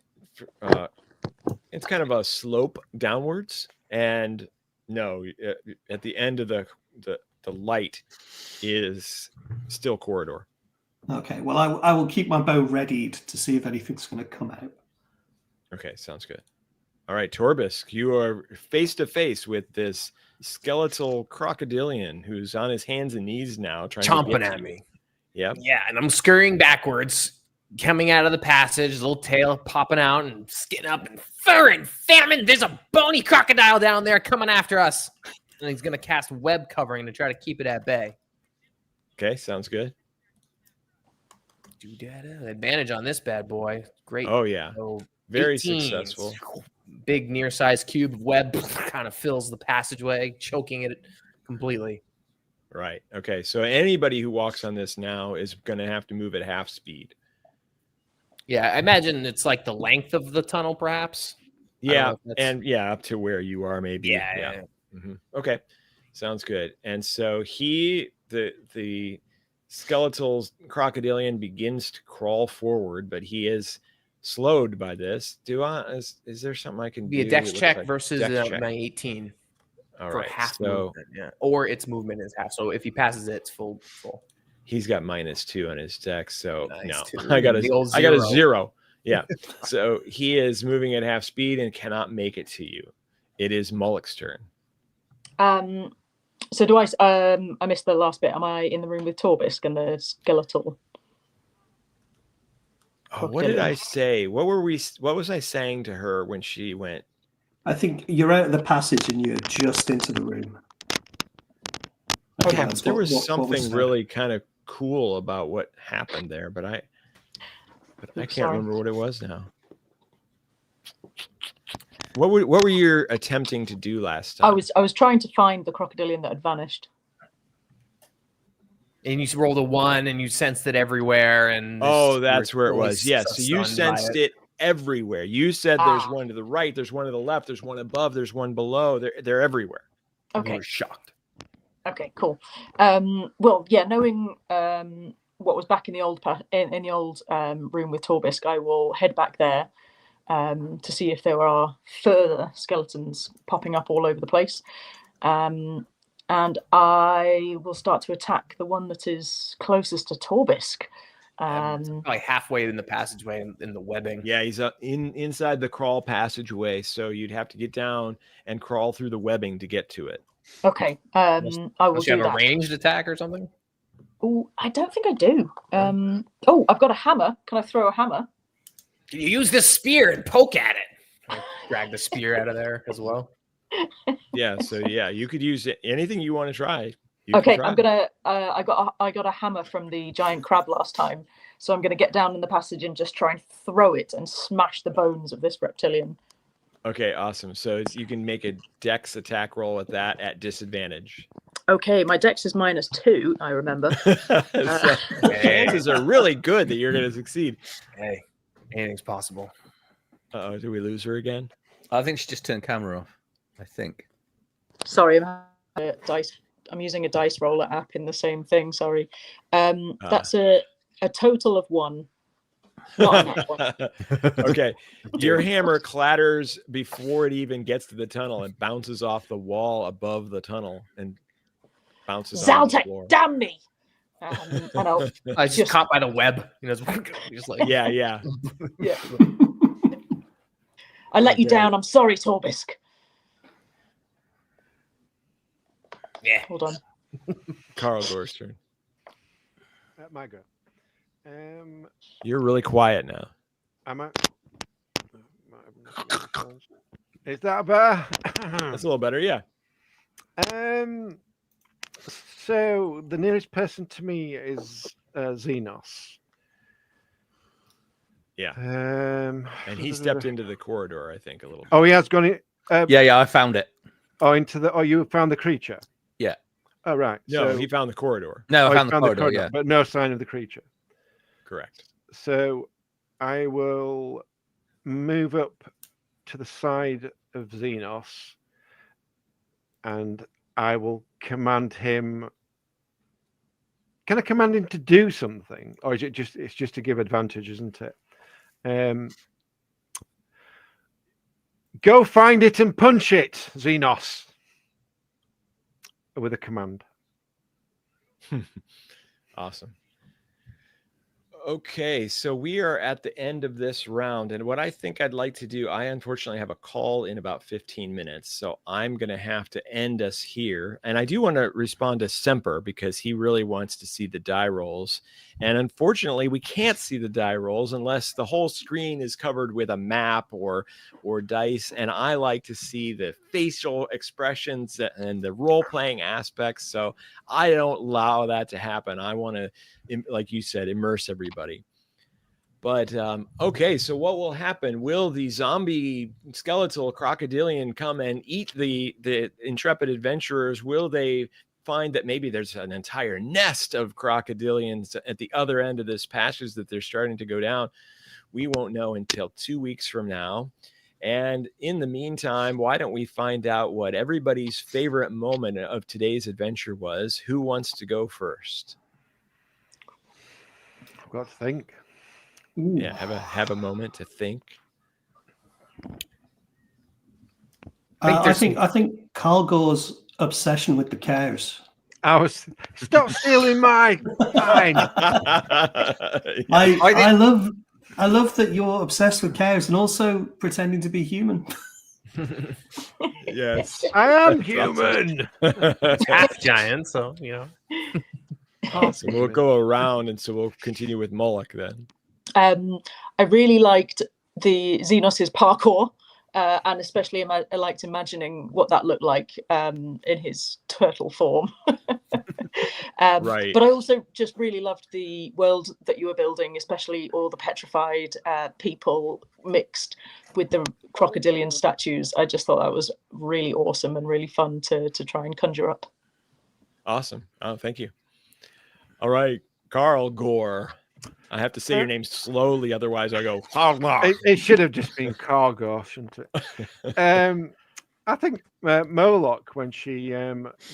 It's kind of a slope downwards, and at the end of the light is still corridor. Okay. Well, I will keep my bow readied to see if anything's going to come out. Okay, sounds good. All right, Torbisk, you are face to face with this skeletal crocodilian who's on his hands and knees now, trying Chomping to get at to me. Yep. Yeah, and I'm scurrying backwards, coming out of the passage, little tail popping out and skin up, and fur and famine. There's a bony crocodile down there coming after us. And he's going to cast web covering to try to keep it at bay. Okay, sounds good. Advantage on this bad boy. Great. Oh, yeah. So Very 18. successful. Big near-sized cube of web kind of fills the passageway, choking it completely. Right. Okay. So anybody who walks on this now is going to have to move at half speed. Yeah, I imagine it's like the length of the tunnel, perhaps. Yeah, and up to where you are, maybe. Yeah. Mm-hmm. Okay, sounds good. And so the skeletal crocodilian begins to crawl forward, but he is slowed by this. Is there something I can be do? A dex check versus my 18 All for right, half so movement, or its movement is half. So if he passes it, it's full. he's got -2 on his dex, so no, Two. I got a 0. Yeah, so he is moving at half speed and cannot make it to you. It is Mullick's turn. So do I missed the last bit. Am I in the room with Torbisk and the skeletal? Oh, what did I say? What was I saying to her when she went? I think you're out of the passage and you're just into the room. Okay, there was something really kind of cool about what happened there, but I can't remember what it was now. What were you attempting to do last time? I was trying to find the crocodilian that had vanished. And you rolled a 1 and you sensed it everywhere. And Oh, that's where it was. really Yes. So you stunned by sensed it everywhere. You said there's one to the right, there's one to the left, there's one above, there's one below. They're everywhere. You Okay. were shocked. Okay, cool. Well, yeah, knowing what was back in the old room with Torbisk, I will head back there to see if there are further skeletons popping up all over the place. And I will start to attack the one that is closest to Torbisk. Probably halfway in the passageway in the webbing. Yeah, he's inside the crawl passageway, so you'd have to get down and crawl through the webbing to get to it. Okay, I will Unless you do have that. a ranged attack or something? Oh, I don't think I do. Oh, I've got a hammer. Can I throw a hammer? Can you use this spear and poke at it? Can I drag the spear out of there as well. Yeah, so yeah, you could use anything you want to try. Okay, I'm gonna. I got a hammer from the giant crab last time, so I'm gonna get down in the passage and just try and throw it and smash the bones of this reptilian. Okay, awesome. So you can make a dex attack roll with that at disadvantage. Okay, my dex is -2. I remember. So chances are really good that you're going to succeed. Hey, anything's possible. Uh-oh, did we lose her again? I think she just turned camera off. I think. Sorry, I'm using a dice roller app in the same thing. Sorry. That's a total of 1. Okay, your hammer clatters before it even gets to the tunnel and bounces off the wall above the tunnel and bounces on the floor. Zaltek, damn me! And I just caught by the web. You know, just like Yeah. Yeah. I let you down. I'm sorry, Torbisk. Yeah. Hold on. Carl Gore's turn. My go. You're really quiet now. Am I? Is that better? That's a little better, yeah. So the nearest person to me is Xenos. Yeah. And he stepped into the corridor, I think, a little bit. Oh, he has gone in. Yeah, I found it. Oh, you found the creature. Yeah. Oh, right. No, so, he found the corridor. No, I he found the corridor. Yeah. but no sign of the creature. Correct. So I will move up to the side of Xenos and I will command him. Can I command him to do something? Or is it it's just to give advantage, isn't it? Go find it and punch it, Xenos. With a command. Awesome. Okay, so we are at the end of this round, and what I think I'd like to do, I unfortunately have a call in about 15 minutes, so I'm going to have to end us here. And I do want to respond to Semper because he really wants to see the die rolls. And unfortunately, we can't see the die rolls unless the whole screen is covered with a map or dice. And I like to see the facial expressions and the role-playing aspects, so I don't allow that to happen. I want to, like you said, immerse everybody. But okay, so what will happen? Will the zombie skeletal crocodilian come and eat the intrepid adventurers? Will they find that maybe there's an entire nest of crocodilians at the other end of this passage that they're starting to go down? We won't know until 2 weeks from now. And in the meantime, why don't we find out what everybody's favorite moment of today's adventure was? Who wants to go first? I've got to think. Ooh. Yeah, have a moment to think. I think Carl Gore's obsession with the cows. Stop stealing my time. I love that you're obsessed with cows and also pretending to be human. Yes, I am human. It's half giant, so you know. Awesome. We'll go around, and so we'll continue with Moloch then. I really liked the Xenos's parkour, and especially I liked imagining what that looked like in his turtle form. Right. But I also just really loved the world that you were building, especially all the petrified people mixed with the crocodilian statues. I just thought that was really awesome and really fun to try and conjure up. Awesome. Oh, thank you. All right, Carl Gore. I have to say your name slowly, otherwise I go. It should have just been Cargo, shouldn't it? I think Moloch, when she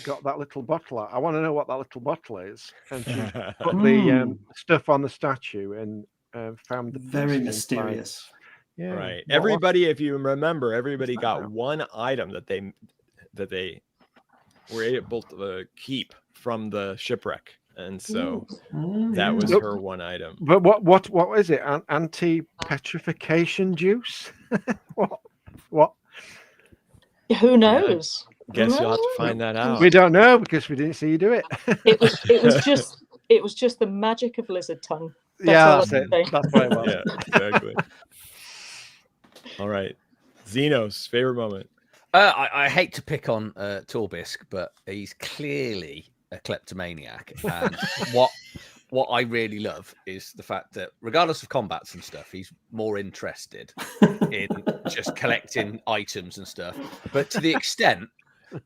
got that little bottle out, I want to know what that little bottle is. And she put the stuff on the statue and found the Very piece mysterious. inside. Yeah. Right. Everybody, if you remember, everybody got one item that they were able to keep from the shipwreck. And so that was her one item. But what is it? Anti-petrification juice? What? Who knows? Guess you'll have to find that out. We don't know because we didn't see you do it. It was just the magic of lizard tongue. That's it. That's what it was. Yeah, exactly. All right. Xenos, favorite moment. I hate to pick on Torbisk, but he's clearly a kleptomaniac. And what I really love is the fact that regardless of combats and stuff, he's more interested in just collecting items and stuff. But to the extent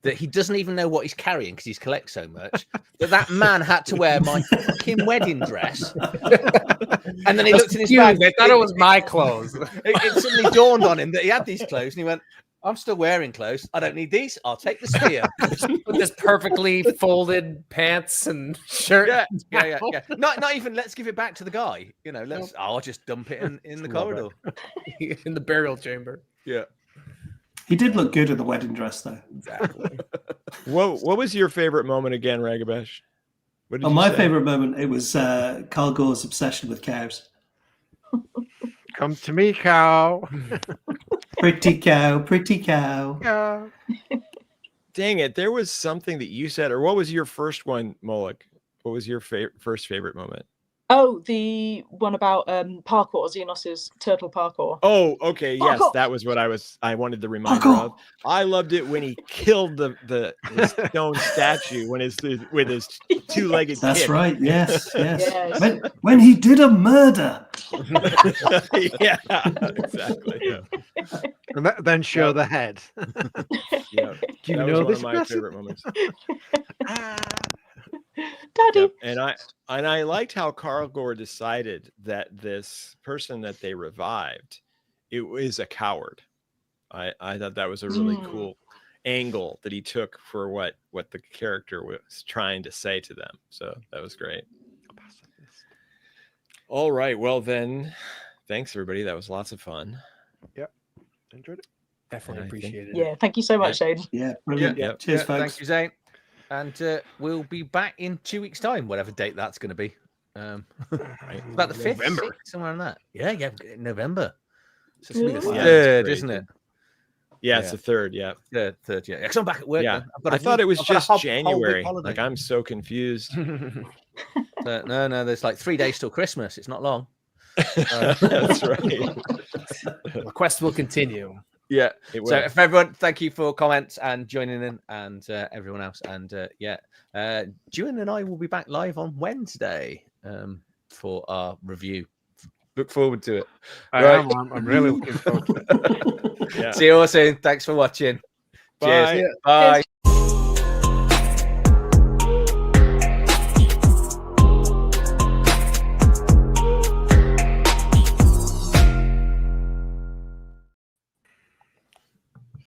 that he doesn't even know what he's carrying because he's collects so much, that man had to wear my fucking wedding dress. And then he looked in his bag. I thought it was my clothes. It suddenly dawned on him that he had these clothes, and he went, I'm still wearing clothes. I don't need these. I'll take the spear. With this perfectly folded pants and shirt. Yeah. Not even let's give it back to the guy. You know, I'll just dump it in the corridor. In the burial chamber. Yeah. He did look good in the wedding dress, though. Exactly. What was your favorite moment again, Ragabash? What did you My say? favorite moment, it was Carl Gore's obsession with cows. Come to me, cow. Pretty cow, pretty cow. Cow. Dang it. There was something that you said, or what was your first one, Moloch? What was your first favorite moment? Oh, the one about parkour, Xenos's turtle parkour. Oh, okay. Yes, Parkour. that was what I wanted the reminder of. I loved it when he killed the stone statue with his two-legged That's kick. right. Yes. Yes. When he did a murder. Yeah, exactly. Yeah. And then show the head. Yeah. Do you That know was this one of my person? favorite moments. Daddy. Yep. And I liked how Carl Gore decided that this person that they revived, it was a coward. I thought that was a really cool angle that he took for what the character was trying to say to them. So that was great. All right. Well then, thanks everybody. That was lots of fun. Yep. Enjoyed it. Definitely appreciate it. Yeah, thank you so much, Shane. Yeah, brilliant. Yeah. Cheers, folks. Thank you, Zane. And we'll be back in 2 weeks' time, whatever date that's going to be. About the 5th, November. 6th, somewhere on that. Yeah, November. So it's gonna be the Yeah. third, Yeah, isn't it? Yeah, it's the third. Yeah. Third, yeah. Because I'm back at work. Yeah. Then. I've got I thought it was I've got a just whole big January. holiday. Like I'm so confused. No, there's like 3 days till Christmas. It's not long. That's right. The quest will continue. Yeah. It So, will. if everyone, thank you for comments and joining in, and everyone else. And Julian and I will be back live on Wednesday for our review. Look forward to it. I'm really looking forward to it. Yeah. See you all soon. Thanks for watching. Bye. Cheers. Bye.